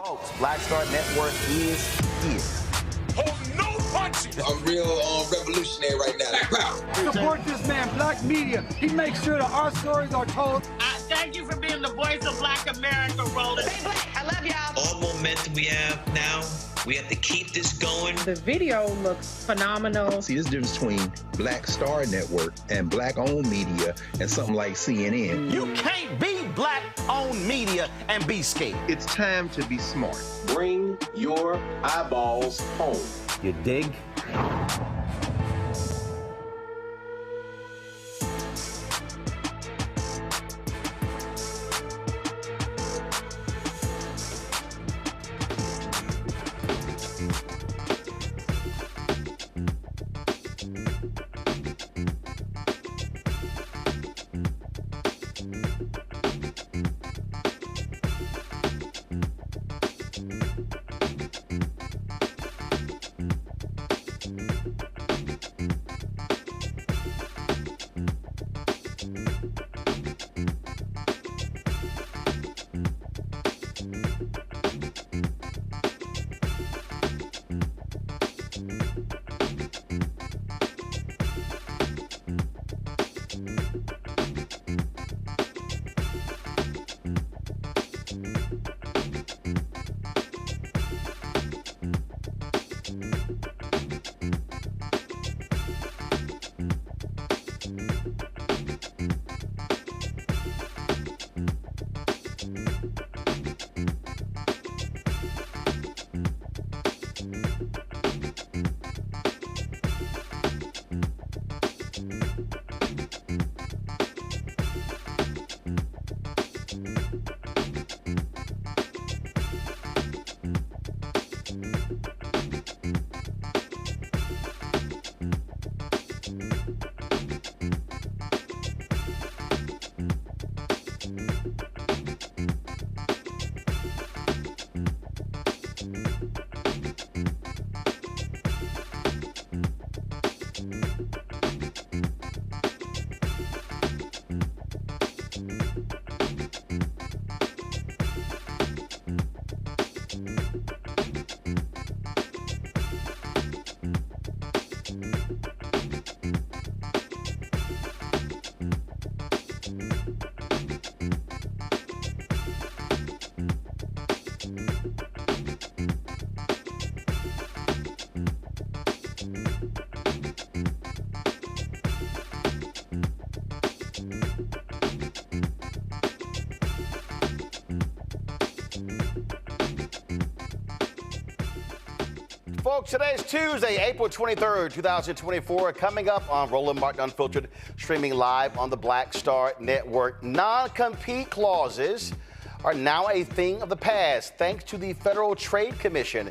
Folks, Black Star Network is here. Oh, no punches! I'm real revolutionary right now. Support this man, Black Media. He makes sure that our stories are told. Thank you for being the voice of Black America, Roland. Stay black. I love y'all. All momentum we have now, we have to keep this going. The video looks phenomenal. See, this difference between Black Star Network and Black-owned media and something like CNN. You can't be Black-owned media and be scared. It's time to be smart. Bring your eyeballs home. You dig? Folks, today is Tuesday, April 23rd, 2024. Coming up on Roland Martin Unfiltered, streaming live on the Black Star Network. Non-compete clauses are now a thing of the past, thanks to the Federal Trade Commission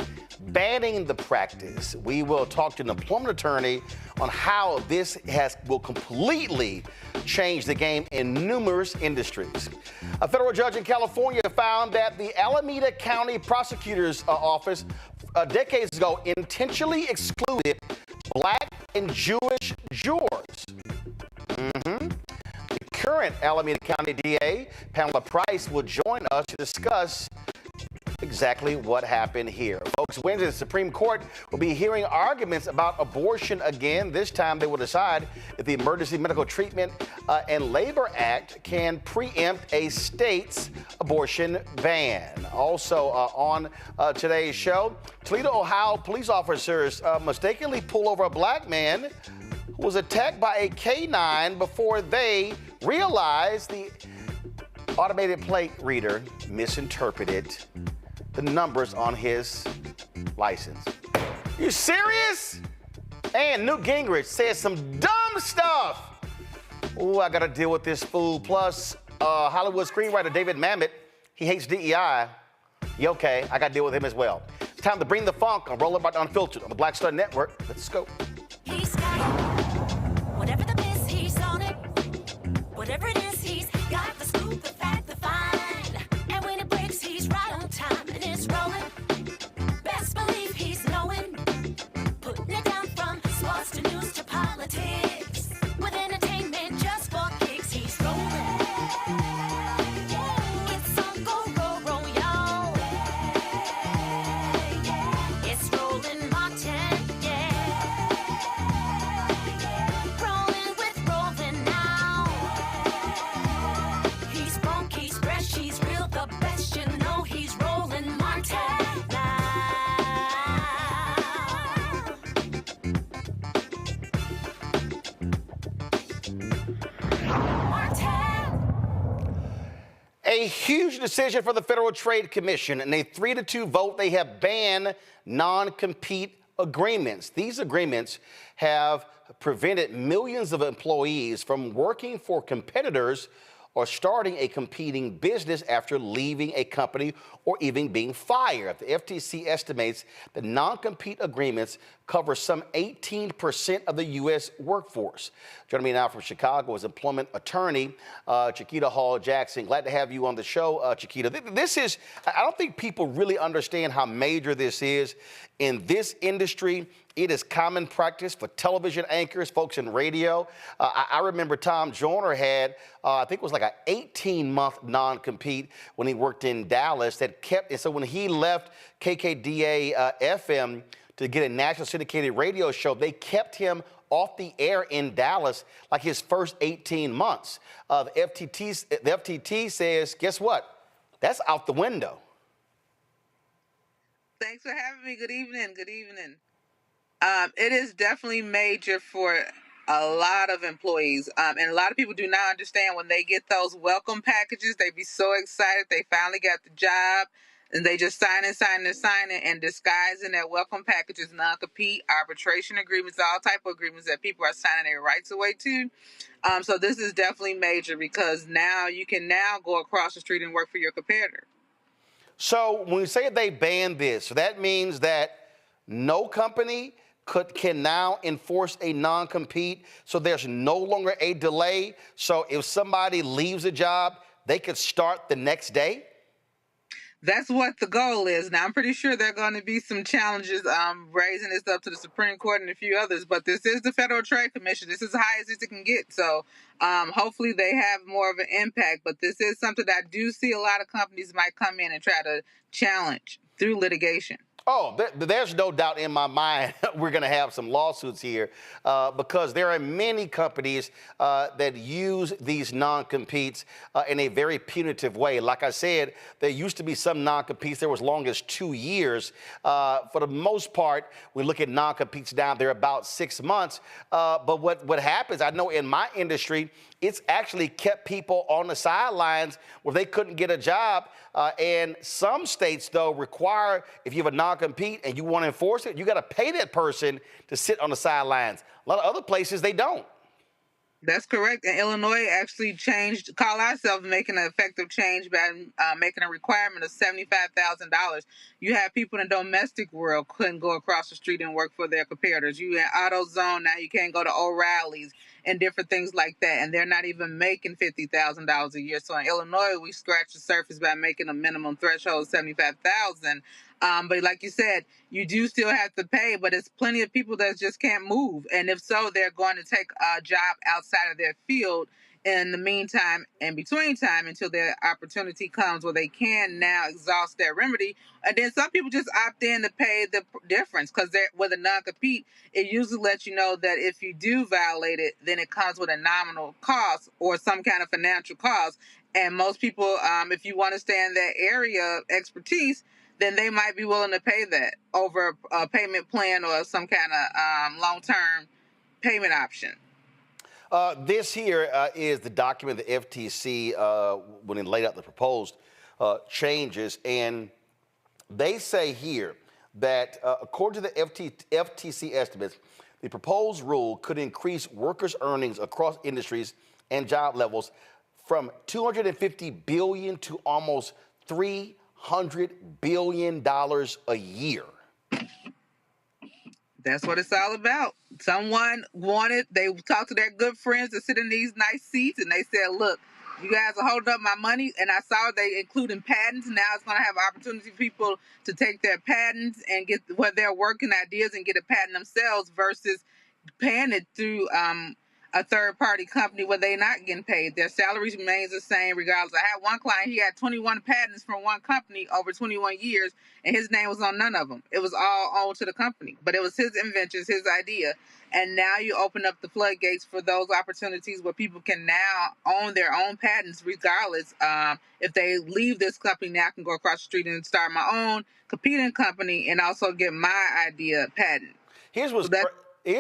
banning the practice. We will talk to an employment attorney on how this will completely change the game in numerous industries. A federal judge in California found that the Alameda County Prosecutor's Office decades ago intentionally excluded Black and Jewish jurors. The current Alameda County DA, Pamela Price, will join us to discuss exactly what happened here. Folks, Wednesday, the Supreme Court will be hearing arguments about abortion again. This time they will decide if the Emergency Medical Treatment and Labor Act can preempt a state's abortion ban. Also on today's show, Toledo, Ohio police officers mistakenly pull over a black man who was attacked by a canine before they realized the automated plate reader misinterpreted the numbers on his license. You serious? And Newt Gingrich said some dumb stuff. Ooh, I gotta deal with this fool. Plus, Hollywood screenwriter David Mamet, he hates DEI. You okay? I gotta deal with him as well. It's time to bring the funk on Roland Martin Unfiltered on the Black Star Network. Let's go. He's got it. Whatever the miss, he's on it. Whatever it is, he's got the scoop, the fact, the find. And when it breaks, he's right on time and it's rolling. Best believe he's knowing. Putting it down from sports to news to politics. With entertainment just for kicks, he's rolling. It's on go, roll, y'all. It's Roland Martin, rolling with Roland now. He's funky, he's fresh, he's real, the best, you know he's Roland Martin now. A huge decision for the Federal Trade Commission. In a 3-2 vote, they have banned non-compete agreements. These agreements have prevented millions of employees from working for competitors or starting a competing business after leaving a company or even being fired. The FTC estimates that non-compete agreements cover some 18% of the U.S. workforce. Joining me now from Chicago is employment attorney Chiquita Hall-Jackson. Glad to have you on the show, Chiquita. This is, I don't think people really understand how major this is. In this industry, it is common practice for television anchors, folks in radio. I remember Tom Joyner had, I think it was like an 18-month non-compete when he worked in Dallas that kept, and so when he left KKDA FM to get a national syndicated radio show, they kept him off the air in Dallas like his first 18 months. The FTC says, guess what? That's out the window. Thanks for having me. Good evening. Good evening. It is definitely major for a lot of employees. And a lot of people do not understand when they get those welcome packages, they be so excited they finally got the job. And they just sign it, and disguising that welcome packages, non-compete, arbitration agreements, all type of agreements that people are signing their rights away to. So this is definitely major because now you can now go across the street and work for your competitor. So when we say they banned this, so that means that no company can now enforce a non-compete, so there's no longer a delay. So if somebody leaves a job, they could start the next day? That's what the goal is. Now, I'm pretty sure there are going to be some challenges raising this up to the Supreme Court and a few others, but this is the Federal Trade Commission. This is the highest it can get. So hopefully they have more of an impact, but this is something that I do see a lot of companies might come in and try to challenge through litigation. Oh, there's no doubt in my mind we're going to have some lawsuits here because there are many companies that use these non-competes in a very punitive way. Like I said, there used to be some non-competes that were as long as 2 years. For the most part, we look at non-competes down there about 6 months. But what happens, I know in my industry, it's actually kept people on the sidelines where they couldn't get a job. And some states, though, require, if you have a non-compete and you want to enforce it, you got to pay that person to sit on the sidelines. A lot of other places, they don't. That's correct. And Illinois actually call ourselves making an effective change by making a requirement of $75,000. You have people in the domestic world couldn't go across the street and work for their competitors. You in AutoZone, now you can't go to O'Reilly's and different things like that. And they're not even making $50,000 a year. So in Illinois, we scratch the surface by making a minimum threshold of $75,000. But like you said, you do still have to pay, but there's plenty of people that just can't move. And if so, they're going to take a job outside of their field in the meantime, in between time, until their opportunity comes where they can now exhaust their remedy. And then some people just opt in to pay the difference because with a non-compete, it usually lets you know that if you do violate it, then it comes with a nominal cost or some kind of financial cost. And most people, if you want to stay in that area of expertise, then they might be willing to pay that over a payment plan or some kind of long-term payment option. This here is the document the FTC, when it laid out the proposed changes. And they say here that according to the FTC estimates, the proposed rule could increase workers' earnings across industries and job levels from $250 billion to almost $300 billion a year. That's what it's all about. Someone they talked to their good friends that sit in these nice seats, and they said, look, you guys are holding up my money. And I saw they including patents. Now it's going to have opportunity for people to take their patents and get what their working ideas and get a patent themselves versus paying it through a third-party company where they're not getting paid. Their salaries remains the same regardless. I had one client, he had 21 patents from one company over 21 years, and his name was on none of them. It was all owned to the company, but it was his inventions, his idea. And now you open up the floodgates for those opportunities where people can now own their own patents regardless. If they leave this company, now I can go across the street and start my own competing company and also get my idea patent. Here's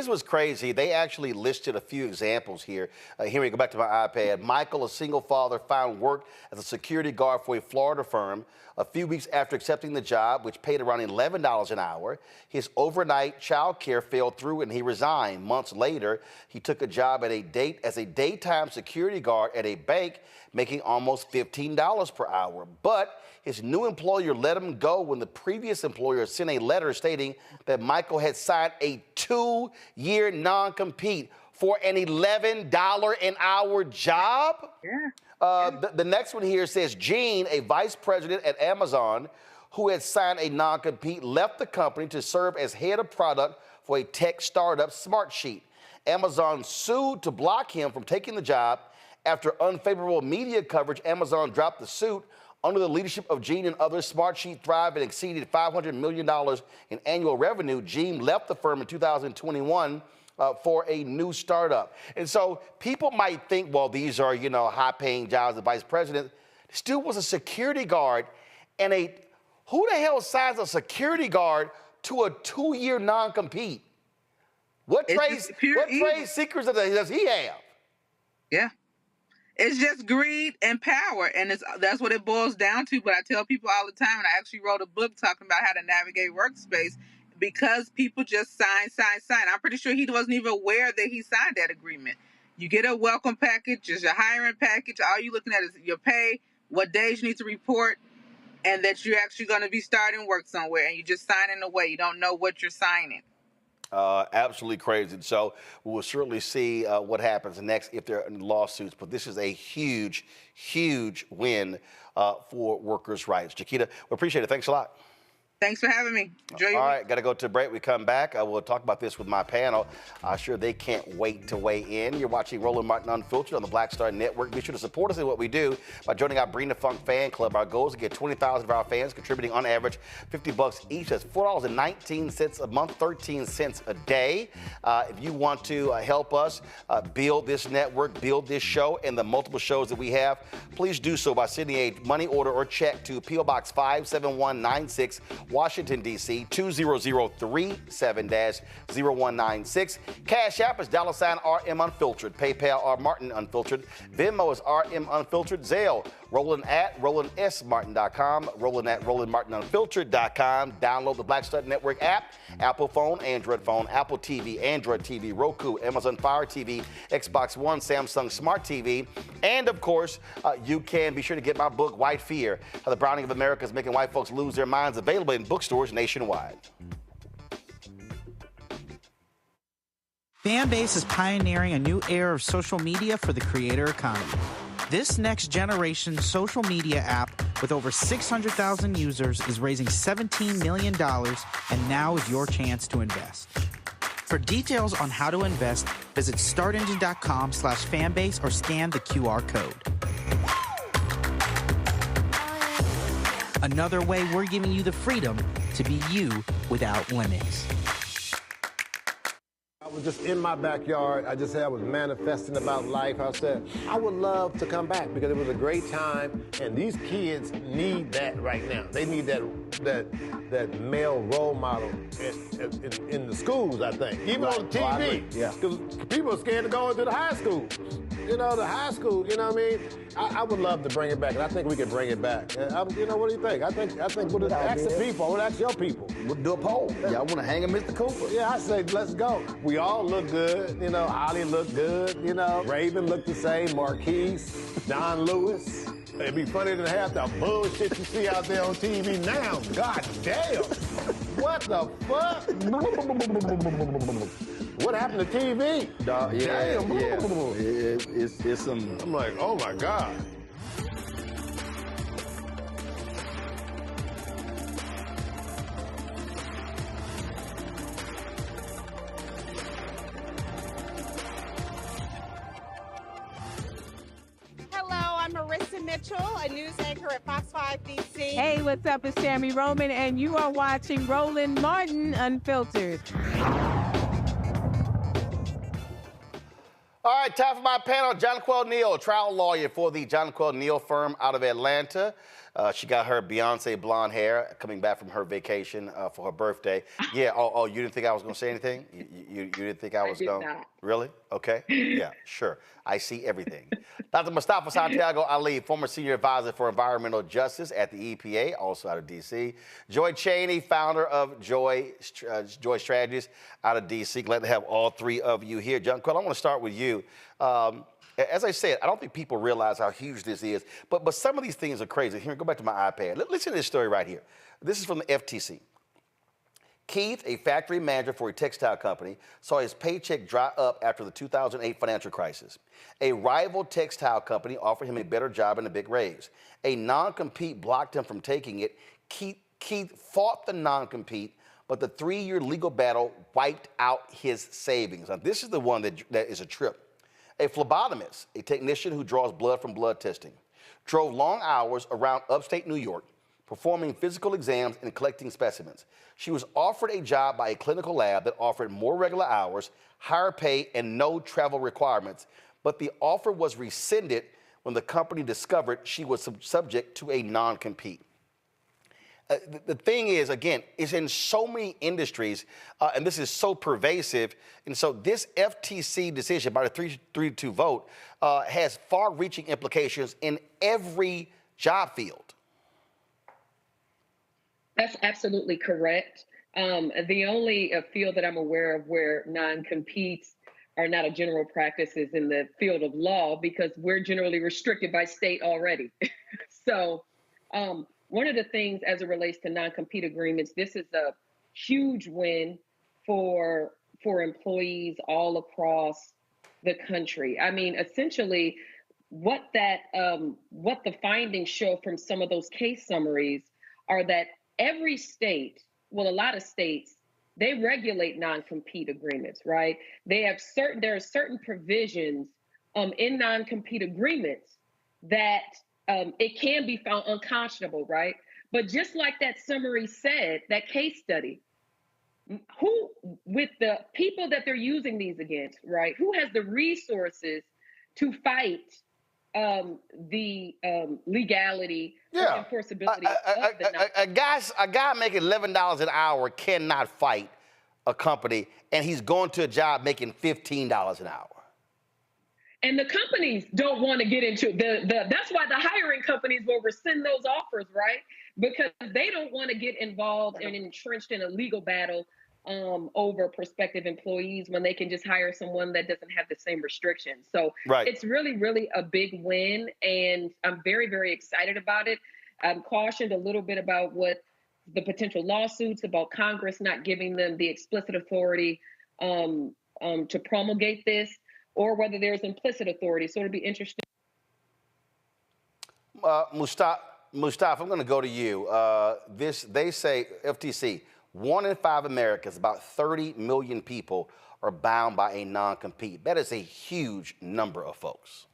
what's crazy. They actually listed a few examples here. Here we go back to my iPad. Michael, a single father, found work as a security guard for a Florida firm a few weeks after accepting the job, which paid around $11 an hour. His overnight child care fell through and he resigned. Months later, he took a job as a daytime security guard at a bank, making almost $15 per hour. But his new employer let him go when the previous employer sent a letter stating that Michael had signed a 2-year non-compete for an $11 an hour job. Yeah. The next one here says Gene, a vice president at Amazon, who had signed a non-compete, left the company to serve as head of product for a tech startup, Smartsheet. Amazon sued to block him from taking the job. After unfavorable media coverage, Amazon dropped the suit. Under the leadership of Gene and others, Smartsheet thrived and exceeded $500 million in annual revenue. Gene left the firm in 2021 for a new startup. And so people might think, well, these are, high-paying jobs. The vice president still was a security guard. And who the hell signs a security guard to a 2-year non-compete? What trade secrets does he have? Yeah. It's just greed and power, and that's what it boils down to. But I tell people all the time, and I actually wrote a book talking about how to navigate workspace, because people just sign. I'm pretty sure he wasn't even aware that he signed that agreement. You get a welcome package, it's your hiring package. All you're looking at is your pay, what days you need to report, and that you're actually going to be starting work somewhere, and you're just signing away. You don't know what you're signing. Absolutely crazy. So we'll certainly see what happens next if there are any lawsuits. But this is a huge, huge win for workers' rights. Chiquita, we appreciate it. Thanks a lot. Thanks for having me. Enjoy your All week. right, got to go to a break. We come back. We'll talk about this with my panel. I'm sure they can't wait to weigh in. You're watching Roland Martin Unfiltered on the Black Star Network. Be sure to support us in what we do by joining our Bring the Funk fan club. Our goal is to get 20,000 of our fans contributing on average $50 each. That's $4.19 a month, 13 cents a day. If you want to help us build this network, build this show, and the multiple shows that we have, please do so by sending a money order or check to P.O. Box 57196, Washington, D.C., 20037-0196. Cash App is $RM Unfiltered. PayPal R Martin Unfiltered. Venmo is RM Unfiltered. Zelle, Roland at RolandSMartin.com. Roland at RolandMartinUnfiltered.com. Download the Black Stud Network app. Apple phone, Android phone, Apple TV, Android TV, Roku, Amazon Fire TV, Xbox One, Samsung Smart TV. And of course, you can be sure to get my book, White Fear, How the Browning of America is Making White Folks Lose Their Minds, available in bookstores nationwide. Fanbase is pioneering a new era of social media for the creator economy. This next generation social media app with over 600,000 users is raising $17 million, and now is your chance to invest. For details on how to invest, visit startengine.com/fanbase or scan the QR code. Another way we're giving you the freedom to be you without limits. I was just in my backyard. I was manifesting about life. I said, I would love to come back because it was a great time, and these kids need that right now. They need that male role model in the schools, I think. Even on TV. Because people are scared to go into the high schools. You know, the high school, you know what I mean? I would love to bring it back, and I think we can bring it back. You know, what do you think? I think we'll ask the people. We'll ask your people. We'll do a poll. Y'all want to hang a Mr. Cooper? Yeah, I say let's go. We all look good. You know, Holly looked good. You know, Raven looked the same. Marquise, Don Lewis. It'd be funnier than half the bullshit you see out there on TV now. God damn. What the fuck? What happened to TV? Damn. It's some... I'm like, oh my God. I'm Marissa Mitchell, a news anchor at Fox 5 DC. Hey, what's up? It's Tammy Roman, and you are watching Roland Martin Unfiltered. All right, time for my panel. Jonquel Neal, trial lawyer for the Jonquel Neal firm out of Atlanta. She got her Beyonce blonde hair coming back from her vacation for her birthday. Yeah, oh, you didn't think I was going to say anything? You didn't think I was going to? Really? Okay. Yeah, sure. I see everything. Dr. Mustafa Santiago Ali, former senior advisor for environmental justice at the EPA, also out of D.C. Joy Cheney, founder of Joy Strategies out of D.C. Glad to have all three of you here. Jonquel, I want to start with you. As I said, I don't think people realize how huge this is, but some of these things are crazy. Here, go back to my iPad. Listen to this story right here. This is from the FTC. Keith, a factory manager for a textile company, saw his paycheck dry up after the 2008 financial crisis. A rival textile company offered him a better job and a big raise. A non-compete blocked him from taking it. Keith fought the non-compete, but the 3-year legal battle wiped out his savings. Now, this is the one that is a trip. A phlebotomist, a technician who draws blood from blood testing, drove long hours around upstate New York, performing physical exams and collecting specimens. She was offered a job by a clinical lab that offered more regular hours, higher pay, and no travel requirements. But the offer was rescinded when the company discovered she was subject to a non-compete. The thing is, again, it's in so many industries, and this is so pervasive. And so this FTC decision by the 3-2 vote has far-reaching implications in every job field. That's absolutely correct. The only field that I'm aware of where non-competes are not a general practice is in the field of law, because we're generally restricted by state already. So one of the things as it relates to non-compete agreements, this is a huge win for employees all across the country. I mean, essentially, what the findings show from some of those case summaries are that every state, well, a lot of states, they regulate non-compete agreements, right? There are certain provisions in non-compete agreements that it can be found unconscionable, right? But just like that summary said, that case study, who, with the people that they're using these against, right? Who has the resources to fight the legality or enforceability of the a guy making $11 an hour cannot fight a company, and he's going to a job making $15 an hour. And the companies don't want to get into that's why the hiring companies will rescind those offers, right? Because they don't want to get involved and entrenched in a legal battle over prospective employees when they can just hire someone that doesn't have the same restrictions. So it's really, really a big win. And I'm very, very excited about it. I'm cautioned a little bit about what the potential lawsuits about Congress not giving them the explicit authority to promulgate this, or whether there's implicit authority. So it'll be interesting. Mustafa, I'm going to go to you. They say, FTC, 1 in 5 Americans, about 30 million people, are bound by a non-compete. That is a huge number of folks.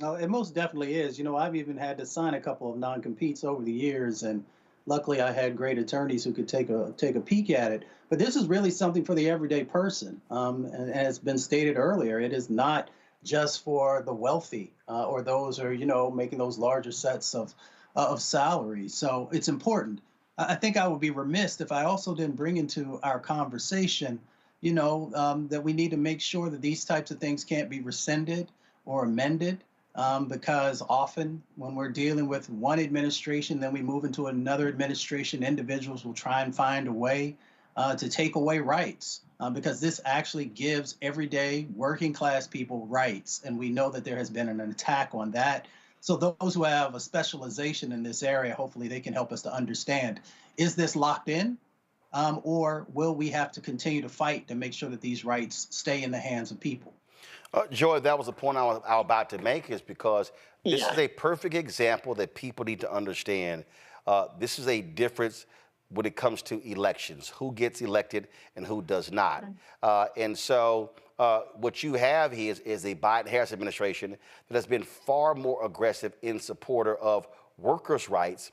No, it most definitely is. You know, I've even had to sign a couple of non-competes over the years, and luckily I had great attorneys who could take a peek at it. But this is really something for the everyday person. And as been stated earlier, it is not just for the wealthy or those who are, you know, making those larger sets of salaries. So it's important. I think I would be remiss if I also didn't bring into our conversation, you know, that we need to make sure that these types of things can't be rescinded or amended. Because often when we're dealing with one administration, then we move into another administration, individuals will try and find a way to take away rights, because this actually gives everyday working class people rights. And we know that there has been an attack on that. So those who have a specialization in this area, hopefully they can help us to understand, is this locked in? Or will we have to continue to fight to make sure that these rights stay in the hands of people? Joy, that was the point I was about to make, is because this is a perfect example that people need to understand. This is a difference when it comes to elections, who gets elected and who does not. And so what you have here is a Biden-Harris administration that has been far more aggressive in supporter of workers' rights.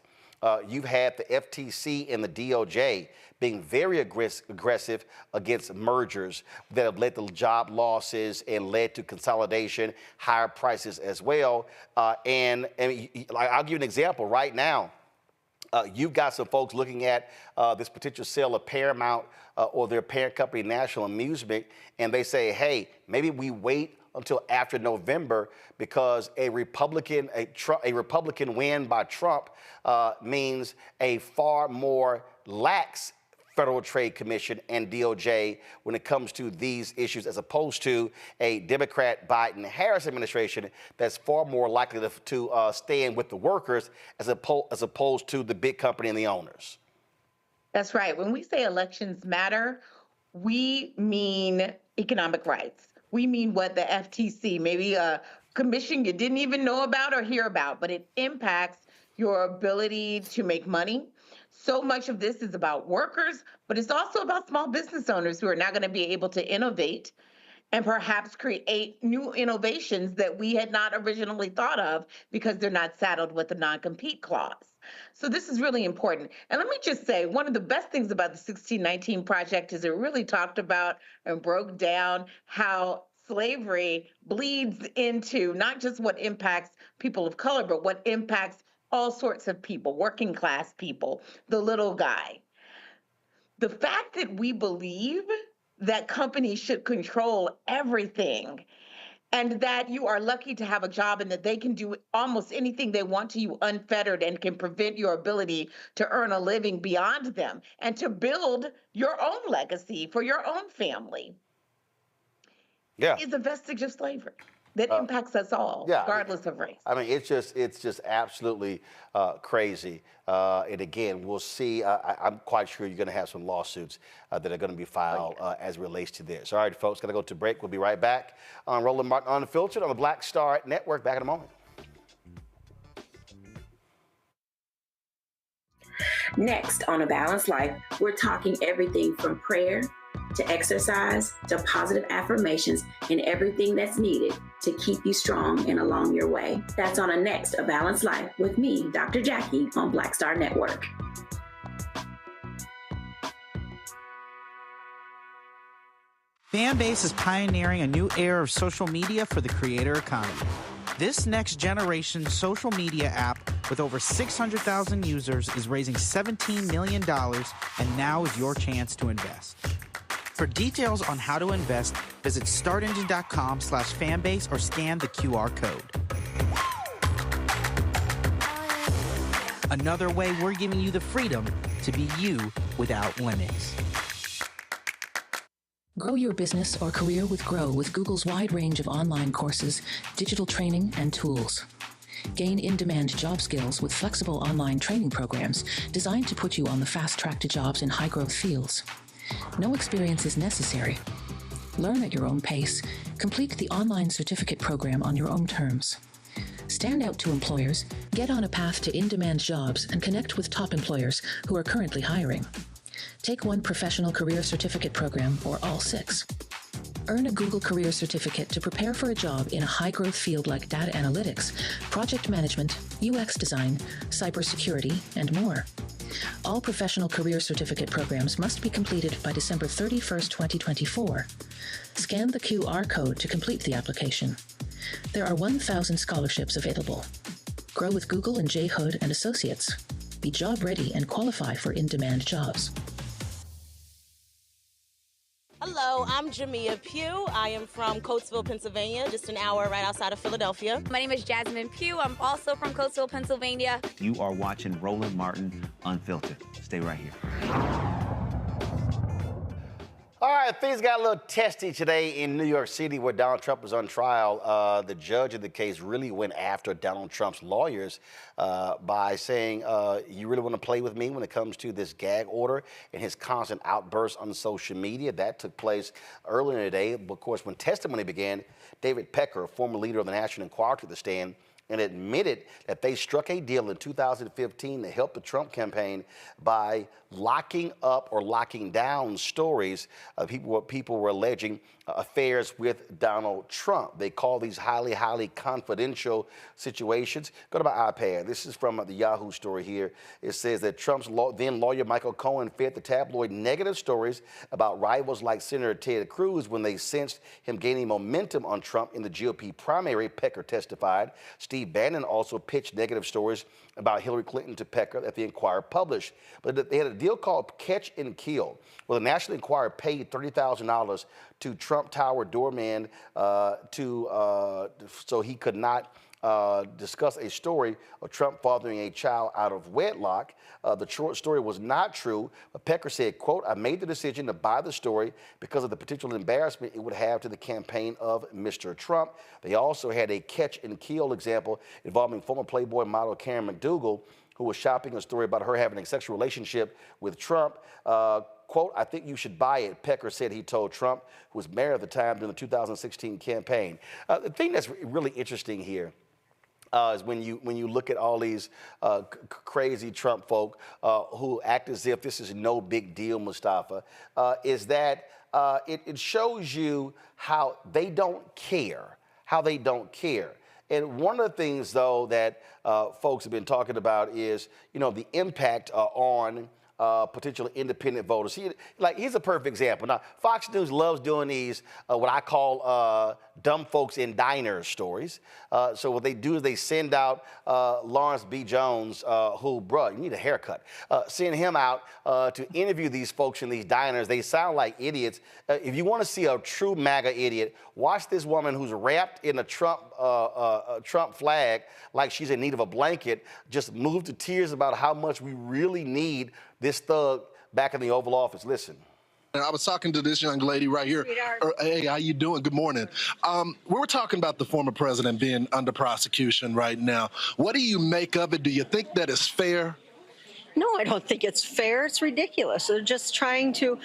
You've had the FTC and the DOJ being very aggressive against mergers that have led to job losses and led to consolidation, higher prices as well. And I'll give you an example right now. You've got some folks looking at this potential sale of Paramount or their parent company, National Amusement, and they say, hey, maybe we wait until after November, because a Republican win by Trump means a far more lax Federal Trade Commission and DOJ when it comes to these issues, as opposed to a Democrat Biden-Harris administration that's far more likely to stand with the workers as opposed to the big company and the owners. That's right. When we say elections matter, we mean economic rights. We mean what the FTC, maybe a commission you didn't even know about or hear about, but it impacts your ability to make money. So much of this is about workers, but it's also about small business owners who are now going to be able to innovate and perhaps create new innovations that we had not originally thought of because they're not saddled with the non-compete clause. So this is really important. And let me just say, one of the best things about the 1619 Project is it really talked about and broke down how slavery bleeds into not just what impacts people of color, but what impacts all sorts of people, working class people, the little guy. The fact that we believe that companies should control everything and that you are lucky to have a job and that they can do almost anything they want to you unfettered and can prevent your ability to earn a living beyond them and to build your own legacy for your own family is a vestige of slavery that impacts us all, regardless of race. I mean, it's just absolutely crazy. And again, we'll see. I'm quite sure you're going to have some lawsuits that are going to be filed as it relates to this. All right, folks, got to go to break. We'll be right back on Roland Martin Unfiltered on the Black Star Network. Back in a moment. Next on A Balanced Life, we're talking everything from prayer to exercise to positive affirmations and everything that's needed to keep you strong and along your way. That's on a next A Balanced Life with me, Dr. Jackie, on Black Star Network. Fanbase is pioneering a new era of social media for the creator economy. This next-generation social media app with over 600,000 users is raising $17 million, and now is your chance to invest. For details on how to invest, visit startengine.com/fanbase or scan the QR code. Another way we're giving you the freedom to be you without limits. Grow your business or career with Grow with Google's wide range of online courses, digital training, and tools. Gain in-demand job skills with flexible online training programs designed to put you on the fast track to jobs in high-growth fields. No experience is necessary. Learn at your own pace. Complete the online certificate program on your own terms. Stand out to employers, get on a path to in-demand jobs, and connect with top employers who are currently hiring. Take one professional career certificate program or all 6. Earn a Google Career Certificate to prepare for a job in a high-growth field like data analytics, project management, UX design, cybersecurity, and more. All professional career certificate programs must be completed by December 31st, 2024. Scan the QR code to complete the application. There are 1,000 scholarships available. Grow with Google and J. Hood and Associates. Be job ready and qualify for in-demand jobs. Hello, I'm Jamia Pugh. I am from Coatesville, Pennsylvania, just an hour right outside of Philadelphia. My name is Jasmine Pugh. I'm also from Coatesville, Pennsylvania. You are watching Roland Martin Unfiltered. Stay right here. All right, things got a little testy today in New York City where Donald Trump was on trial. The judge of the case really went after Donald Trump's lawyers by saying, you really want to play with me when it comes to this gag order and his constant outbursts on social media. That took place earlier today. Of course, when testimony began, David Pecker, former leader of the National Enquirer, took the stand and admitted that they struck a deal in 2015 to help the Trump campaign by locking up or locking down stories of what people were alleging affairs with Donald Trump. They call these highly, highly confidential situations. Go to my iPad. This is from the Yahoo story here. It says that Trump's then lawyer Michael Cohen fed the tabloid negative stories about rivals like Senator Ted Cruz when they sensed him gaining momentum on Trump in the GOP primary, Pecker testified. Steve Bannon also pitched negative stories about Hillary Clinton to Pecker that the Enquirer published. But they had a deal called Catch and Kill, where the National Enquirer paid $30,000 to Trump Tower doorman so he could not discuss a story of Trump fathering a child out of wedlock. The short story was not true, but Pecker said, quote, I made the decision to buy the story because of the potential embarrassment it would have to the campaign of Mr. Trump. They also had a catch and kill example involving former Playboy model Karen McDougal, who was shopping a story about her having a sexual relationship with Trump. Quote, I think you should buy it, Pecker said he told Trump, who was mayor at the time during the 2016 campaign. The thing that's really interesting here is when you look at all these crazy Trump folk who act as if this is no big deal, Mustafa, is that it shows you how they don't care, And one of the things, though, that folks have been talking about is, the impact on potential independent voters. Here's a perfect example. Now, Fox News loves doing these, what I call dumb folks in diners stories. So what they do is they send out Lawrence B. Jones, who, bruh, you need a haircut. Send him out to interview these folks in these diners. They sound like idiots. If you want to see a true MAGA idiot, watch this woman who's wrapped in a Trump flag like she's in need of a blanket, just move to tears about how much we really need this thug back in the Oval Office. Listen. I was talking to this young lady right here. Hey, how you doing? Good morning. We were talking about the former president being under prosecution right now. What do you make of it? Do you think that is fair? No, I don't think it's fair. It's ridiculous. They're just trying to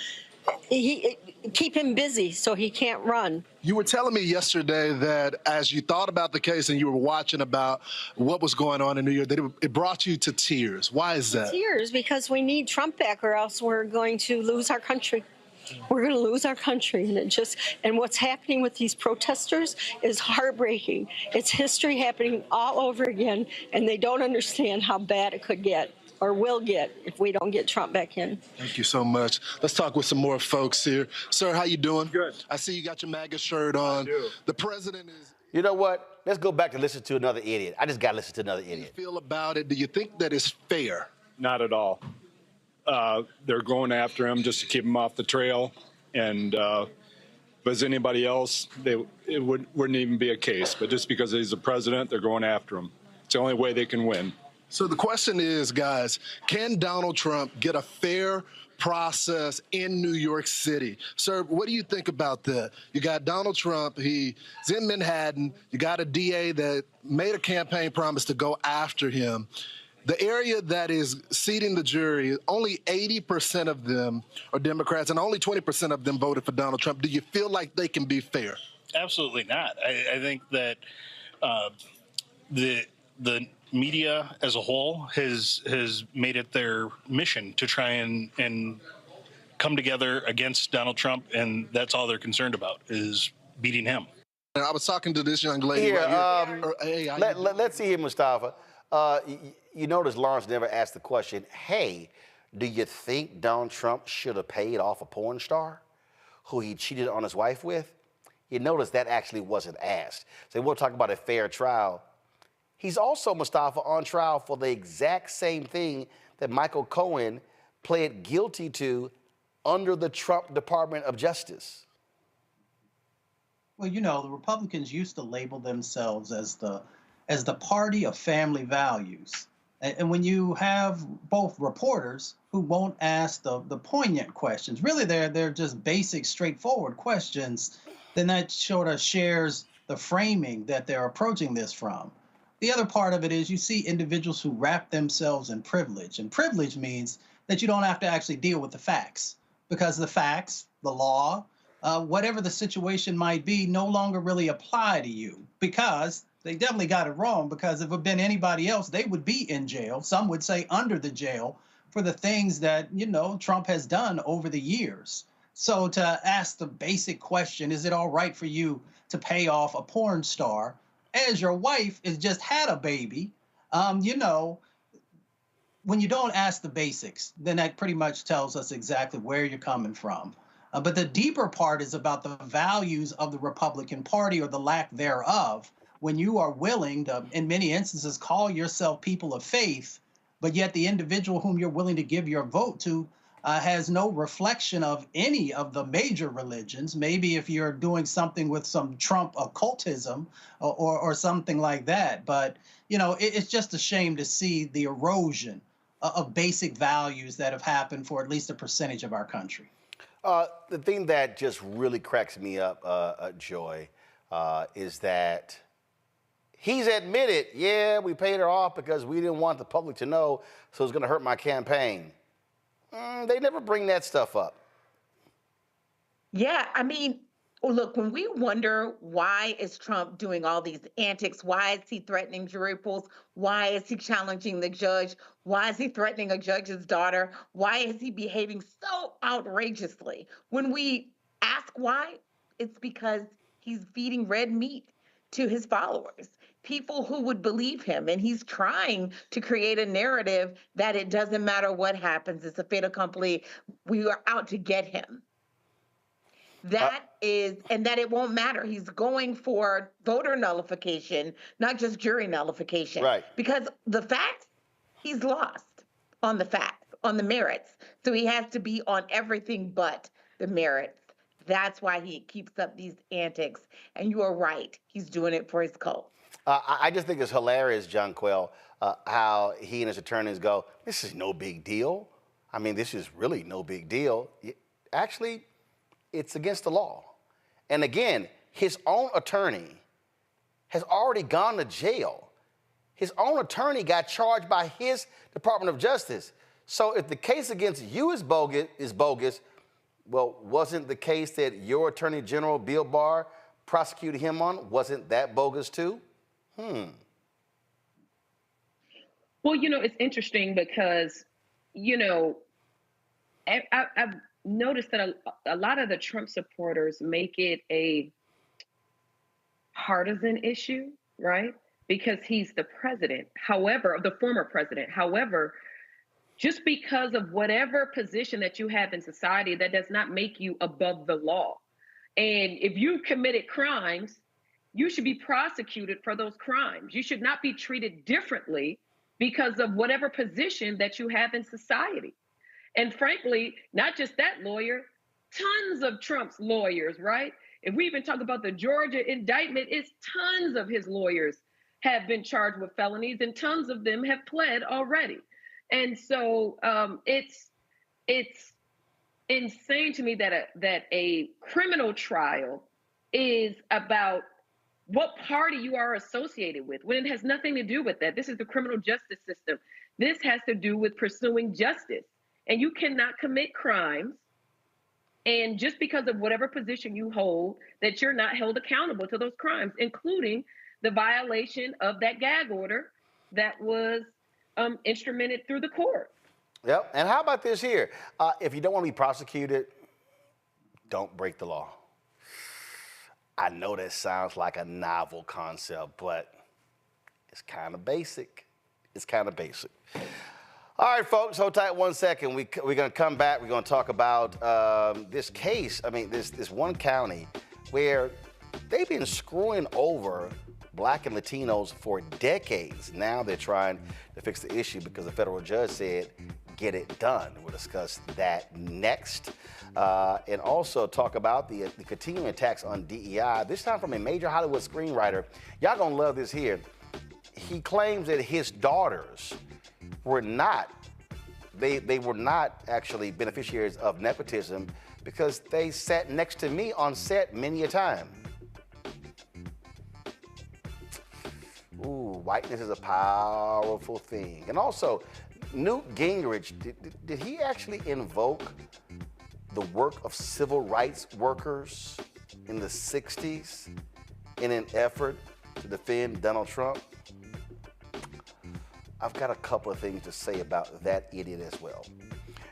keep him busy so he can't run. You were telling me yesterday that as you thought about the case and you were watching about what was going on in New York, that it brought you to tears. Why is that? Tears, because we need Trump back or else we're going to lose our country. We're going to lose our country. And what's happening with these protesters is heartbreaking. It's history happening all over again, and they don't understand how bad it could get or will get if we don't get Trump back in. Thank you so much. Let's talk with some more folks here. Sir, how you doing? Good. I see you got your MAGA shirt on. I do. The president is... You know what? Let's go back to listen to another idiot. I just got to listen to another How do you idiot. feel about it? Do you think that is fair? Not at all. They're going after him just to keep him off the trail. And if it was anybody else, it wouldn't even be a case. But just because he's the president, they're going after him. It's the only way they can win. So the question is, guys, can Donald Trump get a fair process in New York City? Sir, what do you think about that? You got Donald Trump, he's in Manhattan, you got a DA that made a campaign promise to go after him. The area that is seating the jury, only 80% of them are Democrats and only 20% of them voted for Donald Trump. Do you feel like they can be fair? Absolutely not. I think that the media as a whole has made it their mission to try and come together against Donald Trump, and that's all they're concerned about is beating him. And I was talking to this young lady Here, right here. let's see here, Mustafa. You notice Lawrence never asked the question, hey, do you think Donald Trump should have paid off a porn star who he cheated on his wife with? You notice that actually wasn't asked. So we'll talk about a fair trial. He's also, Mustafa, on trial for the exact same thing that Michael Cohen pled guilty to under the Trump Department of Justice. Well, you know, the Republicans used to label themselves as the party of family values. And when you have both reporters who won't ask the poignant questions, really they're just basic, straightforward questions, then that sort of shares the framing that they're approaching this from. The other part of it is you see individuals who wrap themselves in privilege. And privilege means that you don't have to actually deal with the facts, because the facts, the law, whatever the situation might be, no longer really apply to you, because they definitely got it wrong, because if it had been anybody else, they would be in jail. Some would say under the jail for the things that, you know, Trump has done over the years. So to ask the basic question, is it all right for you to pay off a porn star as your wife has just had a baby? You know, when you don't ask the basics, then that pretty much tells us exactly where you're coming from. But the deeper part is about the values of the Republican Party, or the lack thereof, when you are willing to, in many instances, call yourself people of faith, but yet the individual whom you're willing to give your vote to has no reflection of any of the major religions. Maybe if you're doing something with some Trump occultism or something like that. But, you know, it's just a shame to see the erosion of basic values that have happened for at least a percentage of our country. The thing that just really cracks me up, Joy, is that he's admitted, yeah, we paid her off because we didn't want the public to know, so it's going to hurt my campaign. They never bring that stuff up. Yeah, I mean, look, when we wonder why is Trump doing all these antics, why is he threatening jury pools, why is he challenging the judge, why is he threatening a judge's daughter, why is he behaving so outrageously? When we ask why, it's because he's feeding red meat to his followers, people who would believe him. And he's trying to create a narrative that it doesn't matter what happens, it's a fait accompli, we are out to get him. That is, and that it won't matter. He's going for voter nullification, not just jury nullification. Right. Because the facts, he's lost on the facts, on the merits. So he has to be on everything but the merits. That's why he keeps up these antics. And you are right. He's doing it for his cult. I just think it's hilarious, John Quell, how he and his attorneys go, this is no big deal. I mean, this is really no big deal. Actually, it's against the law. And again, his own attorney has already gone to jail. His own attorney got charged by his Department of Justice. So if the case against you is bogus, well, wasn't the case that your Attorney General, Bill Barr, prosecuted him on, wasn't that bogus too? Well, you know, it's interesting because, you know, I've noticed that a lot of the Trump supporters make it a partisan issue, right? Because he's the president. However, the former president. However, just because of whatever position that you have in society, that does not make you above the law. And if you committed crimes you should be prosecuted for those crimes. You should not be treated differently because of whatever position that you have in society. And frankly, not just that lawyer, tons of Trump's lawyers, right? If we even talk about the Georgia indictment, it's tons of his lawyers have been charged with felonies and tons of them have pled already. And so it's insane to me that a criminal trial is about what party you are associated with, when it has nothing to do with that. This is the criminal justice system. This has to do with pursuing justice. And you cannot commit crimes, and just because of whatever position you hold, that you're not held accountable to those crimes, including the violation of that gag order that was instrumented through the court. Yep. And how about this here? If you don't want to be prosecuted, don't break the law. I know that sounds like a novel concept, but it's kind of basic. It's kind of basic. All right, folks, hold tight 1 second. We're going to come back. We're going to talk about this case. I mean, this one county where they've been screwing over Black and Latinos for decades. Now they're trying to fix the issue because the federal judge said, get it done. We'll discuss that next. And also talk about the continuing attacks on DEI, this time from a major Hollywood screenwriter. Y'all gonna love this here. He claims that his daughters were not, they were not actually beneficiaries of nepotism because they sat next to me on set many a time. Ooh, whiteness is a powerful thing. And also, Newt Gingrich, did he actually invoke the work of civil rights workers in the 60s in an effort to defend Donald Trump? I've got a couple of things to say about that idiot as well.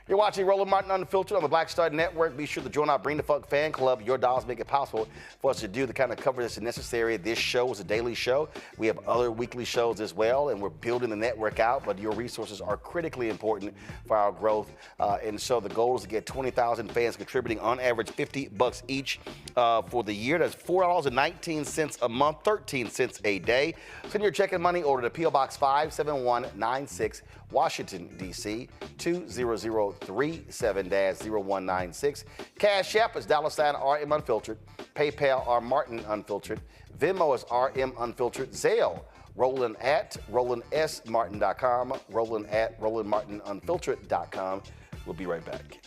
You're watching Roland Martin Unfiltered on the Black Star Network. Be sure to join our Bring the Funk fan club. Your dollars make it possible for us to do the kind of coverage that's necessary. This show is a daily show. We have other weekly shows as well, and we're building the network out, but your resources are critically important for our growth. And so the goal is to get 20,000 fans contributing on average $50 each for the year. That's $4.19 a month, 13 cents a day. Send your check and money order to P.O. Box 57196, Washington, D.C., 20037-0196. Cash App is $RM Unfiltered. PayPal R Martin Unfiltered. Venmo is RM Unfiltered. Zelle, Roland at RolandSMartin.com. Roland at RolandMartinUnfiltered.com. We'll be right back.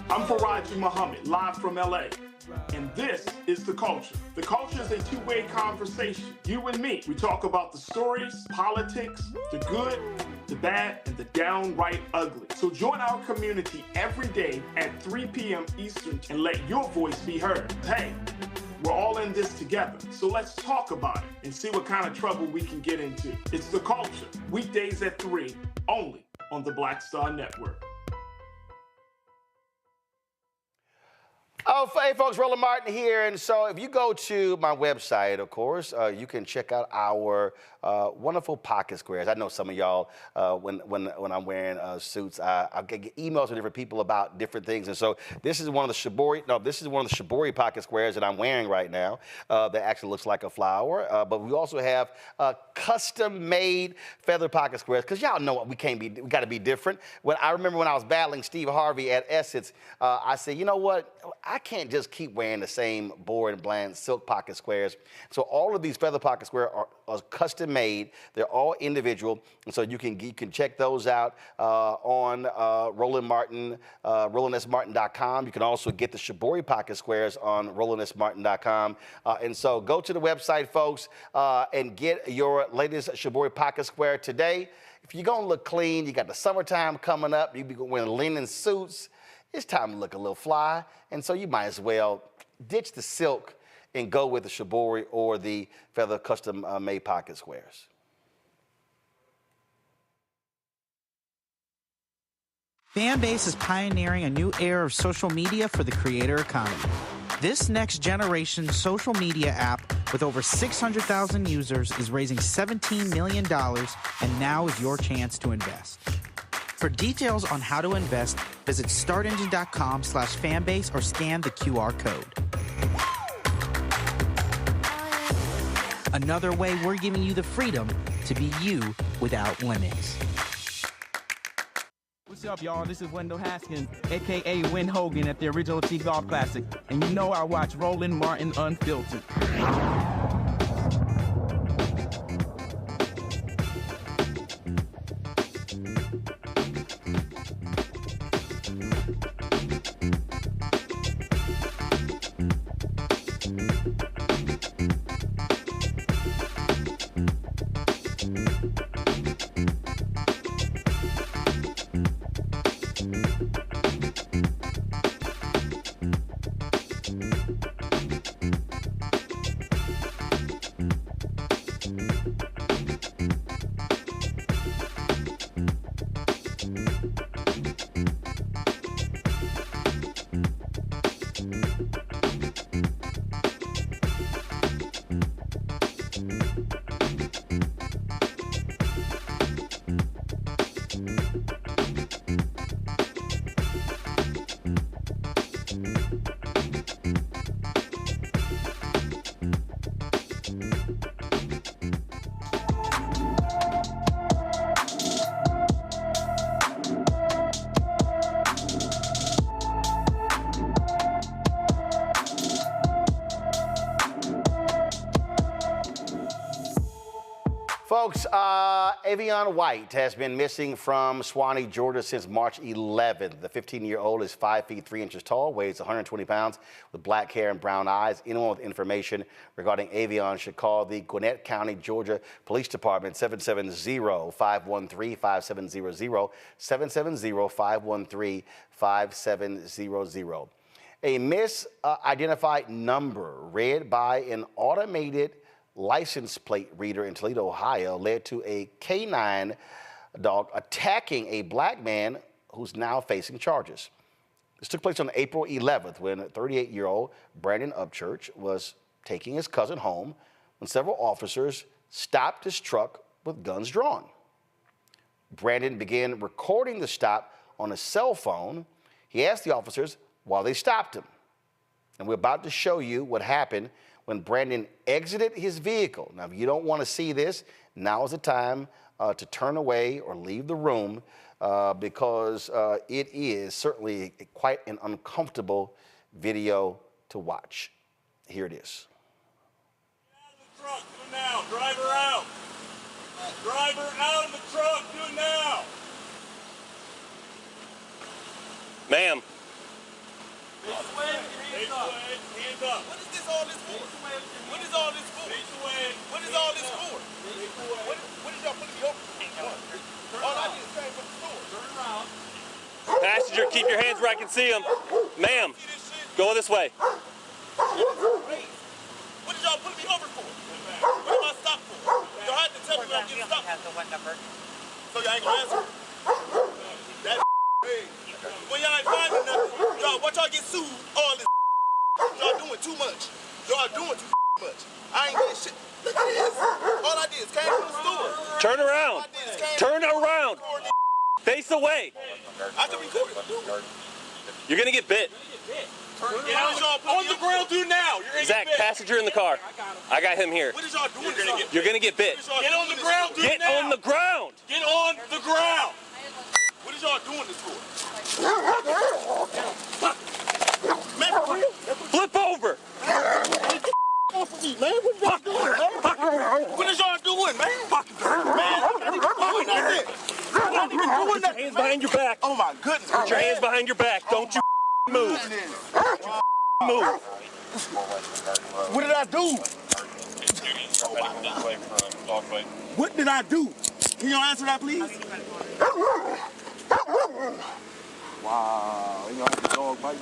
I'm Faraji Muhammad, live from LA. And this is The Culture. The Culture is a two-way conversation. You and me. We talk about the stories, politics, the good, the bad, and the downright ugly. So join our community every day at 3 p.m. Eastern and let your voice be heard. Hey, we're all in this together. So let's talk about it and see what kind of trouble we can get into. It's The Culture, weekdays at 3, only on the Black Star Network. Oh, hey folks, Roland Martin here. And so if you go to my website, of course, you can check out our wonderful pocket squares. I know some of y'all, when I'm wearing suits, I get emails from different people about different things. And so this is one of the Shibori pocket squares that I'm wearing right now that actually looks like a flower. But we also have custom-made feather pocket squares, because y'all know we got to be different. I remember when I was battling Steve Harvey at Essence, I said, you know what? I can't just keep wearing the same boring and bland silk pocket squares. So all of these feather pocket squares are custom made. They're all individual. And so you can check those out on Roland Martin, RolandSMartin.com. You can also get the Shibori pocket squares on RolandSMartin.com. And so go to the website, folks, and get your latest Shibori pocket square today. If you're going to look clean, you got the summertime coming up, you be wearing linen suits, it's time to look a little fly, and so you might as well ditch the silk and go with the Shibori or the feather custom-made pocket squares. Fanbase is pioneering a new era of social media for the creator economy. This next generation social media app with over 600,000 users is raising $17 million, and now is your chance to invest. For details on how to invest, visit startengine.com/fanbase or scan the QR code. Another way we're giving you the freedom to be you without limits. What's up, y'all? This is Wendell Haskins, a.k.a. Win Hogan at the Original T Golf Classic. And you know I watch Roland Martin Unfiltered. Folks, Avion White has been missing from Suwanee, Georgia since March 11th. The 15-year-old is 5 feet 3 inches tall, weighs 120 pounds, with black hair and brown eyes. Anyone with information regarding Avion should call the Gwinnett County, Georgia Police Department, 770-513-5700, 770-513-5700. A misidentified number read by an automated license plate reader in Toledo, Ohio, led to a canine dog attacking a black man who's now facing charges. This took place on April 11th when 38-year-old Brandon Upchurch was taking his cousin home when several officers stopped his truck with guns drawn. Brandon began recording the stop on a cell phone. He asked the officers why they stopped him. And we're about to show you what happened when Brandon exited his vehicle. Now, if you don't want to see this, now is the time to turn away or leave the room because it is certainly quite an uncomfortable video to watch. Here it is. Get out of the truck, do it now. Driver out. Driver out of the truck, do it now. Ma'am. Hands up. What is this all this for? What is all this for? What is all this for? What is y'all putting me over? All I did is stand for the store. Turn around. Passenger, keep your hands where I can see them. Ma'am, go this way. What did y'all put me over for? What am I stopped for? Y'all had to tell me when I'm getting stopped. So y'all ain't gonna answer? That big. When y'all ain't finding nothing, y'all, watch y'all get sued, all this. Y'all doing too much. Y'all doing too much. I ain't getting shit. Look at this. All I did is came from the store. Turn around. Turn around. Face away. I can record it. You're gonna get bit. On the ground, do now. Zach, passenger in the car. I got him here. What is y'all doing? You're gonna get bit. Get on the ground, do Get now. On the ground. Get on the ground. What is y'all doing this for? Flip over. Off of me, man. What y'all doing, man? What is y'all doing, man? Man, I'm not even doing nothing. I'm not even doing nothing. Hands behind your back. Oh my goodness. Put your hands behind your back. Don't you move. Move. What did I do? What did I do? Can y'all answer that, please? Wow. You know how the dog bite me?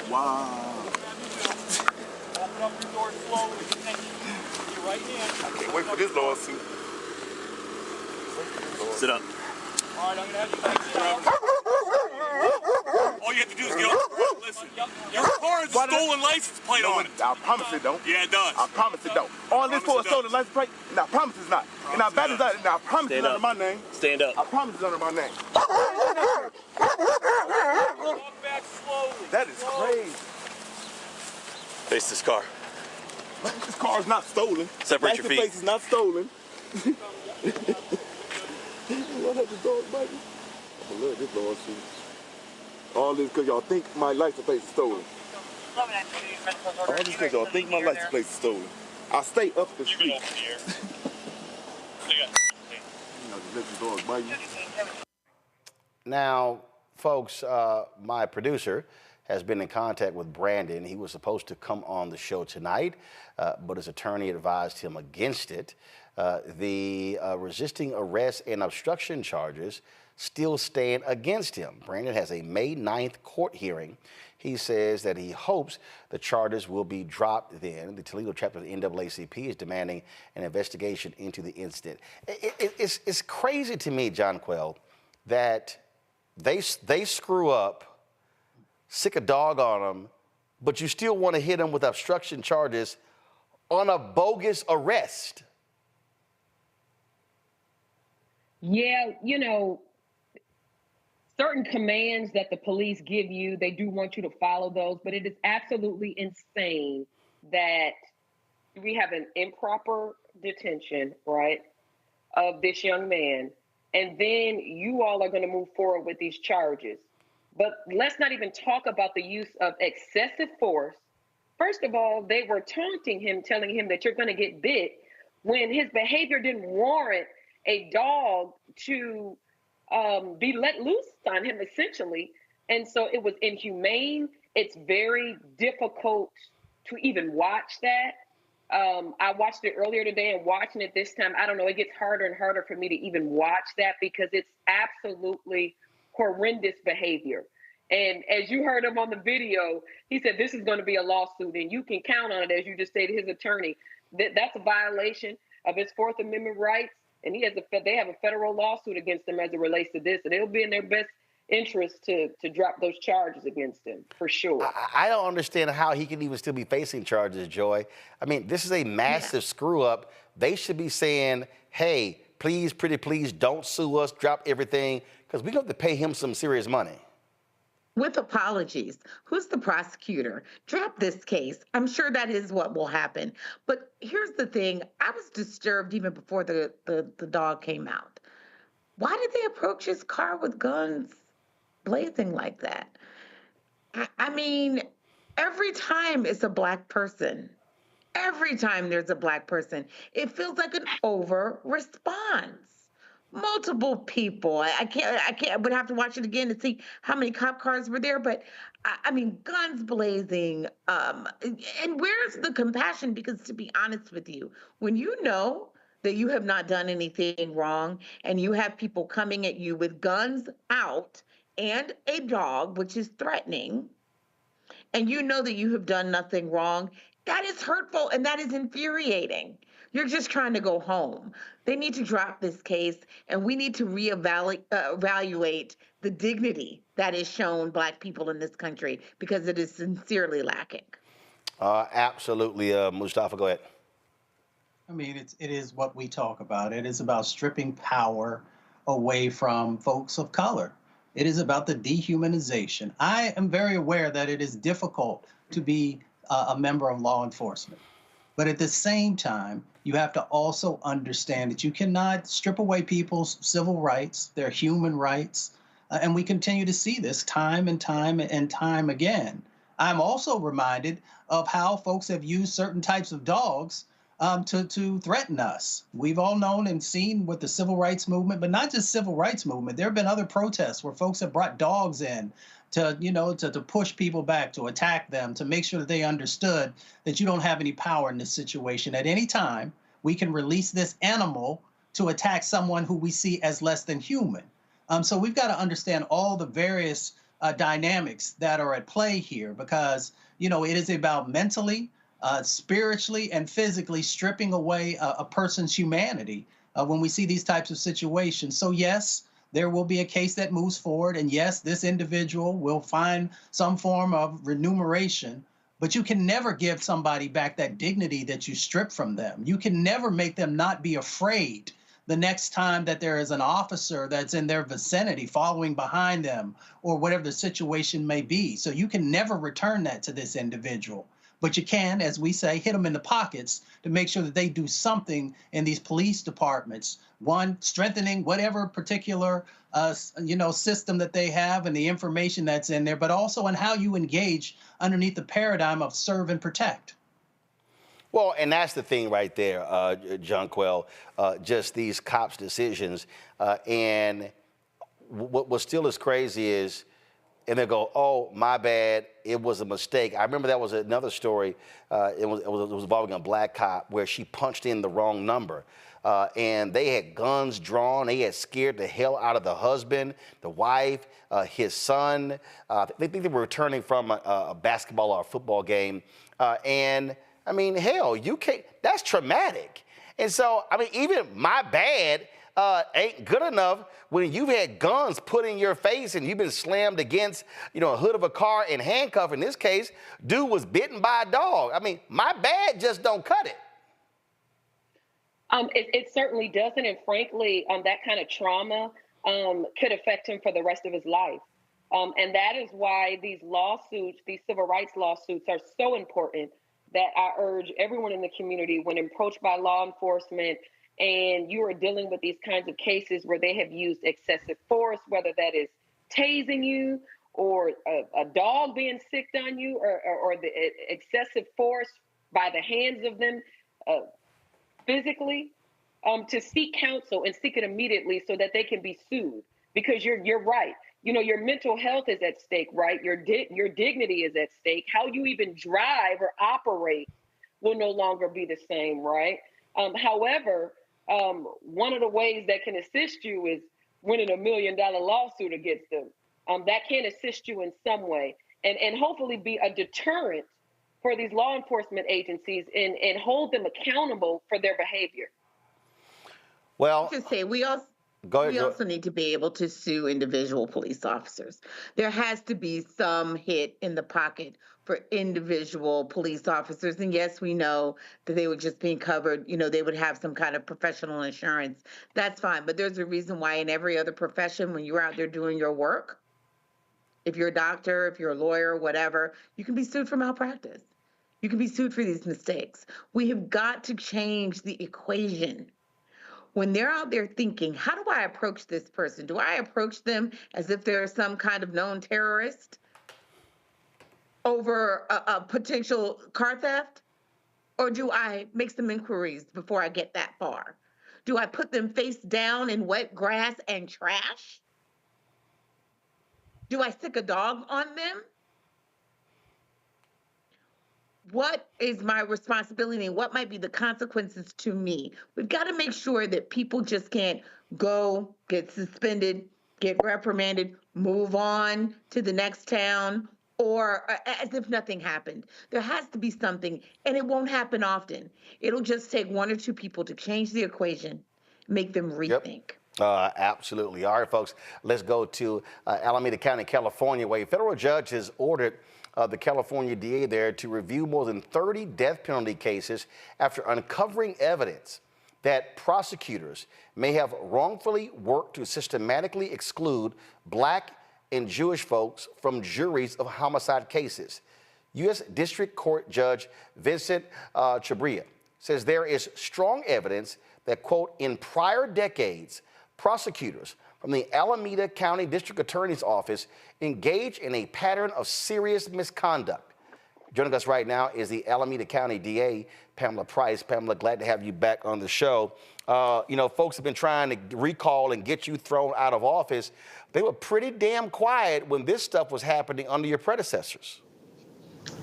Wow. Open up your door slowly. Your right hand. I can't wait for this lawsuit. Sit up. All right, I'm going to have you sit down. Oh, All you have to do is get off the road. Listen, your car has a stolen license plate on it. I promise it don't. Yeah, it does. I promise it don't. All this for a stolen license plate? And I promise it's not. And I bet it's not. And I promise it's under my name. Stand up. I promise it's under my name. Walk back slowly. That is crazy. Face this car. This car is not stolen. Separate your feet. License plate is not stolen. What happened, dog, buddy? Oh, look, this lawsuit. All this because y'all think my license plate is stolen. All this because y'all think my license plate is stolen. I stay up the street. Now, folks, my producer has been in contact with Brandon. He was supposed to come on the show tonight, but his attorney advised him against it. The resisting arrest and obstruction charges still stand against him. Brandon has a May 9th court hearing. He says that he hopes the charges will be dropped then. The Toledo chapter of the NAACP is demanding an investigation into the incident. It's crazy to me, John Quell, that they screw up, sick a dog on them, but you still want to hit them with obstruction charges on a bogus arrest. Yeah, you know, certain commands that the police give you, they do want you to follow those, but it is absolutely insane that we have an improper detention, right, of this young man, and then you all are going to move forward with these charges. But let's not even talk about the use of excessive force. First of all, they were taunting him, telling him that you're going to get bit when his behavior didn't warrant a dog to be let loose on him, essentially. And so it was inhumane. It's very difficult to even watch that. I watched it earlier today, and watching it this time, I don't know, it gets harder and harder for me to even watch that because it's absolutely horrendous behavior. And as you heard him on the video, he said this is going to be a lawsuit, and you can count on it, as you just stated, his attorney. That's a violation of his Fourth Amendment rights, and they have a federal lawsuit against him as it relates to this, and it'll be in their best interest to drop those charges against him, for sure. I don't understand how he can even still be facing charges, Joy. I mean, this is a massive screw up. They should be saying, hey, please, pretty please, don't sue us, drop everything, because we're going to have to pay him some serious money. With apologies. Who's the prosecutor? Drop this case. I'm sure that is what will happen. But here's the thing. I was disturbed even before the dog came out. Why did they approach his car with guns blazing like that? I mean, every time it's a Black person, every time there's a Black person, it feels like an over response. Multiple people. I would have to watch it again to see how many cop cars were there. But I mean, guns blazing. And where's the compassion? Because to be honest with you, when you know that you have not done anything wrong and you have people coming at you with guns out and a dog, which is threatening, and you know that you have done nothing wrong, that is hurtful and that is infuriating. You're just trying to go home. They need to drop this case, and we need to evaluate the dignity that is shown Black people in this country because it is sincerely lacking. Absolutely. Mustafa, go ahead. I mean, it is what we talk about. It is about stripping power away from folks of color. It is about the dehumanization. I am very aware that it is difficult to be a member of law enforcement. But at the same time, you have to also understand that you cannot strip away people's civil rights, their human rights, and we continue to see this time and time and time again. I'm also reminded of how folks have used certain types of dogs to threaten us. We've all known and seen with the civil rights movement, but not just civil rights movement. There have been other protests where folks have brought dogs in to push people back, to attack them, to make sure that they understood that you don't have any power in this situation. At any time, we can release this animal to attack someone who we see as less than human. So we've got to understand all the various dynamics that are at play here because, it is about mentally, spiritually, and physically stripping away a person's humanity when we see these types of situations. So yes, there will be a case that moves forward. And yes, this individual will find some form of remuneration, but you can never give somebody back that dignity that you strip from them. You can never make them not be afraid the next time that there is an officer that's in their vicinity following behind them or whatever the situation may be. So you can never return that to this individual. But you can, as we say, hit them in the pockets to make sure that they do something in these police departments. One, strengthening whatever particular system that they have and the information that's in there, but also in how you engage underneath the paradigm of serve and protect. Well, and that's the thing right there, Jonquel, just these cops' decisions. And what still is crazy is, and they go, oh, my bad, it was a mistake. I remember that was another story. It was involving a black cop where she punched in the wrong number. And they had guns drawn. They had scared the hell out of the husband, the wife, his son. They think they were returning from a basketball or a football game. And I mean, hell, you can't, that's traumatic. And so, I mean, even my bad ain't good enough when you've had guns put in your face and you've been slammed against, a hood of a car and handcuffed. In this case, dude was bitten by a dog. I mean, my bad just don't cut it. It certainly doesn't. And frankly, that kind of trauma could affect him for the rest of his life. And that is why these lawsuits, these civil rights lawsuits are so important, that I urge everyone in the community, when approached by law enforcement and you are dealing with these kinds of cases where they have used excessive force, whether that is tasing you or a dog being sicked on you or the excessive force by the hands of them physically, to seek counsel and seek it immediately so that they can be sued. Because you're right. Your mental health is at stake, right? Your dignity is at stake. How you even drive or operate will no longer be the same, right? However, one of the ways that can assist you is winning $1 million lawsuit against them. That can assist you in some way and hopefully be a deterrent for these law enforcement agencies and hold them accountable for their behavior. Well, I should say, we also need to be able to sue individual police officers. There has to be some hit in the pocket for individual police officers. And yes, we know that they were just being covered. They would have some kind of professional insurance. That's fine. But there's a reason why in every other profession, when you're out there doing your work, if you're a doctor, if you're a lawyer, whatever, you can be sued for malpractice. You can be sued for these mistakes. We have got to change the equation. When they're out there thinking, how do I approach this person? Do I approach them as if they're some kind of known terrorist over a potential car theft? Or do I make some inquiries before I get that far? Do I put them face down in wet grass and trash? Do I stick a dog on them? What is my responsibility and what might be the consequences to me? We've got to make sure that people just can't go, get suspended, get reprimanded, move on to the next town, or as if nothing happened. There has to be something, and it won't happen often. It'll just take one or two people to change the equation, make them rethink. Yep. Absolutely. All right, folks, let's go to Alameda County, California, where a federal judge has ordered the California DA there to review more than 30 death penalty cases after uncovering evidence that prosecutors may have wrongfully worked to systematically exclude Black and Jewish folks from juries of homicide cases. U.S. District Court Judge Vincent Chabria says there is strong evidence that, quote, in prior decades, prosecutors from the Alameda County District Attorney's Office engage in a pattern of serious misconduct. Joining us right now is the Alameda County DA, Pamela Price. Pamela, glad to have you back on the show. Folks have been trying to recall and get you thrown out of office. They were pretty damn quiet when this stuff was happening under your predecessors.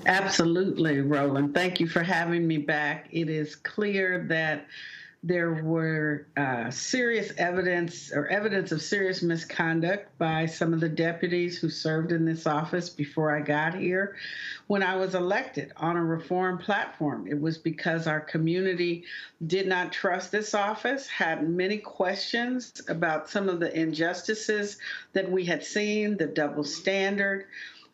Absolutely, Roland. Thank you for having me back. It is clear that There were serious evidence or evidence of serious misconduct by some of the deputies who served in this office before I got here. When I was elected on a reform platform, it was because our community did not trust this office, had many questions about some of the injustices that we had seen, the double standard.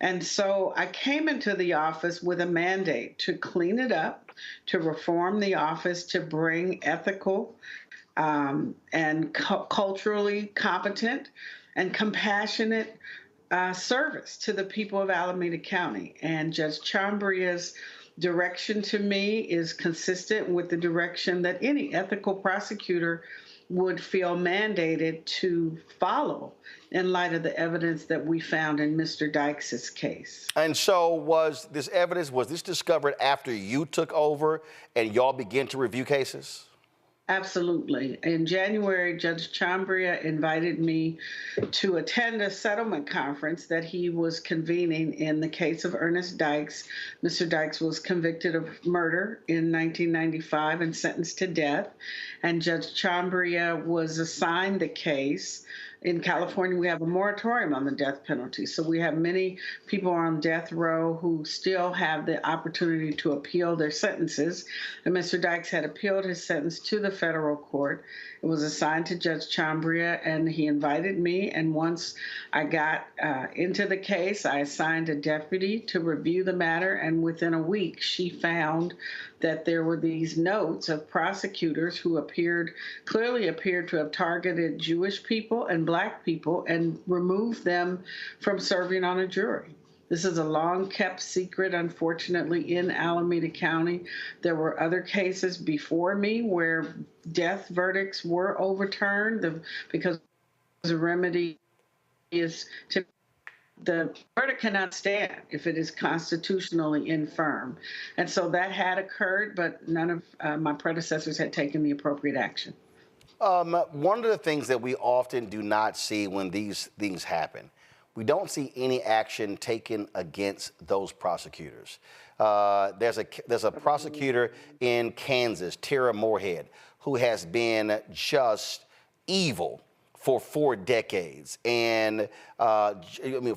And so I came into the office with a mandate to clean it up, to reform the office, to bring ethical and culturally competent and compassionate service to the people of Alameda County. And Judge Chambria's direction to me is consistent with the direction that any ethical prosecutor would feel mandated to follow in light of the evidence that we found in Mr. Dykes' case. And so was this discovered after you took over and y'all began to review cases? Absolutely. In January, Judge Chambria invited me to attend a settlement conference that he was convening in the case of Ernest Dykes. Mr. Dykes was convicted of murder in 1995 and sentenced to death. And Judge Chambria was assigned the case. In California, we have a moratorium on the death penalty. So we have many people on death row who still have the opportunity to appeal their sentences. And Mr. Dykes had appealed his sentence to the federal court. It was assigned to Judge Chambria, and he invited me. And once I got into the case, I assigned a deputy to review the matter. And within a week, she found that there were these notes of prosecutors who clearly appeared to have targeted Jewish people and Black people and removed them from serving on a jury. This is a long-kept secret, unfortunately, in Alameda County. There were other cases before me where death verdicts were overturned because the remedy is to the verdict cannot stand if it is constitutionally infirm. And so that had occurred, but none of my predecessors had taken the appropriate action. One of the things that we often do not see when these things happen, we don't see any action taken against those prosecutors. There's a prosecutor in Kansas, Tara Moorhead, who has been just evil for 4 decades and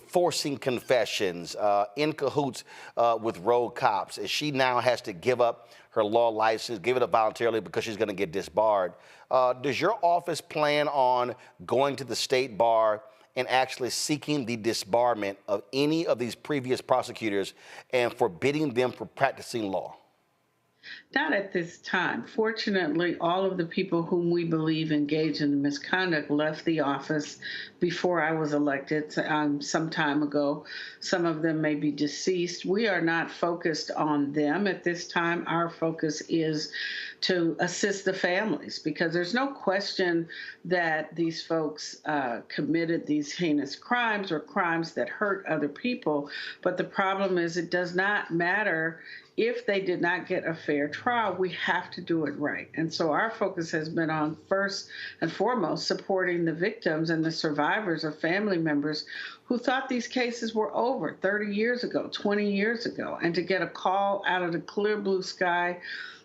forcing confessions, in cahoots with rogue cops. And she now has to give up her law license, give it up voluntarily because she's going to get disbarred. Does your office plan on going to the state bar and actually seeking the disbarment of any of these previous prosecutors and forbidding them from practicing law? Not at this time. Fortunately, all of the people whom we believe engaged in the misconduct left the office before I was elected some time ago. Some of them may be deceased. We are not focused on them at this time. Our focus is to assist the families, because there's no question that these folks committed these heinous crimes or crimes that hurt other people. But the problem is it does not matter if they did not get a fair trial. We have to do it right. And so our focus has been on, first and foremost, supporting the victims and the survivors of family members who thought these cases were over 30 years ago, 20 years ago, and to get a call out of the clear blue sky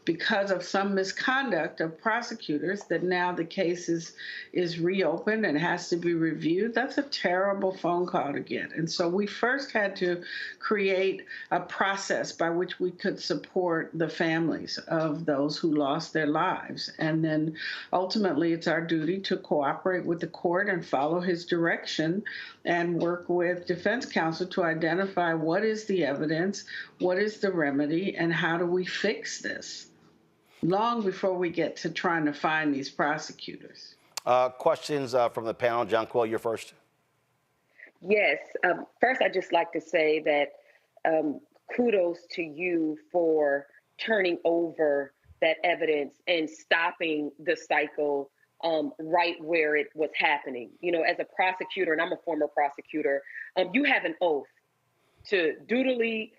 because of some misconduct of prosecutors that now the case is reopened and has to be reviewed. That's a terrible phone call to get. And so we first had to create a process by which we could support the families of those who lost their lives. And then ultimately it's our duty to cooperate with the court and follow his direction and work with defense counsel to identify what is the evidence, what is the remedy, and how do we fix this, long before we get to trying to find these prosecutors. Questions from the panel. John Quill, you're first. Yes. First, I'd just like to say that kudos to you for turning over that evidence and stopping the cycle right where it was happening. You know, as a prosecutor, and I'm a former prosecutor, you have an oath to dutifully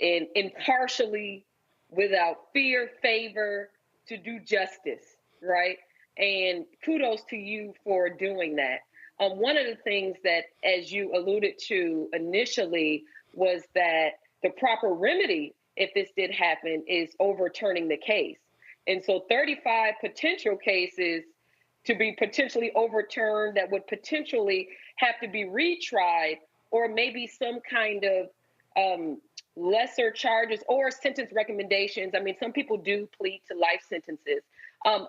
and impartially, without fear, favor, to do justice, right? And kudos to you for doing that. One of the things that, as you alluded to initially, was that the proper remedy, if this did happen, is overturning the case. And so 35 potential cases to be potentially overturned that would potentially have to be retried, or maybe some kind of lesser charges or sentence recommendations. I mean, some people do plead to life sentences.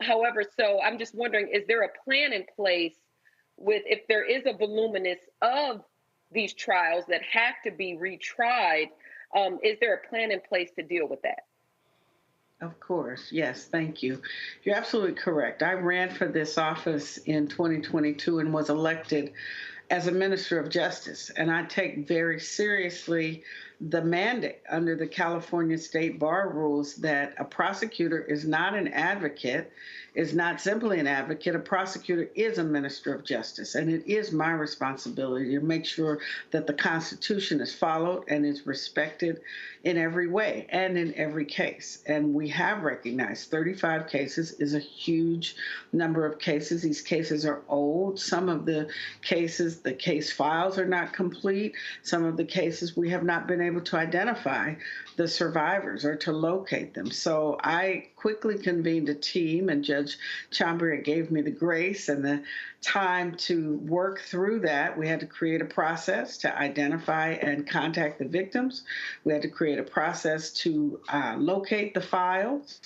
However, so I'm just wondering, is there a plan in place with, if there is a voluminous of these trials that have to be retried, is there a plan in place to deal with that? Of course, yes, thank you. You're absolutely correct. I ran for this office in 2022 and was elected as a Minister of Justice, and I take very seriously the mandate under the California State Bar rules that a prosecutor is not an advocate, is not simply an advocate. A prosecutor is a Minister of Justice, and it is my responsibility to make sure that the Constitution is followed and is respected in every way and in every case. And we have recognized 35 cases is a huge number of cases. These cases are old. Some of the cases, the case files are not complete. Some of the cases we have not been able to identify the survivors or to locate them. So I quickly convened a team, and Judge Chambria gave me the grace and the time to work through that. We had to create a process to identify and contact the victims. We had to create a process to locate the files.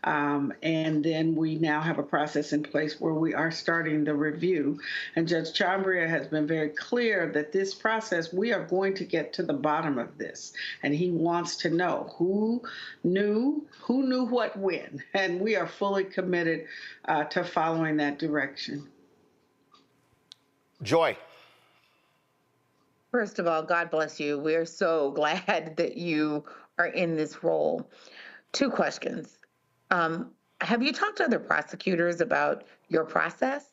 And then we now have a process in place where we are starting the review. And Judge Chambria has been very clear that this process, we are going to get to the bottom of this. And he wants to know who knew what when. And we are fully committed to following that direction. Joy. First of all, God bless you. We're so glad that you are in this role. 2 questions. Have you talked to other prosecutors about your process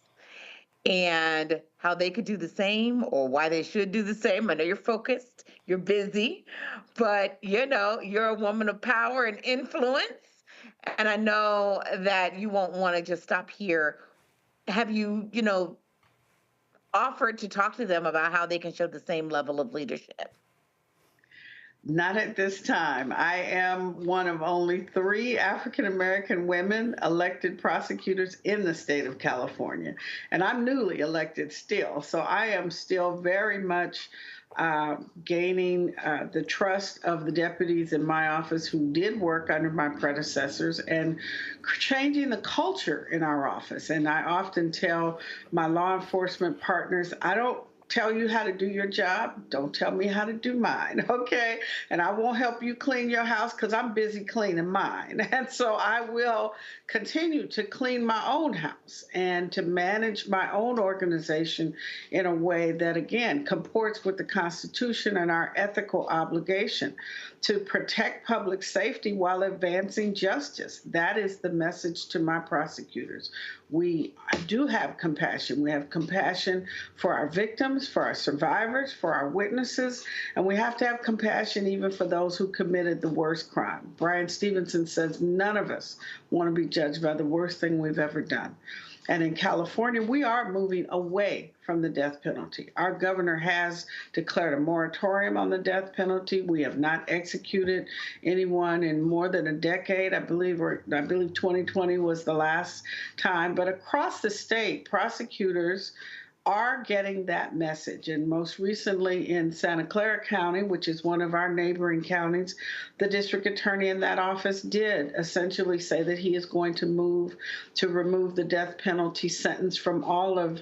and how they could do the same, or why they should do the same? I know you're focused, you're busy, but you know, you're a woman of power and influence. And I know that you won't want to just stop here. Have you, offered to talk to them about how they can show the same level of leadership? Not at this time. I am one of only 3 African-American women elected prosecutors in the state of California. And I'm newly elected still. So I am still very much gaining the trust of the deputies in my office who did work under my predecessors, and changing the culture in our office. And I often tell my law enforcement partners, I don't tell you how to do your job. Don't tell me how to do mine, okay? And I won't help you clean your house because I'm busy cleaning mine. And so I will continue to clean my own house and to manage my own organization in a way that, again, comports with the Constitution and our ethical obligation to protect public safety while advancing justice. That is the message to my prosecutors. We do have compassion. We have compassion for our victims, for our survivors, for our witnesses, and we have to have compassion even for those who committed the worst crime. Brian Stevenson says none of us want to be judged by the worst thing we've ever done. And in California, we are moving away from the death penalty. Our governor has declared a moratorium on the death penalty. We have not executed anyone in more than a decade. I believe 2020 was the last time. But across the state, prosecutors are getting that message. And most recently in Santa Clara County, which is one of our neighboring counties, the district attorney in that office did essentially say that he is going to move to remove the death penalty sentence from all of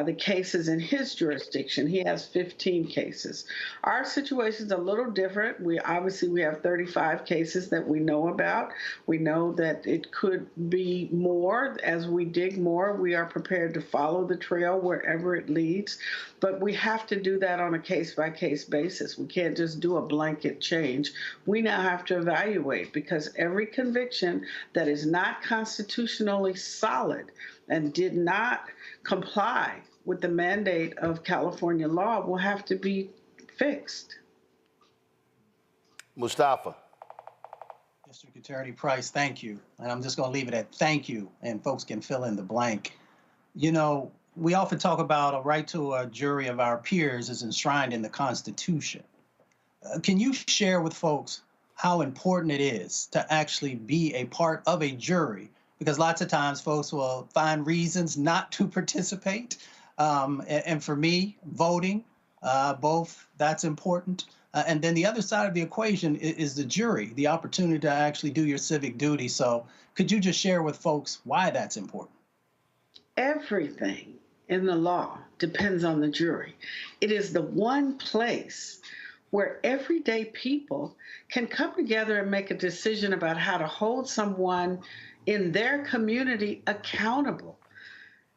the cases in his jurisdiction. He has 15 cases. Our situation is a little different. We have 35 cases that we know about. We know that it could be more. As we dig more, we are prepared to follow the trail wherever it leads. But we have to do that on a case-by-case basis. We can't just do a blanket change. We now have to evaluate, because every conviction that is not constitutionally solid and did not comply with the mandate of California law will have to be fixed. Mustafa. District Attorney Price, thank you. And I'm just going to leave it at thank you, and folks can fill in the blank. You know, we often talk about a right to a jury of our peers is enshrined in the Constitution. Can you share with folks how important it is to actually be a part of a jury, because lots of times folks will find reasons not to participate. And for me, voting, both, that's important. And then the other side of the equation is the jury, the opportunity to actually do your civic duty. So could you just share with folks why that's important? Everything in the law depends on the jury. It is the one place where everyday people can come together and make a decision about how to hold someone in their community accountable.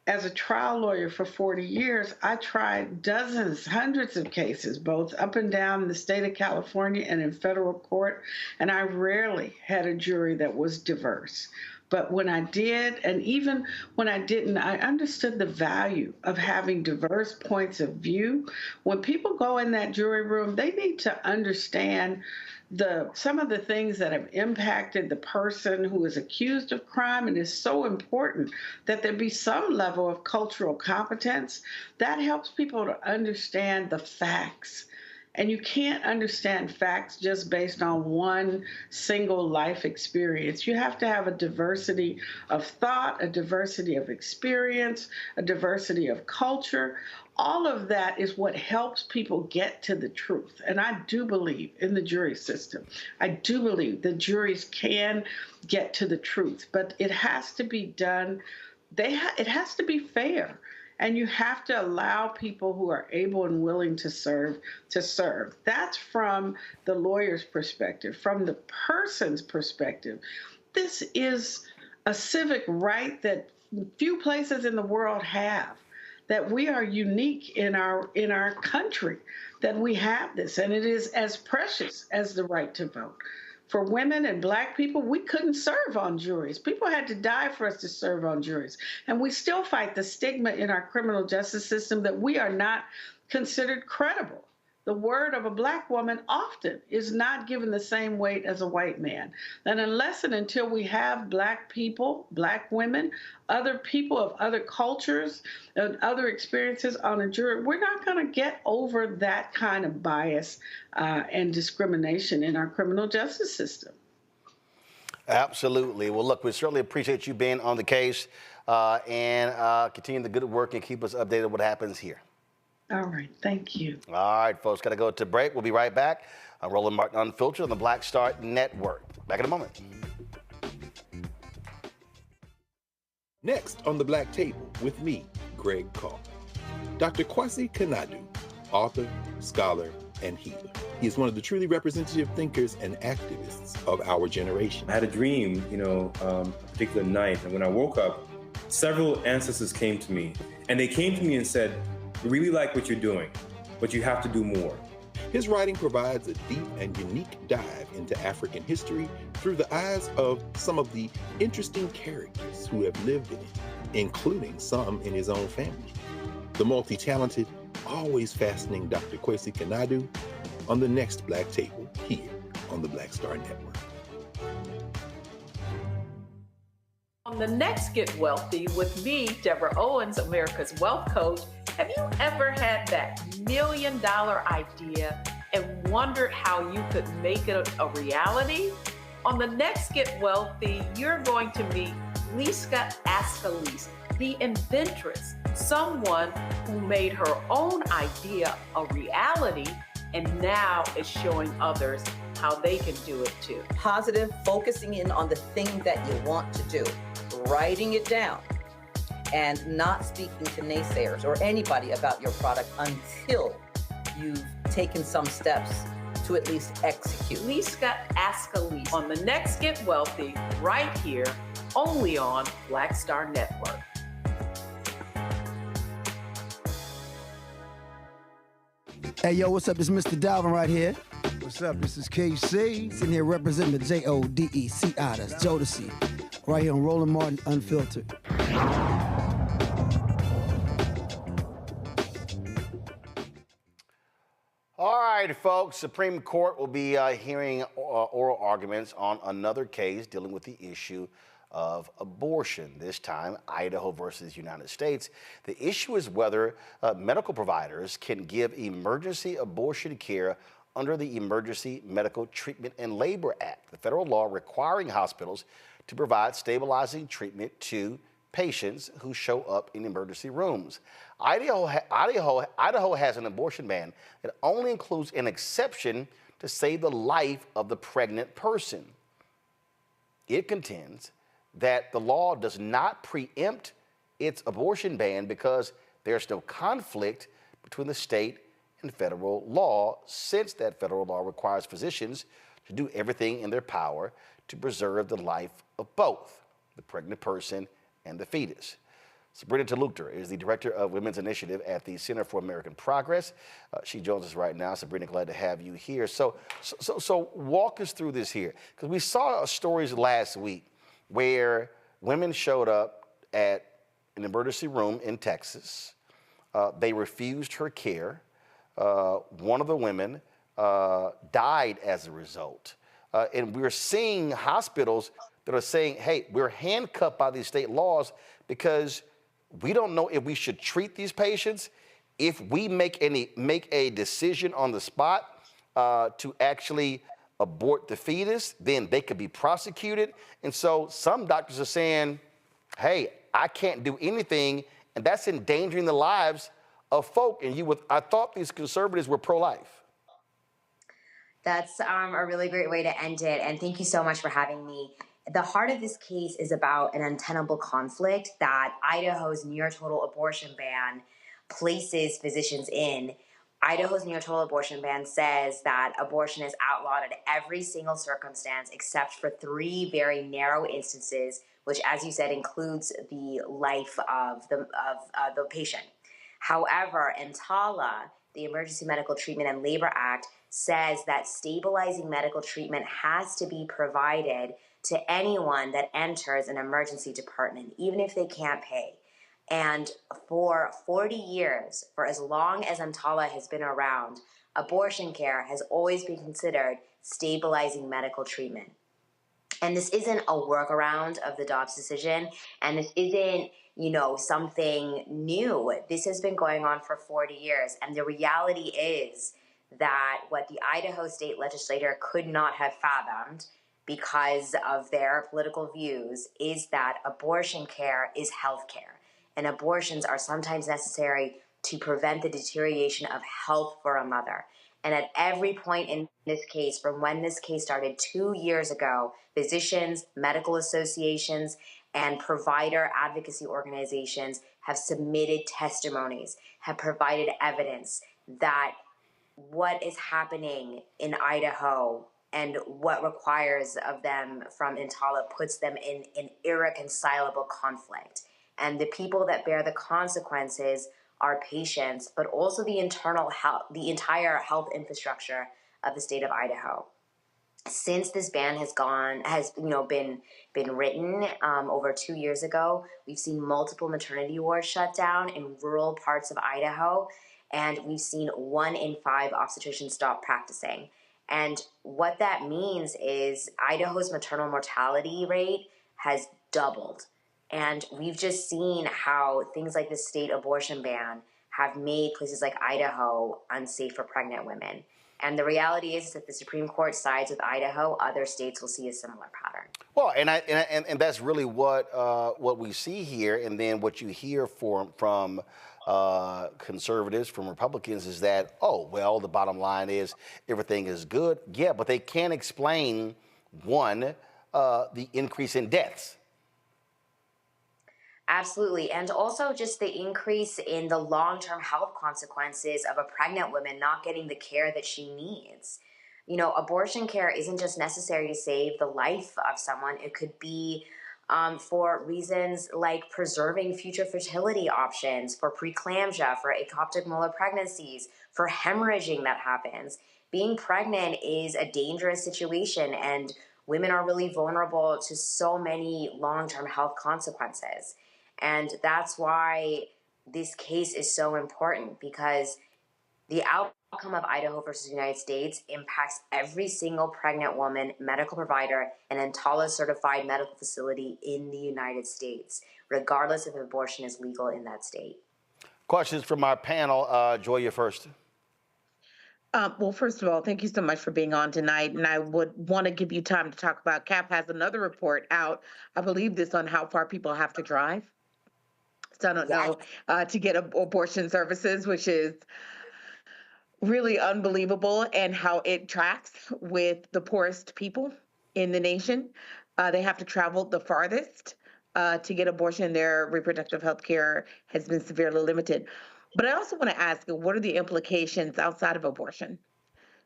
As a trial lawyer for 40 years, I tried dozens, hundreds of cases, both up and down the state of California and in federal court, and I rarely had a jury that was diverse. But when I did, and even when I didn't, I understood the value of having diverse points of view. When people go in that jury room, they need to understand some of the things that have impacted the person who is accused of crime, and it's so important that there be some level of cultural competence. That helps people to understand the facts. And you can't understand facts just based on one single life experience. You have to have a diversity of thought, a diversity of experience, a diversity of culture. All of that is what helps people get to the truth. And I do believe in the jury system. I do believe that juries can get to the truth, but it has to be done. It has to be fair. And you have to allow people who are able and willing to serve to serve. That's from the lawyer's perspective. From the person's perspective, this is a civic right that few places in the world have, that we are unique in our country, that we have this, and it is as precious as the right to vote. For women and Black people, we couldn't serve on juries. People had to die for us to serve on juries. And we still fight the stigma in our criminal justice system that we are not considered credible. The word of a Black woman often is not given the same weight as a white man. And unless and until we have Black people, Black women, other people of other cultures and other experiences on a jury, we're not going to get over that kind of bias and discrimination in our criminal justice system. Absolutely. Well, look, we certainly appreciate you being on the case and continue the good work and keep us updated on what happens here. All right. Thank you. All right, folks, got to go to break. We'll be right back. I'm Roland Martin Unfiltered on the Black Star Network. Back in a moment. Next on the Black Table with me, Greg Carr. Dr. Kwasi Kanadu, author, scholar, and healer. He is one of the truly representative thinkers and activists of our generation. I had a dream, a particular night, and when I woke up, several ancestors came to me, and they came to me and said, "We really like what you're doing, but you have to do more." His writing provides a deep and unique dive into African history through the eyes of some of the interesting characters who have lived in it, including some in his own family. The multi-talented, always fascinating Dr. Kwasi Kanadu on the next Black Table here on the Black Star Network. On the next Get Wealthy with me, Deborah Owens, America's Wealth Coach. Have you ever had that $1 million idea and wondered how you could make it a reality? On the next Get Wealthy, you're going to meet Liska Askalise, the inventress, someone who made her own idea a reality and now is showing others how they can do it too. Positive, focusing in on the thing that you want to do, writing it down, and not speaking to naysayers or anybody about your product until you've taken some steps to at least execute. Liska Askalise on the next Get Wealthy, right here, only on Black Star Network. Hey, yo, what's up? This is Mr. Dalvin right here. What's up? This is KC. Sitting here representing the JODECI, that's Jodeci. Right here on Roland Martin Unfiltered. All right, folks, Supreme Court will be hearing oral arguments on another case dealing with the issue of abortion, this time Idaho versus United States. The issue is whether medical providers can give emergency abortion care under the Emergency Medical Treatment and Labor Act, the federal law requiring hospitals to provide stabilizing treatment to patients who show up in emergency rooms. Idaho has an abortion ban that only includes an exception to save the life of the pregnant person. It contends that the law does not preempt its abortion ban because there's no conflict between the state and federal law, since that federal law requires physicians to do everything in their power to preserve the life of both the pregnant person and the fetus. Sabrina Talukder is the Director of Women's Initiative at the Center for American Progress. She joins us right now. Sabrina, glad to have you here. So walk us through this here, because we saw stories last week where women showed up at an emergency room in Texas. They refused her care. One of the women died as a result. And we're seeing hospitals that are saying, hey, we're handcuffed by these state laws because we don't know if we should treat these patients. If we make a decision on the spot to actually abort the fetus, then they could be prosecuted. And so some doctors are saying, hey, I can't do anything, and that's endangering the lives of folk. And I thought these conservatives were pro-life. That's a really great way to end it, and thank you so much for having me. The heart of this case is about an untenable conflict that Idaho's near total abortion ban places physicians in. Idaho's near total abortion ban says that abortion is outlawed in every single circumstance except for 3 very narrow instances, which, as you said, includes the life of the patient. However, EMTALA, the Emergency Medical Treatment and Labor Act, says that stabilizing medical treatment has to be provided to anyone that enters an emergency department, even if they can't pay. And for 40 years, for as long as EMTALA has been around, abortion care has always been considered stabilizing medical treatment. And this isn't a workaround of the Dobbs decision, and this isn't, something new. This has been going on for 40 years, and the reality is that what the Idaho state legislature could not have fathomed because of their political views is that abortion care is health care, and abortions are sometimes necessary to prevent the deterioration of health for a mother. And at every point in this case, from when this case started 2 years ago, physicians, medical associations, and provider advocacy organizations have submitted testimonies, have provided evidence that what is happening in Idaho and what requires of them from EMTALA puts them in an irreconcilable conflict. And the people that bear the consequences are patients, but also the entire health infrastructure of the state of Idaho. Since this ban has been written over 2 years ago, we've seen multiple maternity wards shut down in rural parts of Idaho, and we've seen 1 in 5 obstetricians stop practicing. And what that means is Idaho's maternal mortality rate has doubled. And we've just seen how things like the state abortion ban have made places like Idaho unsafe for pregnant women. And the reality is that the Supreme Court sides with Idaho. Other states will see a similar pattern. Well, and that's really what we see here, and then what you hear from conservatives, from Republicans, is that, oh, well, the bottom line is everything is good. Yeah, but they can't explain, one, the increase in deaths. Absolutely. And also just the increase in the long-term health consequences of a pregnant woman not getting the care that she needs. Abortion care isn't just necessary to save the life of someone. It could be for reasons like preserving future fertility options, for preeclampsia, for ectopic molar pregnancies, for hemorrhaging that happens. Being pregnant is a dangerous situation, and women are really vulnerable to so many long-term health consequences. And that's why this case is so important, because the outcome of Idaho versus the United States impacts every single pregnant woman, medical provider, and EMTALA certified medical facility in the United States, regardless if abortion is legal in that state. Questions from our panel. Joy, you first. Well, first of all, thank you so much for being on tonight. And I would want to give you time to talk about CAP has another report out, I believe this on how far people have to drive. So I don't know, to get abortion services, which is really unbelievable, and how it tracks with the poorest people in the nation. They have to travel the farthest to get abortion. Their reproductive health care has been severely limited. But I also want to ask, what are the implications outside of abortion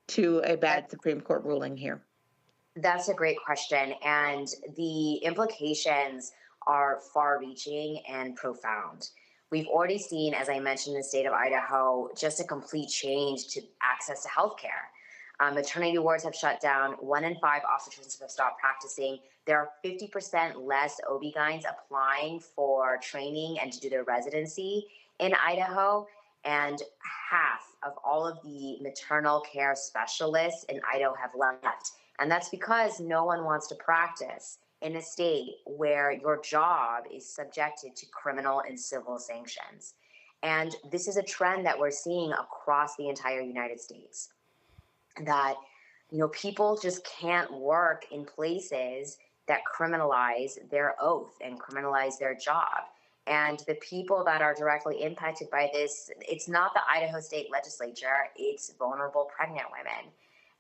to a bad Supreme Court ruling here? That's a great question. And the implications are far reaching and profound. We've already seen, as I mentioned, in the state of Idaho, just a complete change to access to healthcare. Maternity wards have shut down. 1 in 5 obstetricians have stopped practicing. There are 50% less OB-GYNs applying for training and to do their residency in Idaho. And half of all of the maternal care specialists in Idaho have left. And that's because no one wants to practice in a state where your job is subjected to criminal and civil sanctions. And this is a trend that we're seeing across the entire United States. That, people just can't work in places that criminalize their oath and criminalize their job. And the people that are directly impacted by this, it's not the Idaho State Legislature, it's vulnerable pregnant women.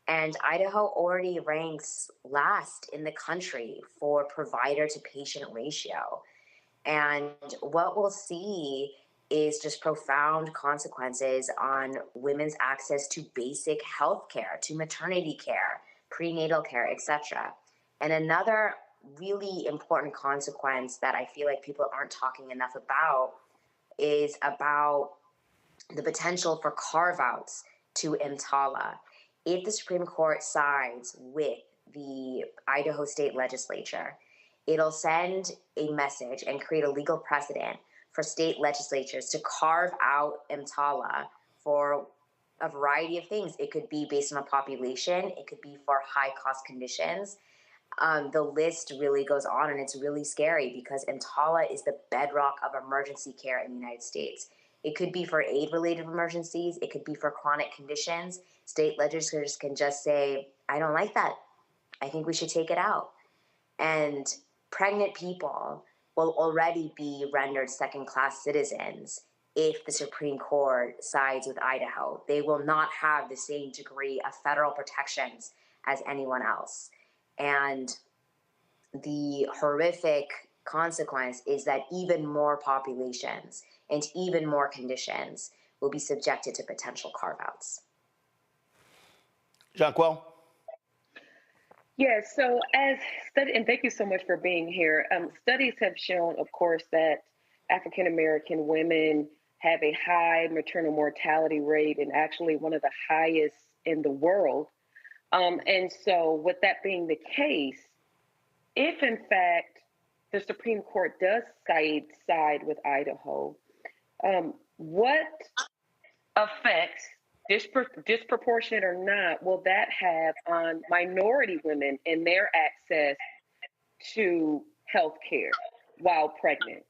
And Idaho already ranks last in the country for provider to patient ratio. And what we'll see is just profound consequences on women's access to basic health care, to maternity care, prenatal care, etc. And another really important consequence that I feel like people aren't talking enough about is about the potential for carve-outs to EMTALA. If the Supreme Court sides with the Idaho State Legislature, it'll send a message and create a legal precedent for state legislatures to carve out EMTALA for a variety of things. It could be based on a population. It could be for high-cost conditions. The list really goes on, and it's really scary because EMTALA is the bedrock of emergency care in the United States. It could be for aid-related emergencies. It could be for chronic conditions. State legislators can just say, I don't like that. I think we should take it out. And pregnant people will already be rendered second-class citizens if the Supreme Court sides with Idaho. They will not have the same degree of federal protections as anyone else. And the horrific consequence is that even more populations and even more conditions will be subjected to potential carve-outs. Jonquil? Yes, so and thank you so much for being here. Studies have shown, of course, that African-American women have a high maternal mortality rate and actually one of the highest in the world. And so with that being the case, if in fact the Supreme Court does side with Idaho, what effects, disproportionate or not, will that have on minority women and their access to health care while pregnant?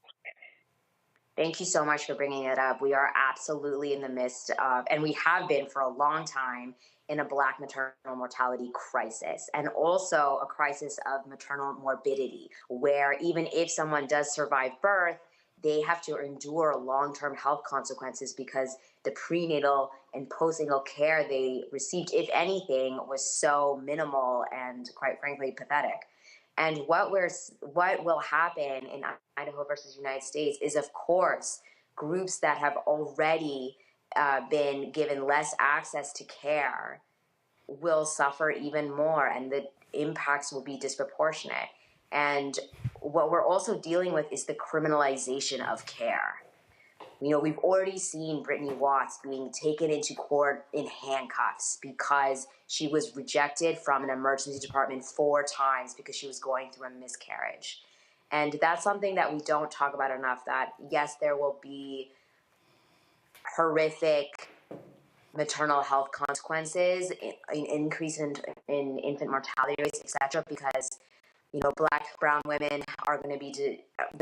Thank you so much for bringing it up. We are absolutely in the midst of, and we have been for a long time, in a Black maternal mortality crisis, and also a crisis of maternal morbidity, where even if someone does survive birth, they have to endure long-term health consequences because the prenatal and postnatal care they received, if anything, was so minimal and quite frankly pathetic. And what will happen in Idaho versus United States is, of course, groups that have already been given less access to care will suffer even more, and the impacts will be disproportionate. And what we're also dealing with is the criminalization of care. We've already seen Brittany Watts being taken into court in handcuffs because she was rejected from an emergency department 4 times because she was going through a miscarriage. And that's something that we don't talk about enough, that yes, there will be horrific maternal health consequences, an increase in infant mortality rates, etc., because Black, brown women are going to be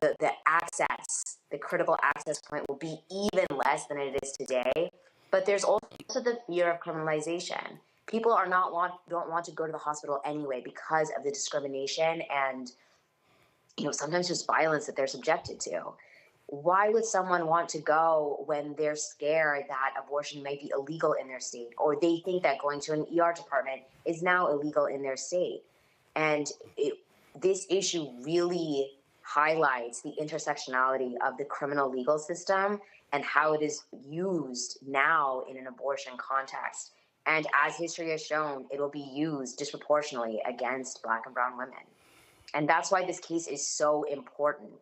the access, the critical access point will be even less than it is today. But there's also the fear of criminalization. People don't want to go to the hospital anyway because of the discrimination and, sometimes just violence that they're subjected to. Why would someone want to go when they're scared that abortion might be illegal in their state, or they think that going to an ER department is now illegal in their state? And this issue really highlights the intersectionality of the criminal legal system and how it is used now in an abortion context. And as history has shown, it will be used disproportionately against Black and brown women. And that's why this case is so important,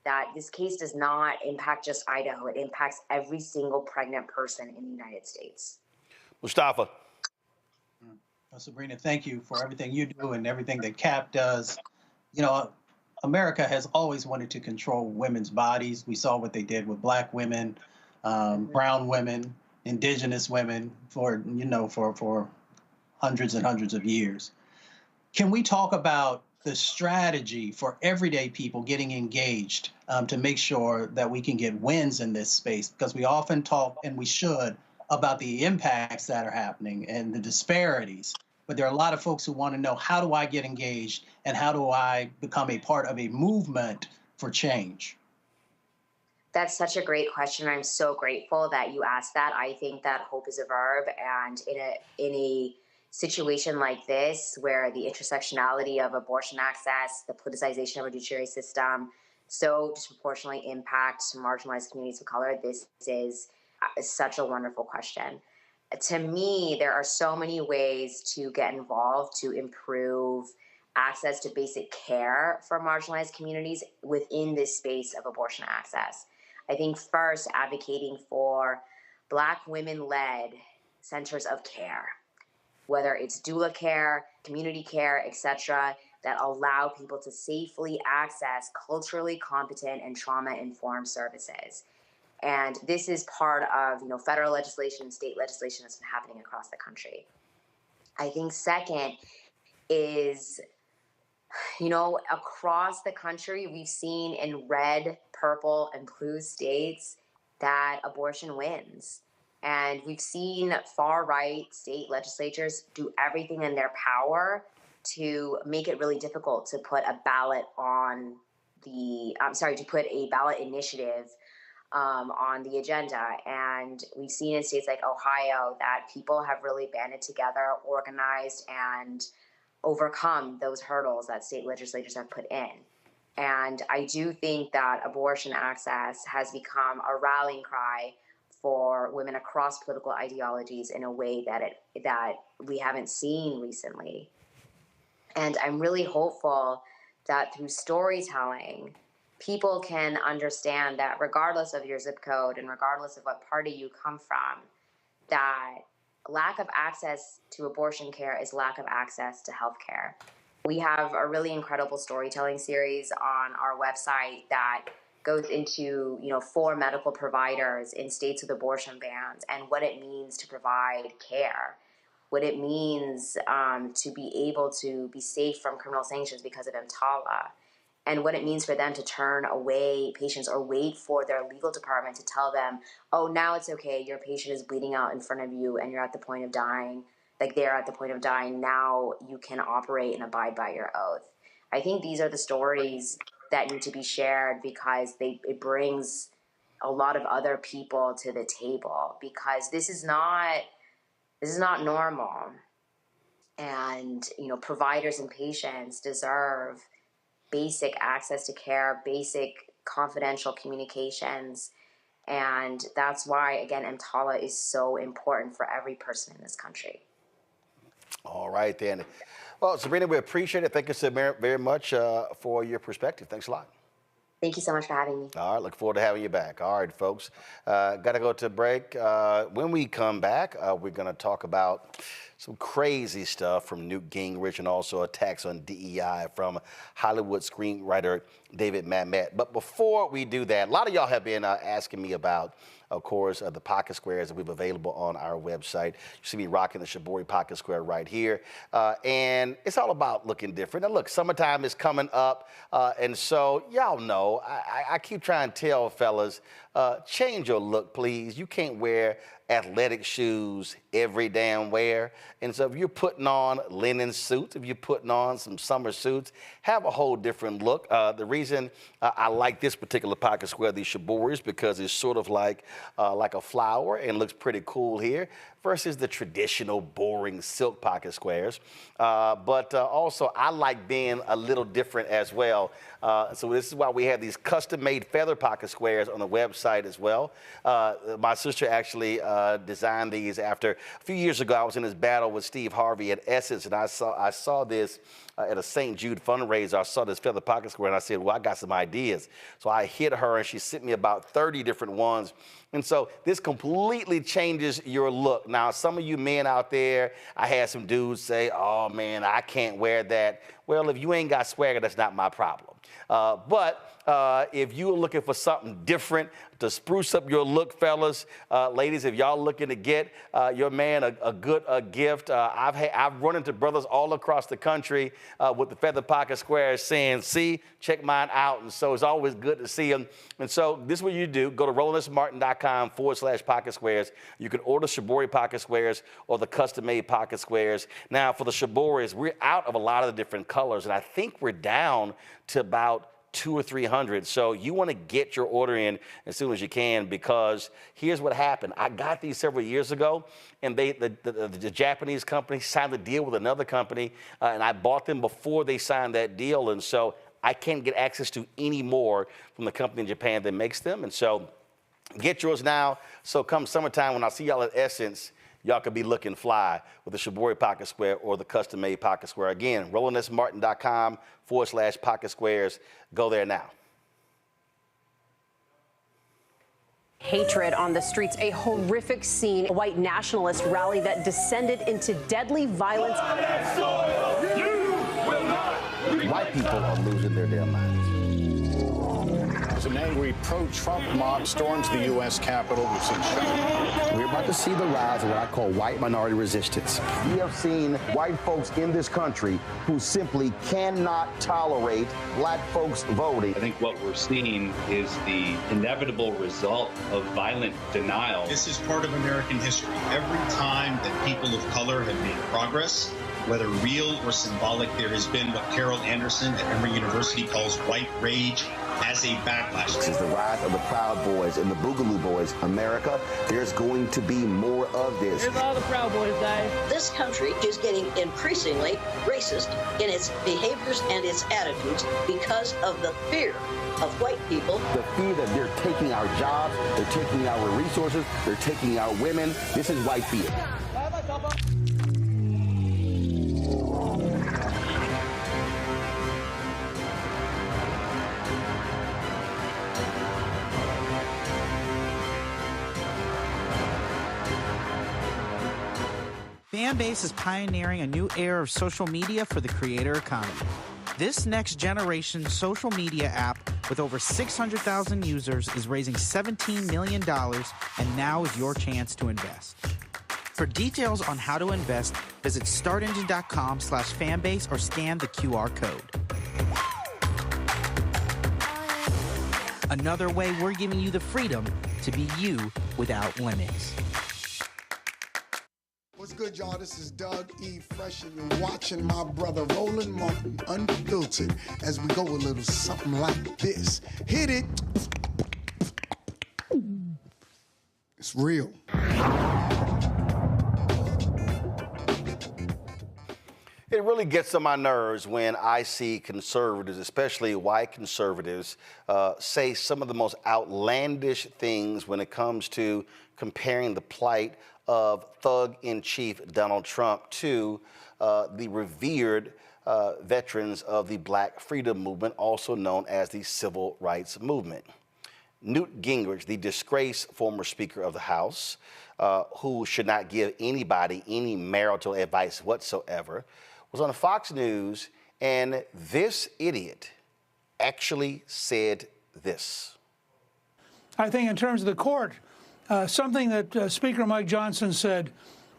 that this case does not impact just Idaho. It impacts every single pregnant person in the United States. Mustafa. Sabrina, thank you for everything you do and everything that CAP does. America has always wanted to control women's bodies. We saw what they did with Black women, brown women, indigenous women for hundreds and hundreds of years. Can we talk about the strategy for everyday people getting engaged to make sure that we can get wins in this space? Because we often talk, and we should, about the impacts that are happening and the disparities. But there are a lot of folks who want to know, how do I get engaged and how do I become a part of a movement for change? That's such a great question. I'm so grateful that you asked that. I think that hope is a verb, and in a situation like this, where the intersectionality of abortion access, the politicization of our judiciary system so disproportionately impacts marginalized communities of color, this is such a wonderful question. To me, there are so many ways to get involved to improve access to basic care for marginalized communities within this space of abortion access. I think first, advocating for Black women-led centers of care, whether it's doula care, community care, etc., that allow people to safely access culturally competent and trauma-informed services. And this is part of, federal legislation and state legislation that's been happening across the country. I think second is, across the country, we've seen in red, purple, and blue states that abortion wins. And we've seen far-right state legislatures do everything in their power to make it really difficult to put a ballot initiative on the agenda. And we've seen in states like Ohio that people have really banded together, organized, and overcome those hurdles that state legislatures have put in. And I do think that abortion access has become a rallying cry for women across political ideologies in a way that we haven't seen recently. And I'm really hopeful that through storytelling, people can understand that regardless of your zip code and regardless of what party you come from, that lack of access to abortion care is lack of access to health care. We have a really incredible storytelling series on our website that goes into, 4 medical providers in states with abortion bans and what it means to provide care, what it means to be able to be safe from criminal sanctions because of EMTALA, and what it means for them to turn away patients or wait for their legal department to tell them, oh, now it's okay, your patient is bleeding out in front of you and you're at the point of dying, they're at the point of dying, now you can operate and abide by your oath. I think these are the stories that need to be shared because it brings a lot of other people to the table, because this is not normal. And, providers and patients deserve basic access to care, basic confidential communications. And that's why, again, EMTALA is so important for every person in this country. All right, then. Well, Sabrina, we appreciate it. Thank you so very much for your perspective. Thanks a lot. Thank you so much for having me. All right, look forward to having you back. All right, folks, got to go to a break. When we come back, we're going to talk about some crazy stuff from Newt Gingrich and also attacks on DEI from Hollywood screenwriter David Mamet. But before we do that, a lot of y'all have been asking me about, of course, the pocket squares that we have available on our website. You see me rocking the Shibori pocket square right here. And it's all about looking different. And look, summertime is coming up. And so y'all know, I keep trying to tell fellas, change your look, please. You can't wear athletic shoes every damn wear. And so if you're putting on linen suits, if you're putting on some summer suits, have a whole different look. The reason I like this particular pocket square, the Shibori, is because it's sort of like a flower and looks pretty cool here versus the traditional boring silk pocket squares. But also I like being a little different as well. So this is why we have these custom-made feather pocket squares on the website as well. My sister actually designed these after a few years ago. I was in this battle with Steve Harvey at Essence, and I saw this at a St. Jude fundraiser. I saw this feather pocket square, and I said, well, I got some ideas. So I hit her, and she sent me about 30 different ones. And so this completely changes your look. Now, some of you men out there, I had some dudes say, oh, man, I can't wear that. Well, if you ain't got swagger, that's not my problem. But if you're looking for something different to spruce up your look, fellas, ladies, if y'all looking to get your man a good gift, I've run into brothers all across the country with the feather pocket squares saying, see, check mine out. And so it's always good to see them. And so this is what you do. Go to RolandSMartin.com/pocket squares. You can order Shibori pocket squares or the custom-made pocket squares. Now, for the Shiboris, we're out of a lot of the different colors, and I think we're down to about 200 or 300. So you want to get your order in as soon as you can, because here's what happened. I got these several years ago, and the Japanese company signed a deal with another company, and I bought them before they signed that deal. And so I can't get access to any more from the company in Japan that makes them. And so get yours now. So come summertime, when I see y'all at Essence, y'all could be looking fly with the Shibori pocket square or the custom-made pocket square. Again, RolandSMartin.com/pocket squares. Go there now. Hatred on the streets, a horrific scene, a white nationalist rally that descended into deadly violence. White people are losing their damn minds. An angry pro-Trump mob storms the U.S. Capitol. We've seen shooting. We're about to see the rise of what I call white minority resistance. We have seen white folks in this country who simply cannot tolerate black folks voting. I think what we're seeing is the inevitable result of violent denial. This is part of American history. Every time that people of color have made progress, whether real or symbolic, there has been what Carol Anderson at Emory University calls white rage as a backlash. This is the rise of the Proud Boys and the Boogaloo Boys. America, there's going to be more of this. Here's all the Proud Boys, guys. This country is getting increasingly racist in its behaviors and its attitudes because of the fear of white people. The fear that they're taking our jobs, they're taking our resources, they're taking our women. This is white fear. Fanbase is pioneering a new era of social media for the creator economy. This next generation social media app with over 600,000 users is raising $17 million, and now is your chance to invest. For details on how to invest, visit startengine.com/fanbase or scan the QR code. Another way we're giving you the freedom to be you without limits. What's good, y'all? This is Doug E. Fresh, and you're watching my brother Roland Martin Unfiltered as we go a little something like this. Hit it. It's real. It really gets on my nerves when I see conservatives, especially white conservatives, say some of the most outlandish things when it comes to comparing the plight of thug-in-chief Donald Trump to the revered veterans of the Black Freedom Movement, also known as the Civil Rights Movement. Newt Gingrich, the disgraced former Speaker of the House, who should not give anybody any marital advice whatsoever, was on Fox News, and this idiot actually said this. I think in terms of the court, something that Speaker Mike Johnson said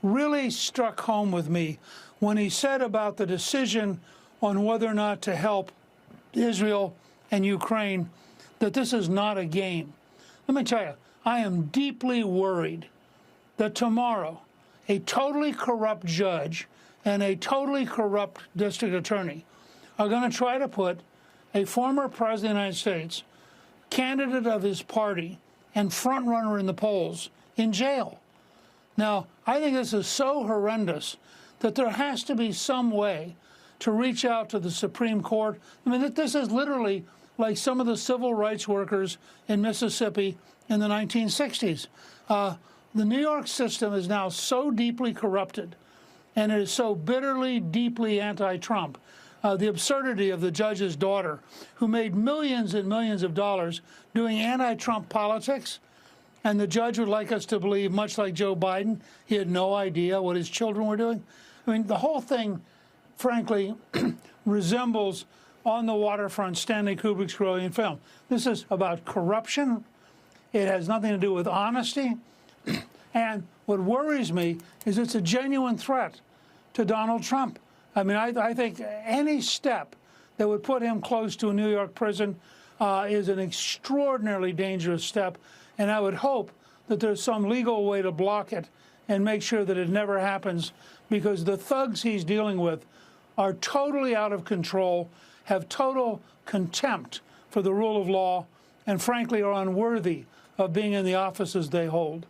really struck home with me when he said about the decision on whether or not to help Israel and Ukraine, that this is not a game. Let me tell you, I am deeply worried that tomorrow a totally corrupt judge and a totally corrupt district attorney are going to try to put a former president of the United States, candidate of his party, and front runner in the polls in jail. Now, I think this is so horrendous that there has to be some way to reach out to the Supreme Court. I mean, this is literally like some of the civil rights workers in Mississippi in the 1960s. The New York system is now so deeply corrupted, and it is so bitterly, deeply anti-Trump. The absurdity of the judge's daughter, who made millions and millions of dollars doing anti-Trump politics, and the judge would like us to believe, much like Joe Biden, he had no idea what his children were doing. I mean, the whole thing, frankly, resembles On the Waterfront, Stanley Kubrick's brilliant film. This is about corruption. It has nothing to do with honesty. And what worries me is it's a genuine threat to Donald Trump. I mean, I think any step that would put him close to a New York prison is an extraordinarily dangerous step. And I would hope that there's some legal way to block it and make sure that it never happens, because the thugs he's dealing with are totally out of control, have total contempt for the rule of law, and frankly are unworthy of being in the offices they hold.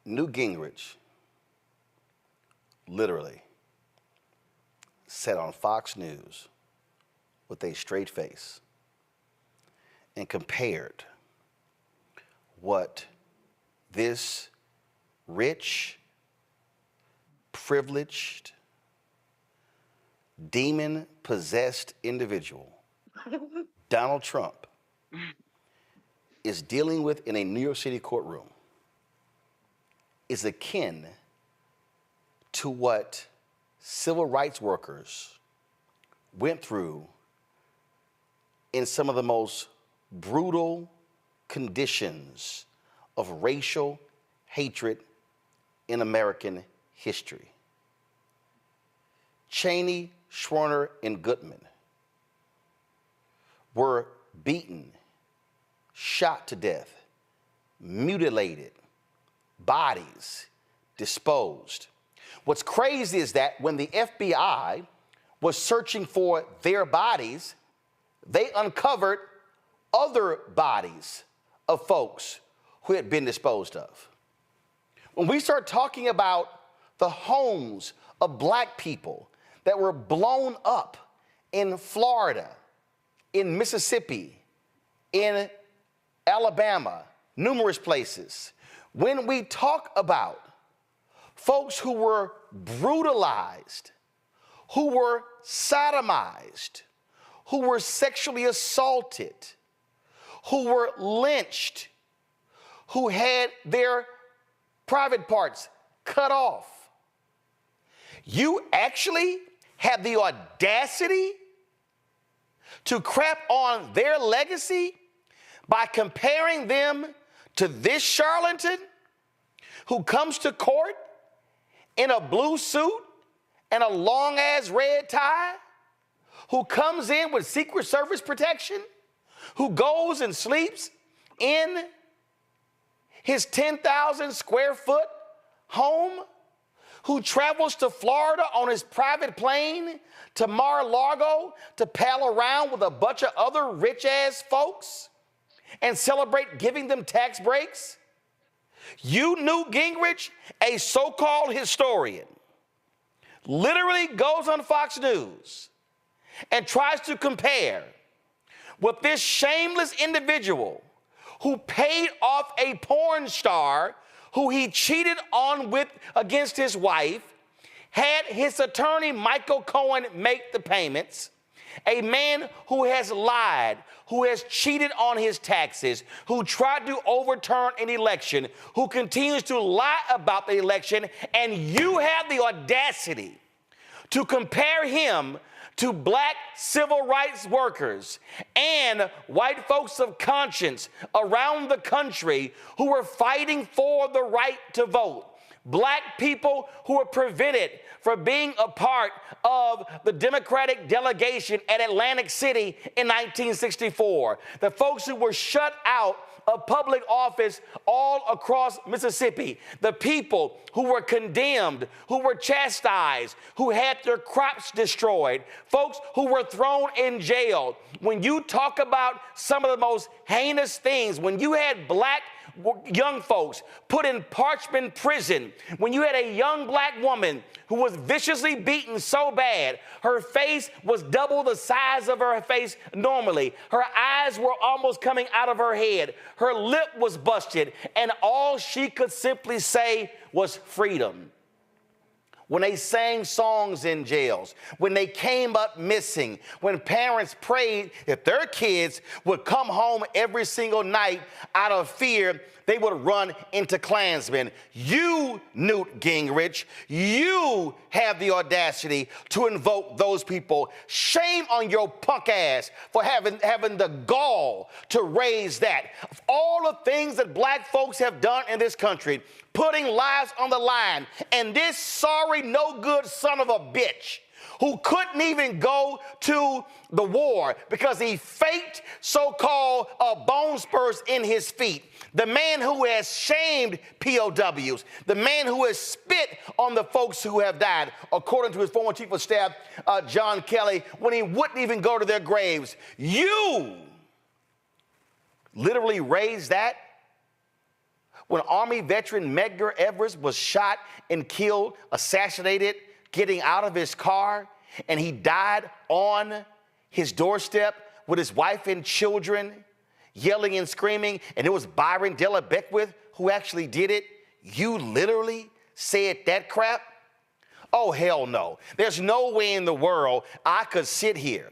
Newt Gingrich literally sat on Fox News with a straight face and compared what this rich, privileged, demon-possessed individual, Donald Trump, is dealing with in a New York City courtroom is akin to what civil rights workers went through in some of the most brutal conditions of racial hatred in American history. Cheney, Schwerner, and Goodman were beaten, shot to death, mutilated, bodies disposed. What's crazy is that when the FBI was searching for their bodies, they uncovered other bodies of folks who had been disposed of. When we start talking about the homes of black people that were blown up in Florida, in Mississippi, in Alabama, numerous places, when we talk about folks who were brutalized, who were sodomized, who were sexually assaulted, who were lynched, who had their private parts cut off, you actually have the audacity to crap on their legacy by comparing them to this charlatan who comes to court in a blue suit and a long-ass red tie, who comes in with Secret Service protection, who goes and sleeps in his 10,000 square foot home, who travels to Florida on his private plane to Mar-a-Lago to pal around with a bunch of other rich-ass folks and celebrate giving them tax breaks? You, Newt Gingrich, a so-called historian, literally goes on Fox News and tries to compare what this shameless individual who paid off a porn star who he cheated on with against his wife, had his attorney Michael Cohen make the payments, a man who has lied, who has cheated on his taxes, who tried to overturn an election, who continues to lie about the election, and you have the audacity to compare him to black civil rights workers and white folks of conscience around the country who were fighting for the right to vote. Black people who were prevented from being a part of the Democratic delegation at Atlantic City in 1964. The folks who were shut out of public office all across Mississippi. The people who were condemned, who were chastised, who had their crops destroyed, folks who were thrown in jail. When you talk about some of the most heinous things, when you had black young folks put in Parchman prison, when you had a young black woman who was viciously beaten so bad, her face was double the size of her face normally. Her eyes were almost coming out of her head. Her lip was busted, and all she could simply say was freedom. When they sang songs in jails, when they came up missing, when parents prayed if their kids would come home every single night out of fear, they would run into Klansmen. You, Newt Gingrich, you have the audacity to invoke those people. Shame on your punk ass for having the gall to raise that. Of all the things that black folks have done in this country, putting lives on the line, and this sorry, no good son of a bitch who couldn't even go to the war because he faked so-called bone spurs in his feet. The man who has shamed POWs, the man who has spit on the folks who have died, according to his former chief of staff, John Kelly, when he wouldn't even go to their graves. You literally raised that? When Army veteran Medgar Evers was shot and killed, assassinated, getting out of his car, and he died on his doorstep with his wife and children, yelling and screaming, and it was Byron Della Beckwith who actually did it, you literally said that crap? Oh, hell no. There's no way in the world I could sit here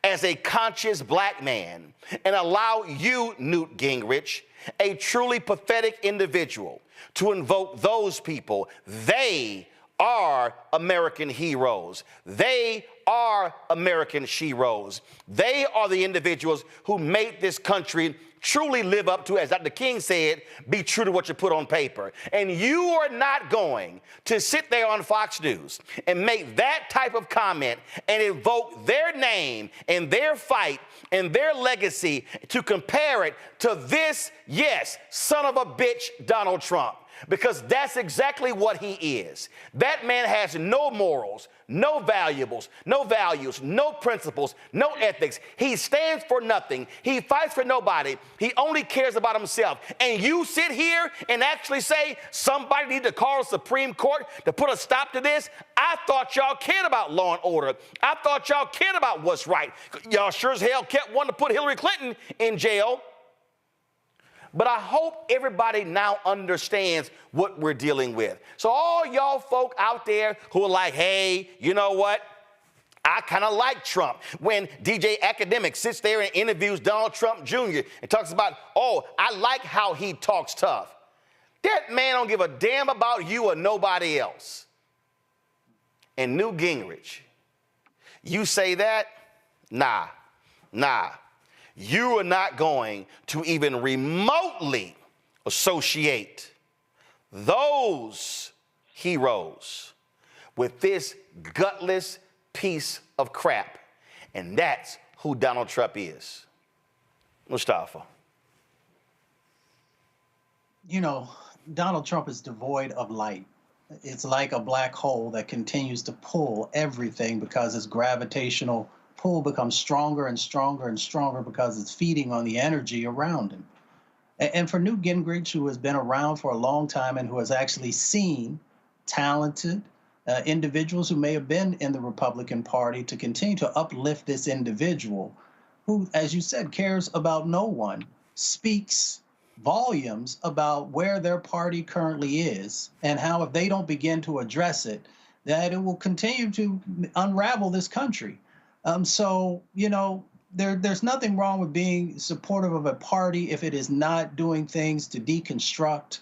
as a conscious black man and allow you, Newt Gingrich, a truly pathetic individual, to invoke those people. They are American heroes. They are American sheroes. They are the individuals who made this country truly live up to, as Dr. King said, be true to what you put on paper. And you are not going to sit there on Fox News and make that type of comment and invoke their name and their fight and their legacy to compare it to this, yes, son of a bitch, Donald Trump. Because that's exactly what he is. That man has no morals, no values, no principles, no ethics. He stands for nothing. He fights for nobody. He only cares about himself. And you sit here and actually say somebody need to call the Supreme Court to put a stop to this? I thought y'all cared about law and order. I thought y'all cared about what's right. Y'all sure as hell kept wanting to put Hillary Clinton in jail. But I hope everybody now understands what we're dealing with. So all y'all folk out there who are like, hey, you know what? I kind of like Trump. When DJ Academic sits there and interviews Donald Trump Jr. and talks about, oh, I like how he talks tough. That man don't give a damn about you or nobody else. And Newt Gingrich, you say that? Nah. You are not going to even remotely associate those heroes with this gutless piece of crap. And that's who Donald Trump is. Mustafa. You know, Donald Trump is devoid of light. It's like a black hole that continues to pull everything because its gravitational pull becomes stronger and stronger and stronger because it's feeding on the energy around him. And for Newt Gingrich, who has been around for a long time and who has actually seen talented individuals who may have been in the Republican Party to continue to uplift this individual who, as you said, cares about no one, speaks volumes about where their party currently is and how if they don't begin to address it, that it will continue to unravel this country. So, you know, there's nothing wrong with being supportive of a party if it is not doing things to deconstruct,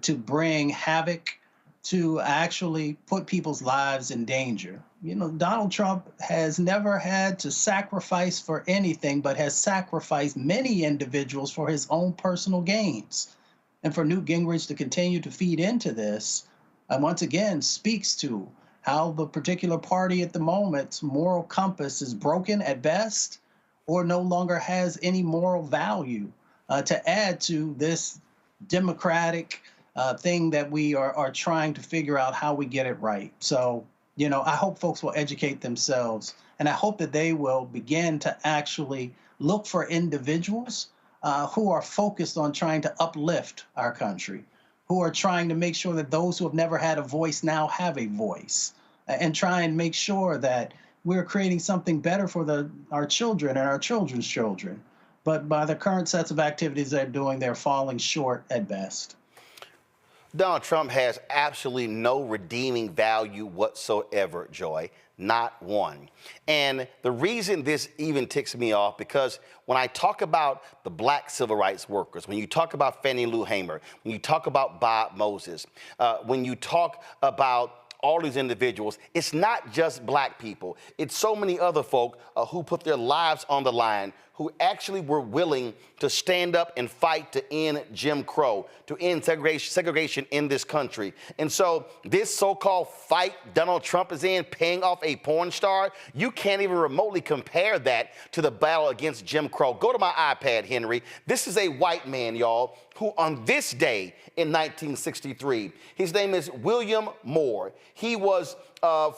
to bring havoc, to actually put people's lives in danger. Donald Trump has never had to sacrifice for anything, but has sacrificed many individuals for his own personal gains. And for Newt Gingrich to continue to feed into this, once again, speaks to how the particular party at the moment's moral compass is broken at best, or no longer has any moral value to add to this democratic thing that we are trying to figure out how we get it right. So, I hope folks will educate themselves, and I hope that they will begin to actually look for individuals who are focused on trying to uplift our country, who are trying to make sure that those who have never had a voice now have a voice, and try and make sure that we're creating something better for our children and our children's children. But by the current sets of activities they're doing, they're falling short at best. Donald Trump has absolutely no redeeming value whatsoever, Joy, not one. And the reason this even ticks me off, because when I talk about the black civil rights workers, when you talk about Fannie Lou Hamer, when you talk about Bob Moses, when you talk about all these individuals, it's not just black people. It's so many other folk who put their lives on the line, who actually were willing to stand up and fight to end Jim Crow, to end segregation in this country. And so this so-called fight Donald Trump is in, paying off a porn star, you can't even remotely compare that to the battle against Jim Crow. Go to my iPad, Henry. This is a white man, y'all, who on this day in 1963, his name is William Moore. He was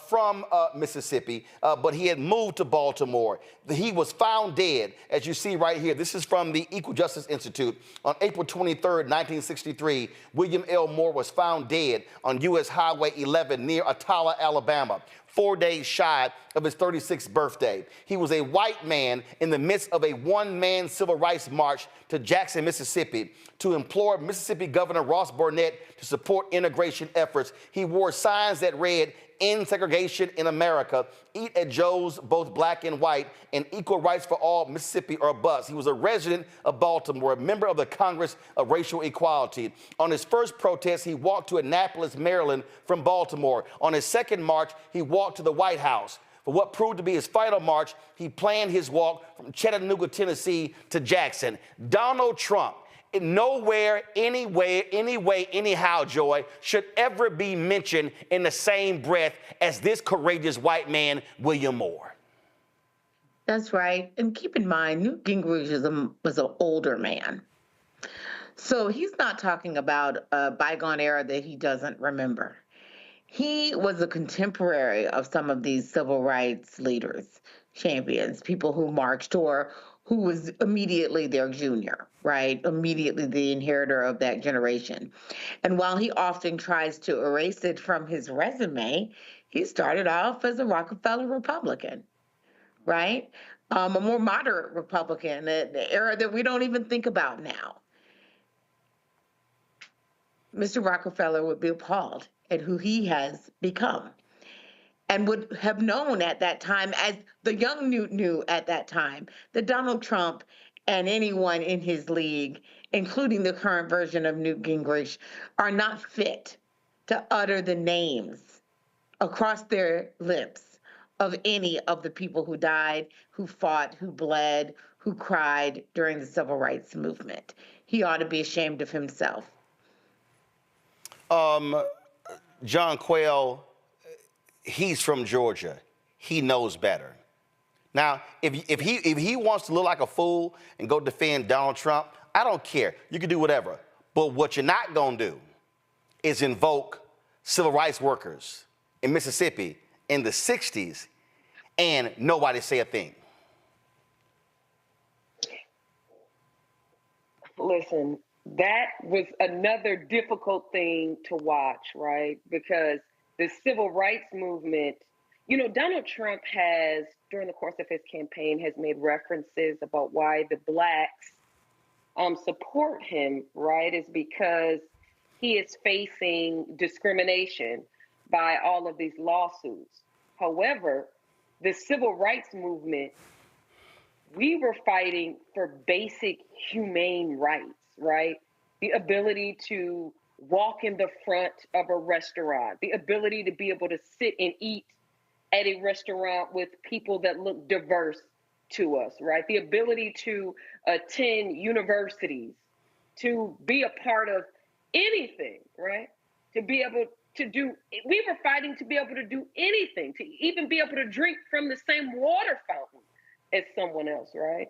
from Mississippi, but he had moved to Baltimore. He was found dead, as you see right here. This is from the Equal Justice Institute. On April 23rd, 1963, William L. Moore was found dead on U.S. Highway 11 near Attala, Alabama, 4 days shy of his 36th birthday. He was a white man in the midst of a one-man civil rights march to Jackson, Mississippi, to implore Mississippi Governor Ross Barnett to support integration efforts. He wore signs that read, "End segregation in America, eat at Joe's, both black and white, and equal rights for all, Mississippi or bust." He was a resident of Baltimore, a member of the Congress of Racial Equality. On his first protest, he walked to Annapolis, Maryland from Baltimore. On his second march, he walked to the White House. For what proved to be his final march, he planned his walk from Chattanooga, Tennessee to Jackson. Donald Trump, nowhere, anywhere, anyway, anyhow, Joy, should ever be mentioned in the same breath as this courageous white man, William Moore. That's right. And keep in mind, Newt Gingrich was an older man. So he's not talking about a bygone era that he doesn't remember. He was a contemporary of some of these civil rights leaders, champions, people who marched, or who was immediately their junior, right? Immediately the inheritor of that generation. And while he often tries to erase it from his resume, he started off as a Rockefeller Republican, right? A more moderate Republican, the era that we don't even think about now. Mr. Rockefeller would be appalled at who he has become, and would have known at that time, as the young Newt knew at that time, that Donald Trump and anyone in his league, including the current version of Newt Gingrich, are not fit to utter the names across their lips of any of the people who died, who fought, who bled, who cried during the civil rights movement. He ought to be ashamed of himself. John Quayle, he's from Georgia. He knows better. Now, if he wants to look like a fool and go defend Donald Trump, I don't care. You can do whatever. But what you're not going to do is invoke civil rights workers in Mississippi in the 60s and nobody say a thing. Listen, that was another difficult thing to watch, right? Because the civil rights movement, Donald Trump has, during the course of his campaign, has made references about why the blacks support him, right? Is because he is facing discrimination by all of these lawsuits. However, the civil rights movement, we were fighting for basic humane rights, right? The ability to walk in the front of a restaurant, the ability to be able to sit and eat at a restaurant with people that look diverse to us, right? The ability to attend universities, to be a part of anything, right? To be able to do, we were fighting to be able to do anything, to even be able to drink from the same water fountain as someone else, right?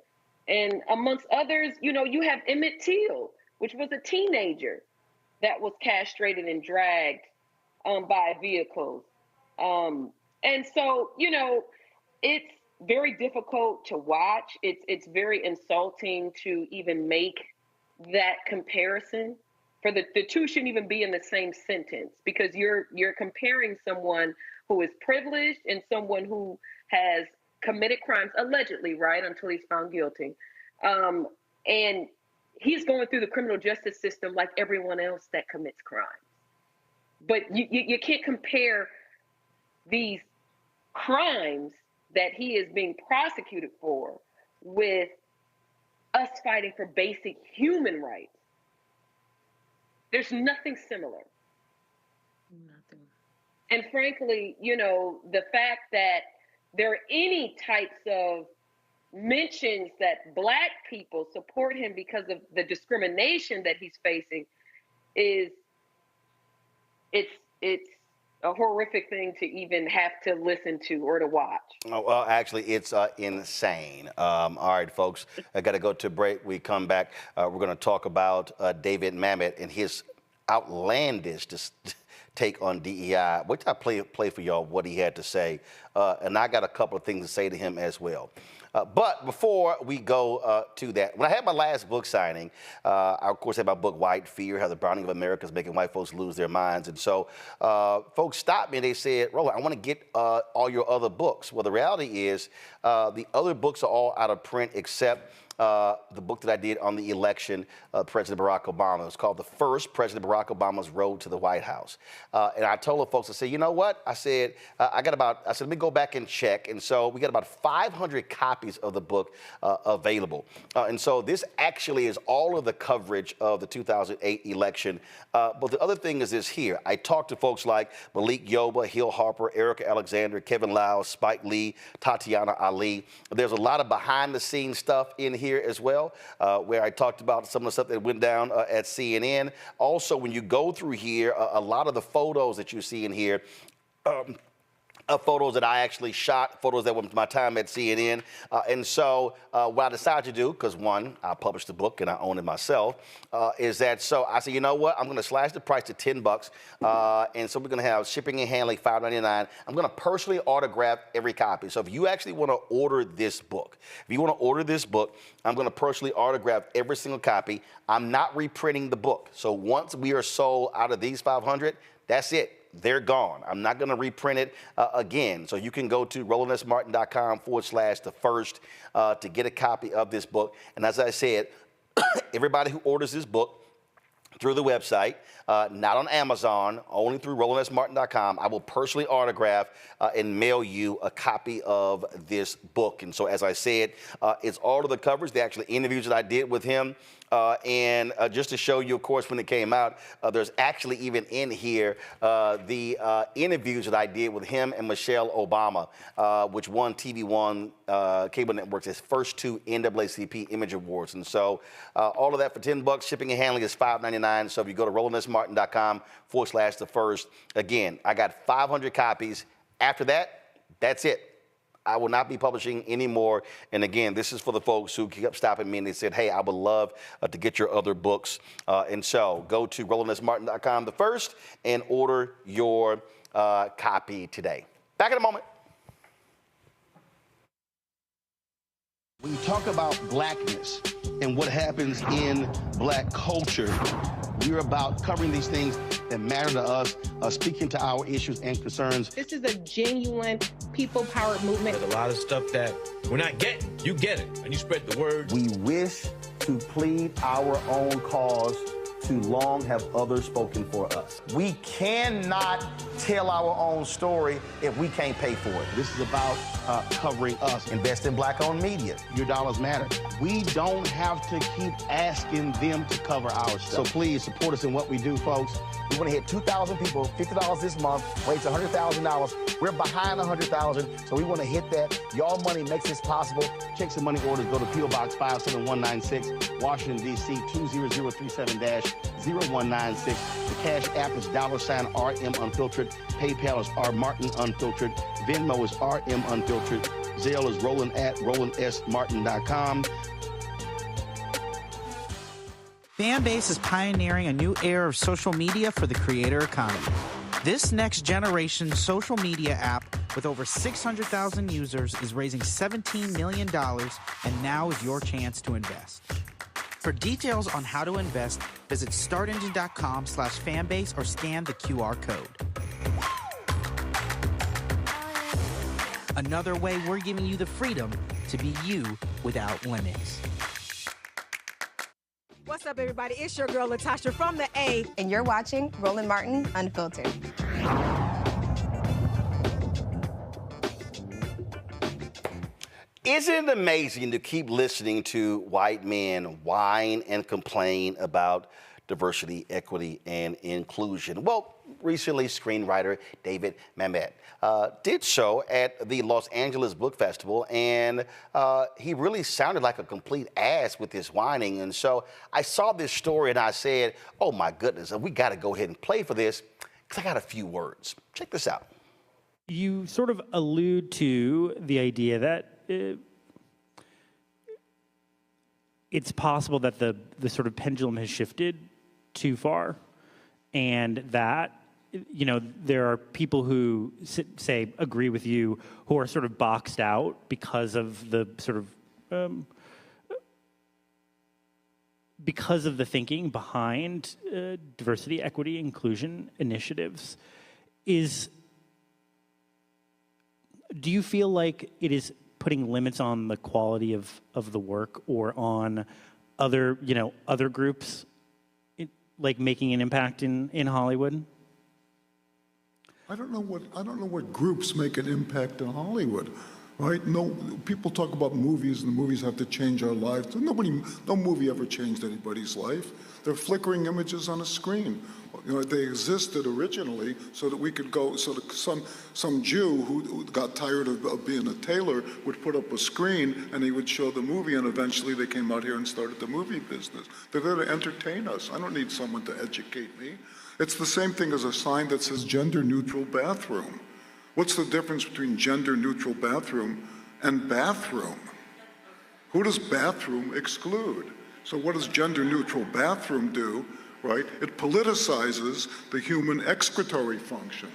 And amongst others, you know, you have Emmett Till, which was a teenager that was castrated and dragged by vehicles. And so, you know, it's very difficult to watch. It's very insulting to even make that comparison. For the two shouldn't even be in the same sentence, because you're comparing someone who is privileged and someone who has committed crimes, allegedly, right, until he's found guilty. And he's going through the criminal justice system like everyone else that commits crimes. But you can't compare these crimes that he is being prosecuted for with us fighting for basic human rights. There's nothing similar. Nothing. And frankly, you know, the fact that there are any types of mentions that Black people support him because of the discrimination that he's facing is, it's a horrific thing to even have to listen to or to watch. Oh, well, actually, it's insane. All right, folks, I got to go to break. We come back. We're going to talk about David Mamet and his outlandish take on DEI. Wait till I play for y'all what he had to say. And I got a couple of things to say to him as well. But before we go to that, when I had my last book signing, I, of course, had my book, White Fear, How the Browning of America is Making White Folks Lose Their Minds. And so folks stopped me and they said, Roland, I want to get all your other books. Well, the reality is the other books are all out of print except the book that I did on the election of President Barack Obama. It was called The First, President Barack Obama's Road to the White House. And I told the folks, I said, you know what? I said, let me go back and check. And so we got about 500 copies of the book available. And so this actually is all of the coverage of the 2008 election. But the other thing is this here. I talked to folks like Malik Yoba, Hill Harper, Erica Alexander, Kevin Lau, Spike Lee, Tatiana Ali. There's a lot of behind the scenes stuff in here as well, where I talked about some of the stuff that went down at CNN. Also, when you go through here, a lot of the photos that you see in here, photos that I actually shot, photos that were my time at CNN. And so what I decided to do, because one, I published the book and I own it myself, is that so I said, you know what, I'm going to slash the price to $10. And so we're going to have shipping and handling, $5.99. I'm going to personally autograph every copy. So if you actually want to order this book, I'm going to personally autograph every single copy. I'm not reprinting the book. So once we are sold out of these 500, that's it. They're gone. I'm not going to reprint it again. So you can go to RolandSMartin.com/the-first to get a copy of this book. And as I said, everybody who orders this book through the website, not on Amazon, only through RolandSMartin.com, I will personally autograph and mail you a copy of this book. And so, as I said, it's all of the covers, the actual interviews that I did with him. And just to show you, of course, when it came out, there's actually even in here the interviews that I did with him and Michelle Obama, which won TV One cable networks' its first 2 NAACP Image Awards. And so all of that for $10. Shipping and handling is $5.99. So if you go to RolandSMartin.com/the-first, again, I got 500 copies. After that, that's it. I will not be publishing anymore. And again, this is for the folks who kept stopping me and they said, hey, I would love to get your other books. And so go to RolandSMartin.com/the-first and order your copy today. Back in a moment. When you talk about blackness and what happens in Black culture, we're about covering these things that matter to us, speaking to our issues and concerns. This is a genuine people-powered movement. There's a lot of stuff that we're not getting. You get it, and you spread the word. We wish to plead our own cause. Too long have others spoken for us. We cannot tell our own story if we can't pay for it. This is about covering us. Invest in Black-owned media. Your dollars matter. We don't have to keep asking them to cover our stuff. So please support us in what we do, folks. We want to hit 2,000 people, $50 this month, raise $100,000. We're behind 100,000, so we want to hit that. Y'all money makes this possible. Check some money orders. Go to P.O. Box 57196, Washington, D.C. 20037-0196. The Cash App is $RM Unfiltered. PayPal is R Martin Unfiltered. Venmo is RM Unfiltered. Zelle is Roland at RolandSMartin.com. Fanbase is pioneering a new era of social media for the creator economy. This next generation social media app with over 600,000 users is raising $17 million, and now is your chance to invest. For details on how to invest, visit startengine.com/fanbase or scan the QR code. Another way we're giving you the freedom to be you without limits. What's up, everybody? It's your girl, Latasha from the A. And you're watching Roland Martin Unfiltered. Isn't it amazing to keep listening to white men whine and complain about diversity, equity, and inclusion? Well, recently, screenwriter David Mamet did show at the Los Angeles Book Festival, and he really sounded like a complete ass with his whining. And so I saw this story and I said, oh my goodness, we got to go ahead and play for this because I got a few words. Check this out. You sort of allude to the idea that it's possible that the sort of pendulum has shifted too far, and that, you know, there are people who say agree with you who are sort of boxed out because of the sort of because of the thinking behind diversity, equity, inclusion initiatives. Do you feel like it is putting limits on the quality of the work, or on other groups, like making an impact in Hollywood? I don't know what groups make an impact in Hollywood, right? No, people talk about movies, and the movies have to change our lives. No movie ever changed anybody's life. They're flickering images on a screen. You know, they existed originally so that we could go, so that some Jew who got tired of being a tailor would put up a screen and he would show the movie, and eventually they came out here and started the movie business. They're there to entertain us. I don't need someone to educate me. It's the same thing as a sign that says gender neutral bathroom. What's the difference between gender neutral bathroom and bathroom? Who does bathroom exclude? So what does gender neutral bathroom do? Right? It politicizes the human excretory function.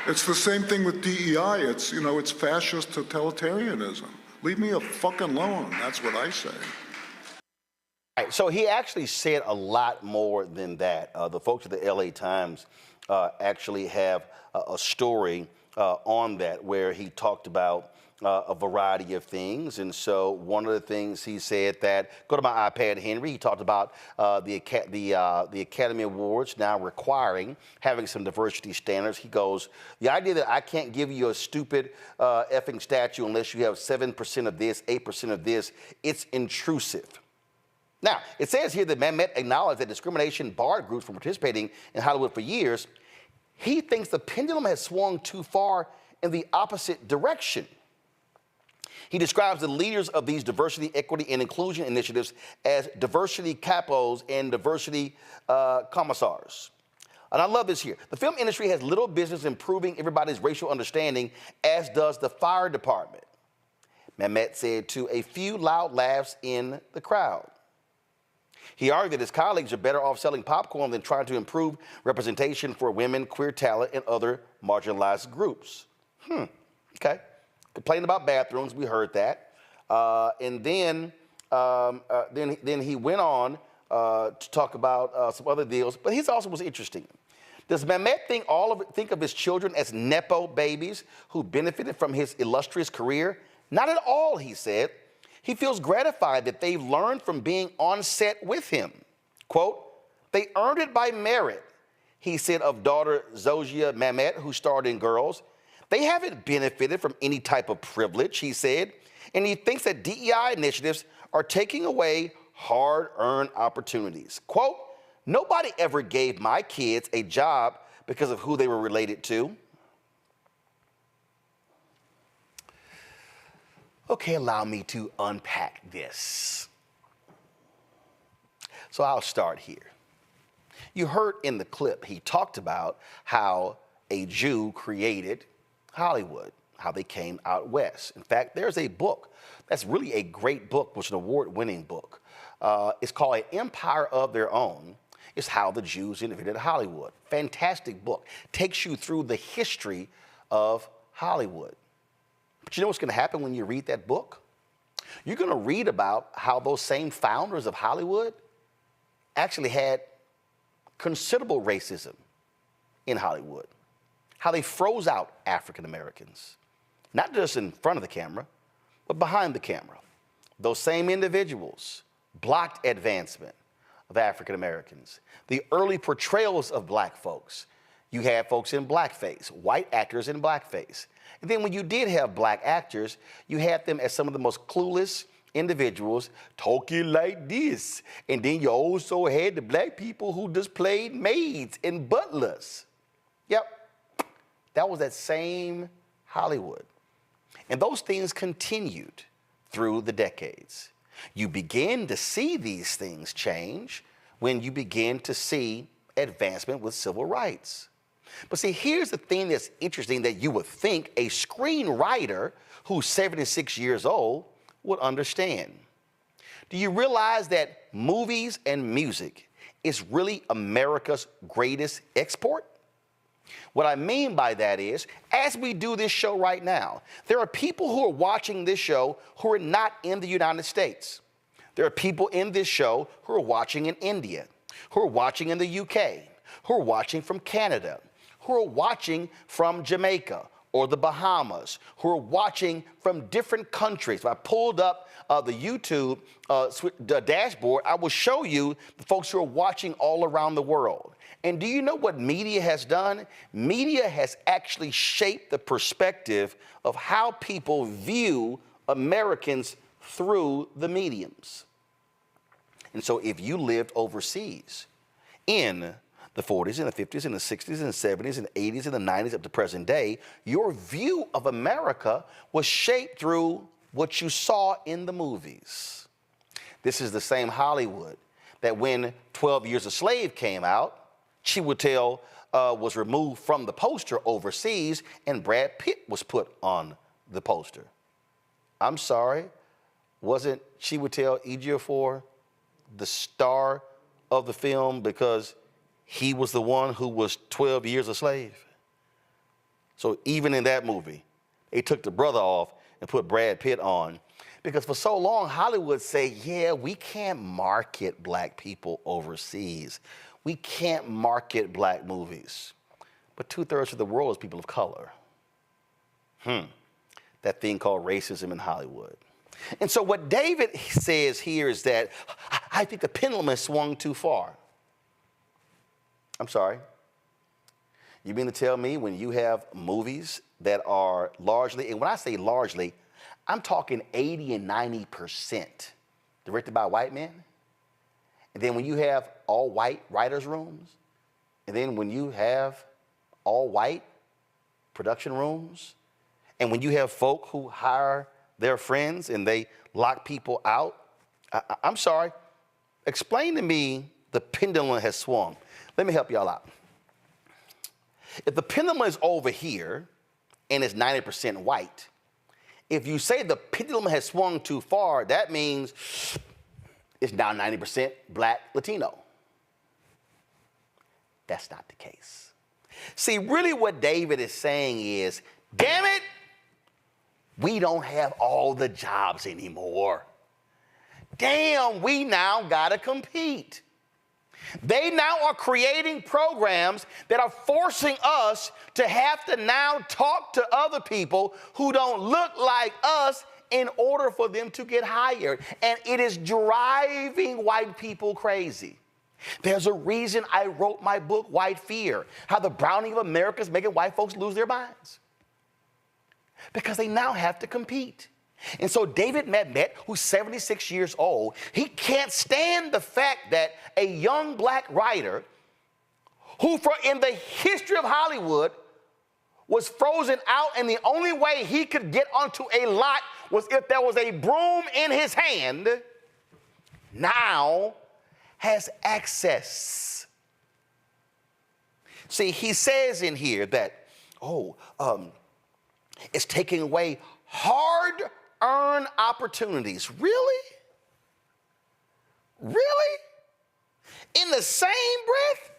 It's the same thing with DEI. It's fascist totalitarianism. Leave me fucking alone. That's what I say. All right, so he actually said a lot more than that. The folks at the LA Times actually have a story on that where he talked about a variety of things. And so one of the things he said that, go to my iPad, Henry, he talked about the Academy Awards now requiring having some diversity standards. He goes, the idea that I can't give you a stupid effing statue unless you have 7% of this, 8% of this, it's intrusive. Now, it says here that Mamet acknowledged that discrimination barred groups from participating in Hollywood for years. He thinks the pendulum has swung too far in the opposite direction. He describes the leaders of these diversity, equity, and inclusion initiatives as diversity capos and diversity commissars. And I love this here. The film industry has little business improving everybody's racial understanding, as does the fire department, Mamet said to a few loud laughs in the crowd. He argued that his colleagues are better off selling popcorn than trying to improve representation for women, queer talent, and other marginalized groups. Okay. Complaining about bathrooms, we heard that. And then he went on to talk about some other deals, but he also was interesting. Does Mamet think of his children as Nepo babies who benefited from his illustrious career? Not at all, he said. He feels gratified that they've learned from being on set with him. Quote, they earned it by merit, he said of daughter Zojia Mamet, who starred in Girls. They haven't benefited from any type of privilege, he said, and he thinks that DEI initiatives are taking away hard-earned opportunities. Quote, nobody ever gave my kids a job because of who they were related to. Okay, allow me to unpack this. So I'll start here. You heard in the clip, he talked about how a Jew created Hollywood, how they came out west. In fact, there's a book that's really a great book, which is an award-winning book. It's called An Empire of Their Own. It's how the Jews invented Hollywood. Fantastic book. Takes you through the history of Hollywood. But you know what's going to happen when you read that book? You're going to read about how those same founders of Hollywood actually had considerable racism in Hollywood. How they froze out African Americans, not just in front of the camera, but behind the camera. Those same individuals blocked advancement of African Americans. The early portrayals of black folks, you had folks in blackface, white actors in blackface. And then when you did have black actors, you had them as some of the most clueless individuals talking like this. And then you also had the black people who just played maids and butlers. Yep, that was that same Hollywood. And those things continued through the decades. You begin to see these things change when you begin to see advancement with civil rights. But see, here's the thing that's interesting that you would think a screenwriter who's 76 years old would understand. Do you realize that movies and music is really America's greatest export? What I mean by that is, as we do this show right now, there are people who are watching this show who are not in the United States. There are people in this show who are watching in India, who are watching in the UK, who are watching from Canada, who are watching from Jamaica or the Bahamas, who are watching from different countries. If I pulled up the YouTube dashboard, I will show you the folks who are watching all around the world. And do you know what media has done? Media has actually shaped the perspective of how people view Americans through the mediums. And so if you lived overseas in the 40s and the 50s and the 60s and the 70s and the 80s and the 90s up to present day, your view of America was shaped through what you saw in the movies. This is the same Hollywood that when 12 Years a Slave came out, Chiwetel was removed from the poster overseas and Brad Pitt was put on the poster. I'm sorry, wasn't Chiwetel Ejiofor the star of the film because he was the one who was 12 years a slave? So even in that movie, they took the brother off and put Brad Pitt on because for so long, Hollywood say, yeah, we can't market black people overseas. We can't market black movies. But 2/3 of the world is people of color. That thing called racism in Hollywood. And so what David says here is that I think the pendulum has swung too far. I'm sorry. You mean to tell me when you have movies that are largely, and when I say largely, I'm talking 80 and 90% directed by white men? And then when you have all white writers' rooms, and then when you have all white production rooms, and when you have folk who hire their friends and they lock people out, I'm sorry, explain to me the pendulum has swung. Let me help y'all out. If the pendulum is over here and it's 90% white, if you say the pendulum has swung too far, that means it's now 90% black Latino. That's not the case. See, really what David is saying is, damn it, we don't have all the jobs anymore. Damn, we now gotta compete. They now are creating programs that are forcing us to have to now talk to other people who don't look like us in order for them to get hired. And it is driving white people crazy. There's a reason I wrote my book, White Fear, how the browning of America is making white folks lose their minds. Because they now have to compete. And so David Mamet, who's 76 years old, he can't stand the fact that a young black writer who in the history of Hollywood was frozen out and the only way he could get onto a lot was if there was a broom in his hand, now has access. See, he says in here that, it's taking away hard-earned opportunities. Really? Really? In the same breath,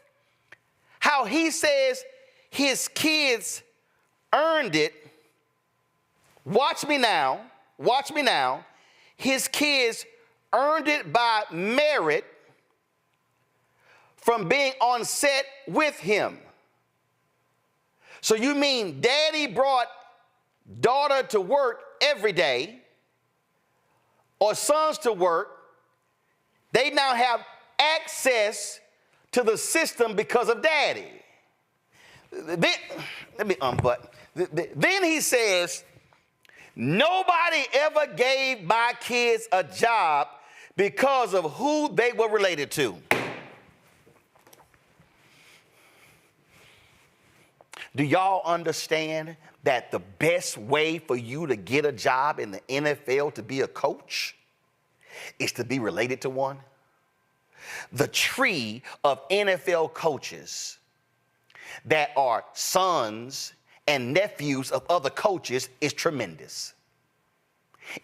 how he says his kids earned it. Watch me now. His kids earned it by merit from being on set with him. So you mean daddy brought daughter to work every day, or sons to work? They now have access to the system because of daddy. Then he says, nobody ever gave my kids a job because of who they were related to. Do y'all understand that the best way for you to get a job in the NFL to be a coach is to be related to one? The tree of NFL coaches that are sons and nephews of other coaches is tremendous.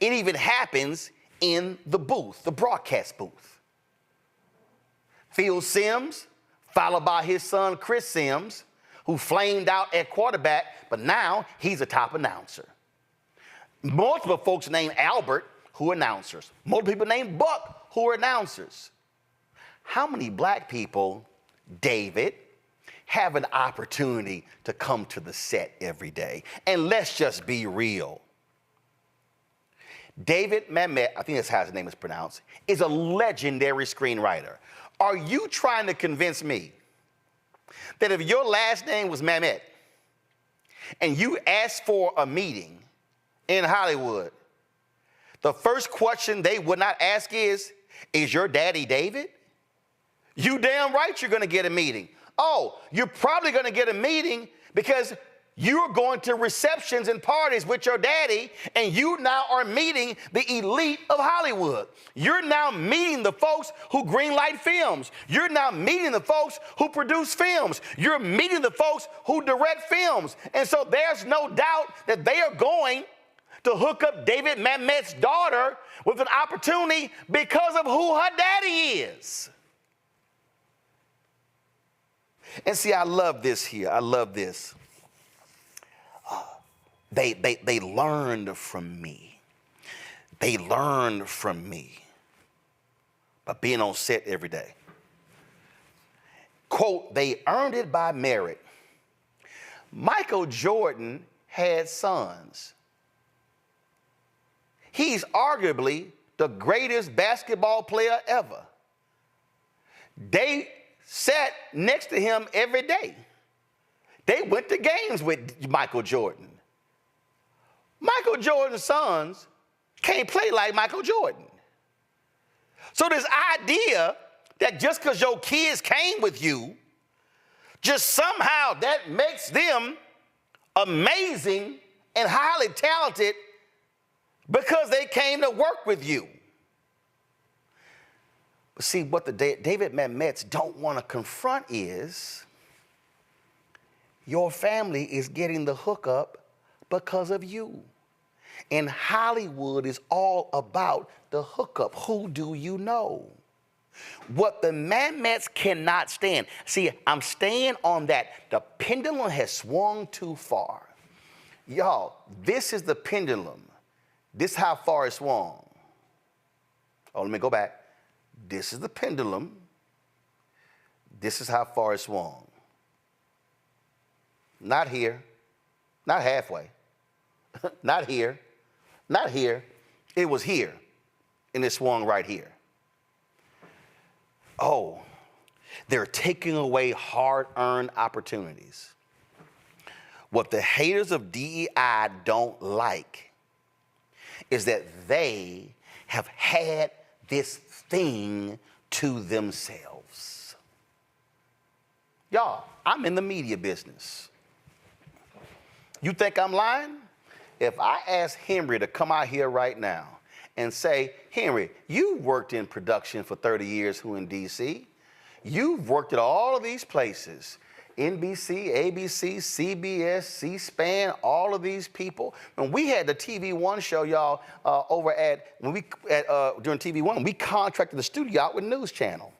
It even happens in the booth, the broadcast booth. Phil Simms, followed by his son Chris Simms, who flamed out at quarterback, but now he's a top announcer. Multiple folks named Albert who are announcers. Multiple people named Buck who are announcers. How many black people, David, have an opportunity to come to the set every day? And let's just be real. David Mamet, I think that's how his name is pronounced, is a legendary screenwriter. Are you trying to convince me that if your last name was Mamet and you asked for a meeting in Hollywood, the first question they would not ask is your daddy David? You damn right you're going to get a meeting. Oh, you're probably going to get a meeting because you're going to receptions and parties with your daddy, and you now are meeting the elite of Hollywood. You're now meeting the folks who greenlight films. You're now meeting the folks who produce films. You're meeting the folks who direct films. And so there's no doubt that they are going to hook up David Mamet's daughter with an opportunity because of who her daddy is. And see, I love this here. I love this. They learned from me. They learned from me by being on set every day. Quote, they earned it by merit. Michael Jordan had sons. He's arguably the greatest basketball player ever. They sat next to him every day. They went to games with Michael Jordan. Michael Jordan's sons can't play like Michael Jordan. So this idea that just because your kids came with you, just somehow that makes them amazing and highly talented because they came to work with you. But see, what the David Mamets don't want to confront is your family is getting the hookup because of you. And Hollywood is all about the hookup. Who do you know? What the Mamets cannot stand. See, I'm staying on that. The pendulum has swung too far. Y'all, this is the pendulum. This is how far it swung. Oh, let me go back. This is the pendulum. This is how far it swung. Not here, not halfway, not here, not here. It was here, and it swung right here. Oh, they're taking away hard-earned opportunities. What the haters of DEI don't like is that they have had this thing to themselves. Y'all, I'm in the media business. You think I'm lying? if I ask Henry to come out here right now and say, Henry, you've worked in production for 30 years who in D.C. You've worked at all of these places, NBC, ABC, CBS, C-SPAN, all of these people. When we had the TV One show, y'all, during TV One, we contracted the studio out with News Channel.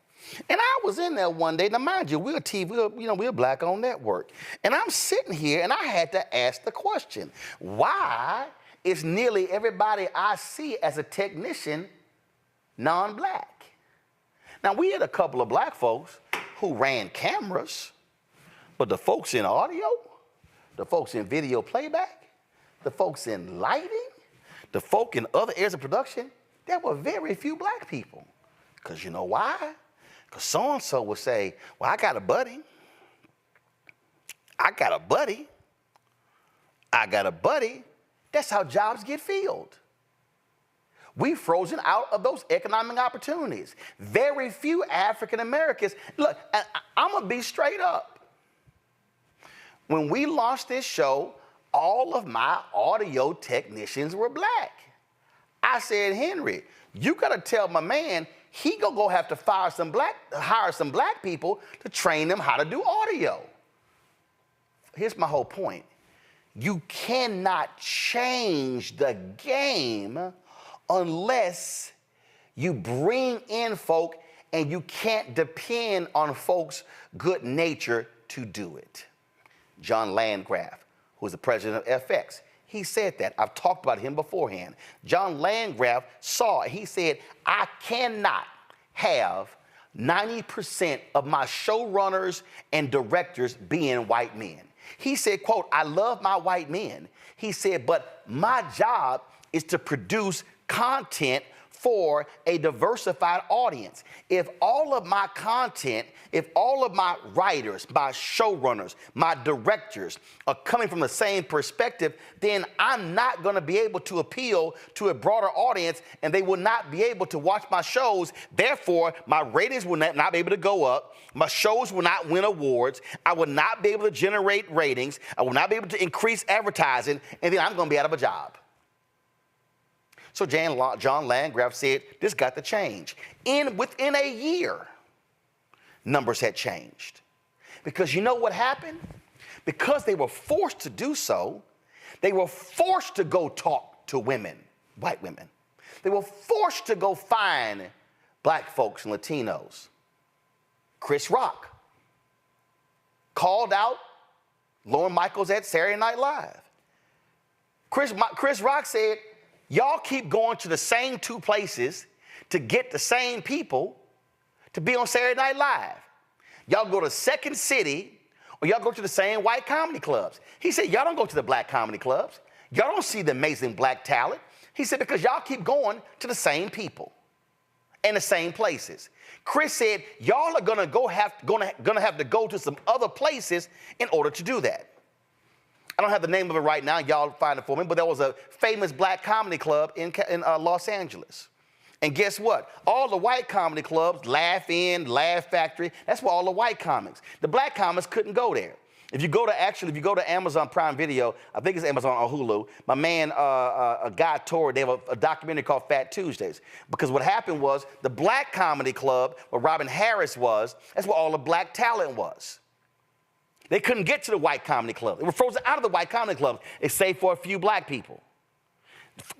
And I was in there one day. Now, mind you, we're a black-owned network. And I'm sitting here, and I had to ask the question, why is nearly everybody I see as a technician non-black? Now, we had a couple of black folks who ran cameras, but the folks in audio, the folks in video playback, the folks in lighting, the folk in other areas of production, there were very few black people. Because you know why? Because so-and-so would say, well, I got a buddy. I got a buddy. I got a buddy. That's how jobs get filled. We've frozen out of those economic opportunities. Very few African Americans. Look, I'm going to be straight up. When we launched this show, all of my audio technicians were black. I said, Henry, you got to tell my man he gonna go have to hire some black people to train them how to do audio. Here's my whole point. You cannot change the game unless you bring in folk, and you can't depend on folks' good nature to do it. John Landgraf, who was the president of FX, he said that. I've talked about him beforehand. John Landgraf saw it. He said, I cannot have 90% of my showrunners and directors being white men. He said, quote, I love my white men. He said, but my job is to produce content for a diversified audience. If all of my content, if all of my writers, my showrunners, my directors are coming from the same perspective, then I'm not going to be able to appeal to a broader audience, and they will not be able to watch my shows. Therefore, my ratings will not be able to go up. My shows will not win awards. I will not be able to generate ratings. I will not be able to increase advertising, and then I'm going to be out of a job. So John Landgraf said, this got to change. Within a year, numbers had changed. Because you know what happened? Because they were forced to do so, they were forced to go talk to women, white women. They were forced to go find black folks and Latinos. Chris Rock called out Lorne Michaels at Saturday Night Live. Chris Rock said, y'all keep going to the same two places to get the same people to be on Saturday Night Live. Y'all go to Second City, or y'all go to the same white comedy clubs. He said, y'all don't go to the black comedy clubs. Y'all don't see the amazing black talent. He said, because y'all keep going to the same people and the same places. Chris said, y'all are gonna have to go to some other places in order to do that. I don't have the name of it right now. Y'all find it for me. But there was a famous black comedy club in Los Angeles. And guess what? All the white comedy clubs, Laugh In, Laugh Factory, that's where all the white comics. The black comics couldn't go there. If you go to Amazon Prime Video, I think it's Amazon or Hulu, my man, Guy Torre, they have a documentary called Fat Tuesdays. Because what happened was the black comedy club, where Robin Harris was, that's where all the black talent was. They couldn't get to the white comedy club. They were frozen out of the white comedy club, save for a few black people.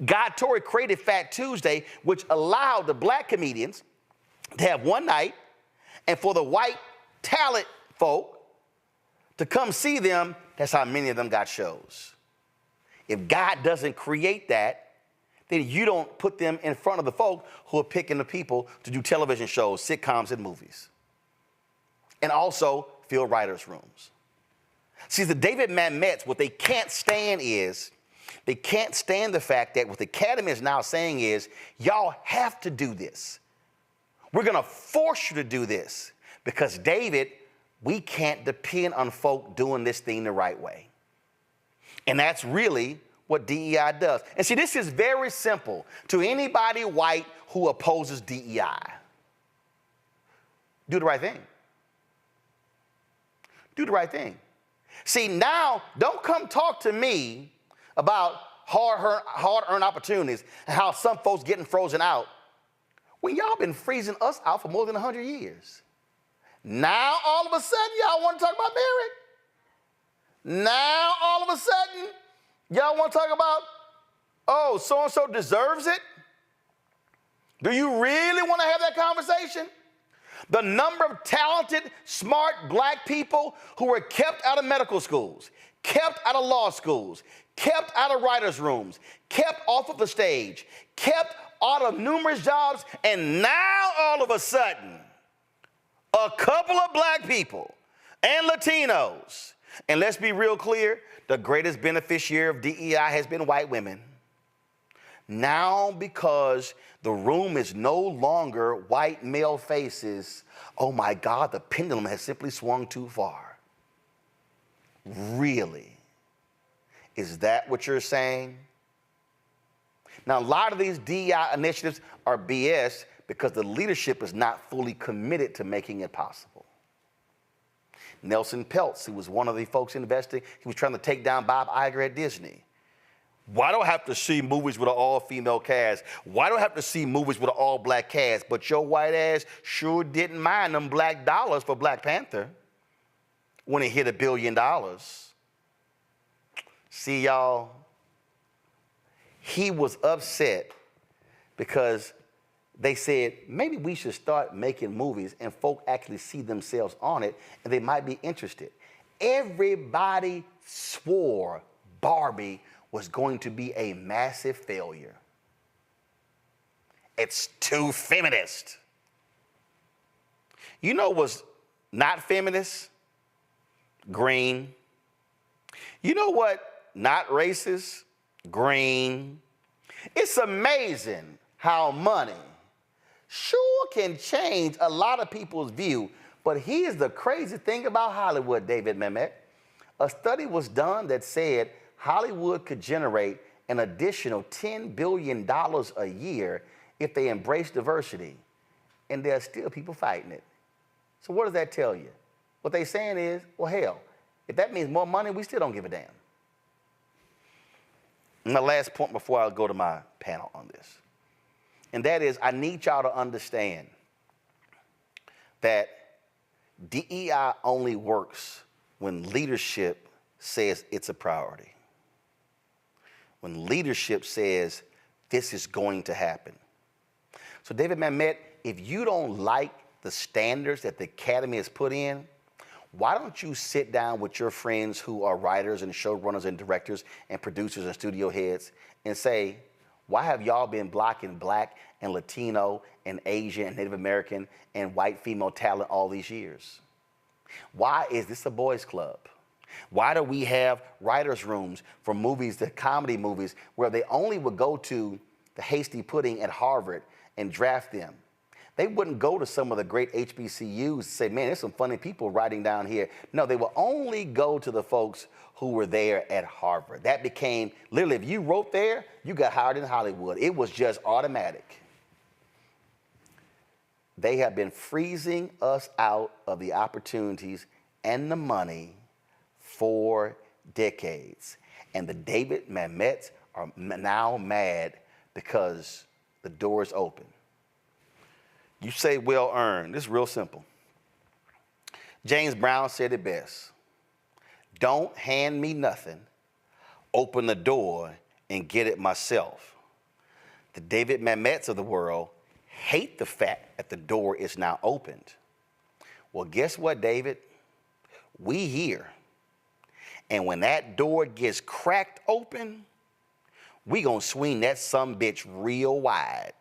Guy Torre created Fat Tuesday, which allowed the black comedians to have one night, and for the white talent folk to come see them. That's how many of them got shows. If God doesn't create that, then you don't put them in front of the folk who are picking the people to do television shows, sitcoms, and movies. And also fill writers' rooms. See, the David Mamet's, what they can't stand is, they can't stand the fact that what the Academy is now saying is, y'all have to do this. We're going to force you to do this because, David, we can't depend on folk doing this thing the right way. And that's really what DEI does. And see, this is very simple to anybody white who opposes DEI. Do the right thing. Do the right thing. See, now, don't come talk to me about hard-earned opportunities and how some folks getting frozen out when y'all been freezing us out for more than 100 years. Now, all of a sudden, y'all want to talk about merit. Now, all of a sudden, y'all want to talk about, oh, so-and-so deserves it? Do you really want to have that conversation? The number of talented, smart black people who were kept out of medical schools, kept out of law schools, kept out of writers' rooms, kept off of the stage, kept out of numerous jobs, and now all of a sudden, a couple of black people and Latinos, and let's be real clear, the greatest beneficiary of DEI has been white women. Now, because the room is no longer white male faces, oh my God, the pendulum has simply swung too far. Really? Is that what you're saying? Now, a lot of these DEI initiatives are BS because the leadership is not fully committed to making it possible. Nelson Peltz, who was one of the folks investing, he was trying to take down Bob Iger at Disney. Why do I have to see movies with an all-female cast? Why do I have to see movies with an all-black cast? But your white ass sure didn't mind them black dollars for Black Panther when it hit $1 billion. See, y'all, he was upset because they said, maybe we should start making movies and folk actually see themselves on it and they might be interested. Everybody swore Barbie was going to be a massive failure. It's too feminist. You know what's not feminist? Green. You know what not racist? Green. It's amazing how money sure can change a lot of people's view, but here's the crazy thing about Hollywood, David Mamet. A study was done that said Hollywood could generate an additional $10 billion a year if they embrace diversity, and there are still people fighting it. So what does that tell you? What they're saying is, well, hell, if that means more money, we still don't give a damn. And my last point before I go to my panel on this, and that is I need y'all to understand that DEI only works when leadership says it's a priority. When leadership says this is going to happen. So David Mamet, if you don't like the standards that the Academy has put in, why don't you sit down with your friends who are writers and showrunners and directors and producers and studio heads and say, why have y'all been blocking Black and Latino and Asian and Native American and white female talent all these years? Why is this a boys' club? Why do we have writers' rooms for movies, the comedy movies, where they only would go to the Hasty Pudding at Harvard and draft them? They wouldn't go to some of the great HBCUs and say, man, there's some funny people writing down here. No, they will only go to the folks who were there at Harvard. That became, literally, if you wrote there, you got hired in Hollywood. It was just automatic. They have been freezing us out of the opportunities and the money for decades. And the David Mamets are now mad because the door is open. You say well earned. This is real simple. James Brown said it best. Don't hand me nothing. Open the door and get it myself. The David Mamets of the world hate the fact that the door is now opened. Well, guess what, David? We here. And when that door gets cracked open, we gonna swing that sumbitch real wide.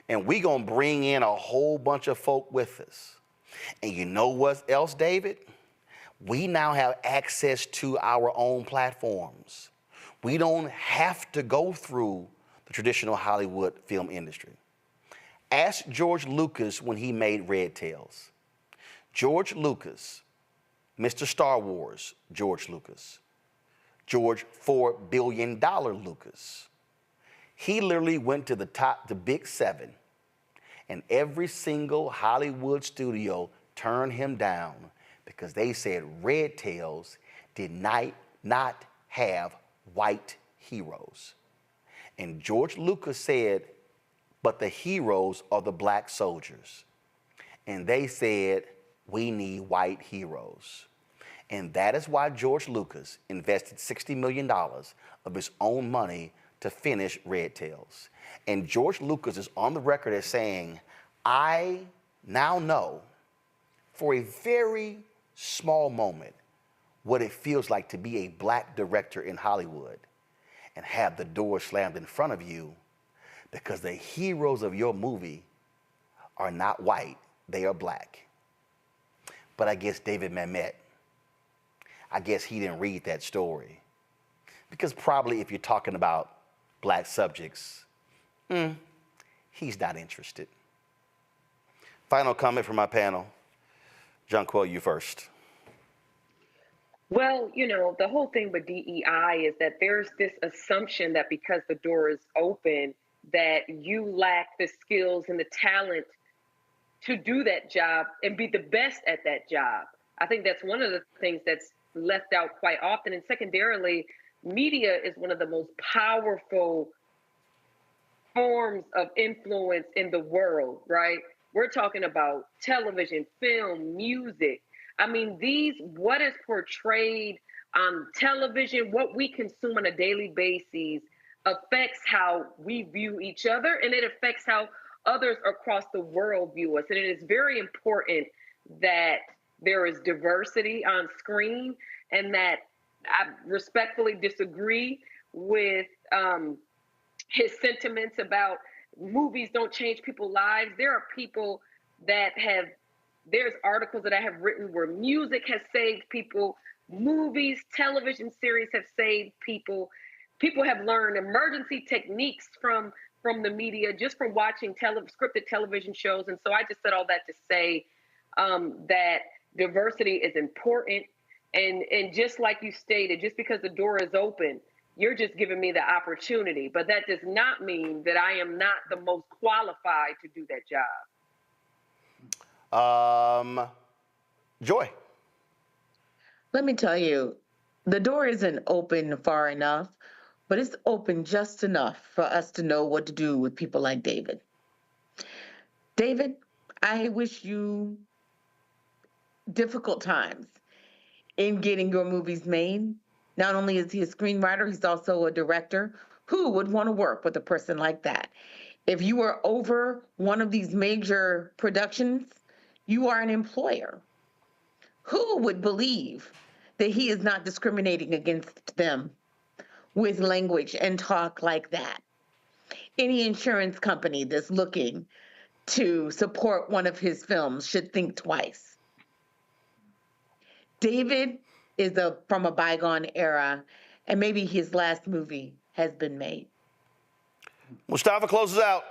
And we gonna bring in a whole bunch of folk with us. And you know what else, David? We now have access to our own platforms. We don't have to go through the traditional Hollywood film industry. Ask George Lucas when he made Red Tails. George Lucas, Mr. Star Wars, George Lucas, George $4 billion Lucas. He literally went to the big seven, and every single Hollywood studio turned him down because they said Red Tails did not have white heroes. And George Lucas said, but the heroes are the black soldiers. And they said, we need white heroes. And that is why George Lucas invested $60 million of his own money to finish Red Tails. And George Lucas is on the record as saying, I now know for a very small moment what it feels like to be a black director in Hollywood and have the door slammed in front of you because the heroes of your movie are not white, they are black. But I guess David Mamet, I guess he didn't read that story. Because probably if you're talking about black subjects, he's not interested. Final comment from my panel. Jonquil, you first. Well, you know, the whole thing with DEI is that there's this assumption that because the door is open, that you lack the skills and the talent to do that job and be the best at that job. I think that's one of the things that's left out quite often. And secondarily, media is one of the most powerful forms of influence in the world, right? We're talking about television, film, music. I mean, what is portrayed on television, what we consume on a daily basis affects how we view each other, and it affects how others across the world view us. And it is very important that there is diversity on screen, and that I respectfully disagree with his sentiments about movies don't change people's lives. There are people that there's articles that I have written where music has saved people, movies, television series have saved people. People have learned emergency techniques from the media just from watching scripted television shows. And so I just said all that to say that diversity is important. And just like you stated, just because the door is open, you're just giving me the opportunity. But that does not mean that I am not the most qualified to do that job. Joy. Let me tell you, the door isn't open far enough, but it's open just enough for us to know what to do with people like David. David, I wish you difficult times in getting your movies made. Not only is he a screenwriter, he's also a director. Who would want to work with a person like that? If you are over one of these major productions, you are an employer. Who would believe that he is not discriminating against them with language and talk like that? Any insurance company that's looking to support one of his films should think twice. David is from a bygone era, and maybe his last movie has been made. Mustafa closes out.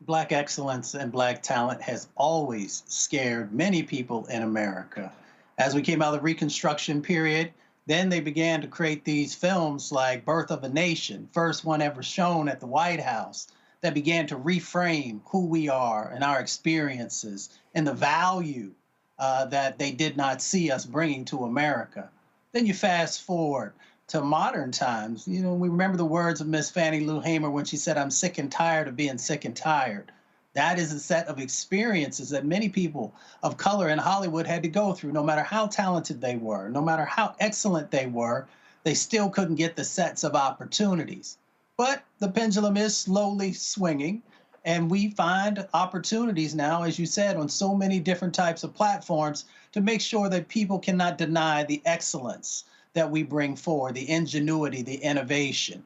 Black excellence and black talent has always scared many people in America. As we came out of the Reconstruction period, then they began to create these films like Birth of a Nation, first one ever shown at the White House, that began to reframe who we are and our experiences and the value that they did not see us bringing to America. Then you fast forward to modern times. You know, we remember the words of Miss Fannie Lou Hamer when she said, "I'm sick and tired of being sick and tired." That is a set of experiences that many people of color in Hollywood had to go through. No matter how talented they were, no matter how excellent they were, they still couldn't get the sets of opportunities. But the pendulum is slowly swinging, and we find opportunities now, as you said, on so many different types of platforms to make sure that people cannot deny the excellence that we bring forward, the ingenuity, the innovation.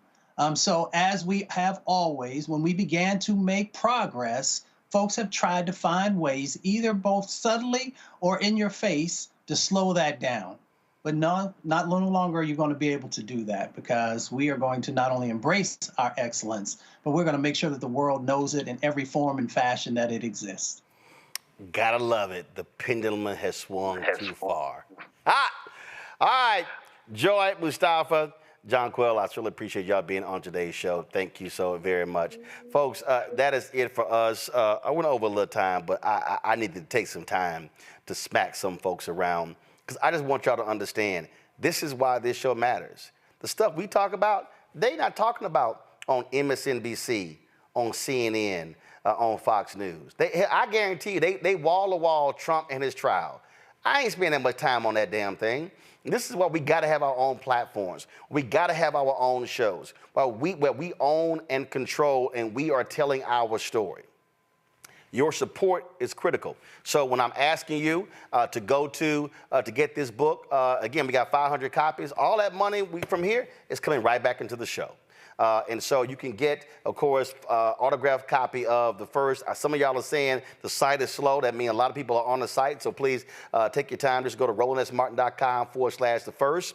So as we have always, when we began to make progress, folks have tried to find ways, either both subtly or in your face, to slow that down. But no longer are you going to be able to do that, because we are going to not only embrace our excellence, but we're going to make sure that the world knows it in every form and fashion that it exists. Gotta love it. The pendulum has swung too far. All right. Joy, Mustafa, Jonquil, I really appreciate y'all being on today's show. Thank you so very much. Folks, that is it for us. I went over a little time, but I need to take some time to smack some folks around, because I just want y'all to understand, this is why this show matters. The stuff we talk about, they not talking about on MSNBC, on CNN, on Fox News. I guarantee you, they wall-to-wall Trump and his trial. I ain't spending that much time on that damn thing. This is why we got to have our own platforms. We got to have our own shows where we own and control, and we are telling our story. Your support is critical. So when I'm asking you to go to get this book, again, we got 500 copies. All that money from here is coming right back into the show. And so you can get, of course, autographed copy of the first. Some of y'all are saying the site is slow. That means a lot of people are on the site. So please take your time. Just go to RolandSMartin.com/the first.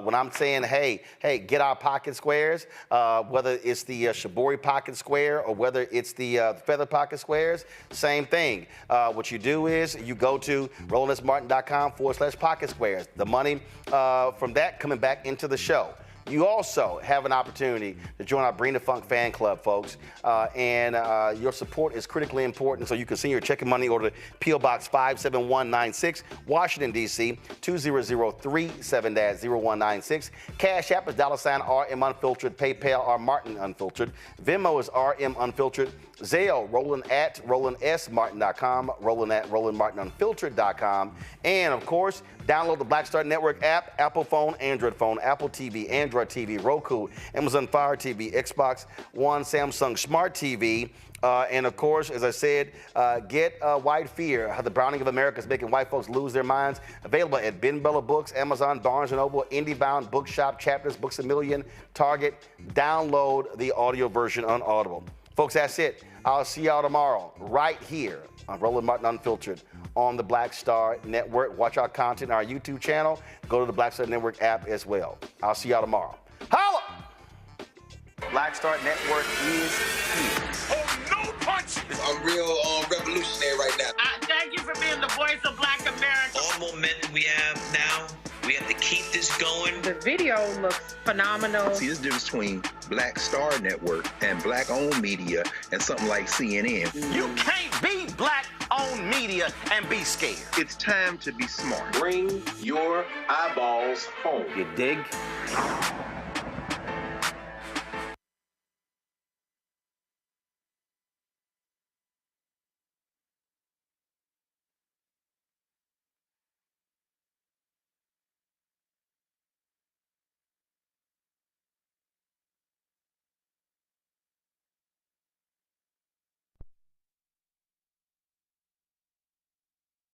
When I'm saying, hey, get our pocket squares, whether it's the Shibori pocket square or whether it's the feather pocket squares, same thing. What you do is you go to RolandSMartin.com/pocket squares. The money from that coming back into the show. You also have an opportunity to join our Bring the Funk fan club, folks. And your support is critically important. So you can send your check and money order to P.O. Box 57196, Washington, D.C., 20037-0196. Cash App is $RM Unfiltered. PayPal, R Martin Unfiltered. Venmo is RM Unfiltered. Zelle, Roland at RolandSMartin.com, Roland at RolandMartinUnfiltered.com. And, of course, download the Black Star Network app, Apple phone, Android phone, Apple TV, Android TV, Roku, Amazon Fire TV, Xbox One, Samsung Smart TV. And, of course, as I said, get White Fear, How the Browning of America is Making White Folks Lose Their Minds. Available at Ben Bella Books, Amazon, Barnes & Noble, IndieBound, Bookshop, Chapters, Books A Million, Target. Download the audio version on Audible. Folks, that's it. I'll see y'all tomorrow right here on Roland Martin Unfiltered on the Black Star Network. Watch our content on our YouTube channel. Go to the Black Star Network app as well. I'll see y'all tomorrow. Holla! Black Star Network is here. Oh, no punch! I'm real revolutionary right now. Thank you for being the voice of Black America. All momentum we have now, we have to keep this going. The video looks phenomenal. See, this difference between Black Star Network and black-owned media and something like CNN. You can't be black-owned media and be scared. It's time to be smart. Bring your eyeballs home. You dig?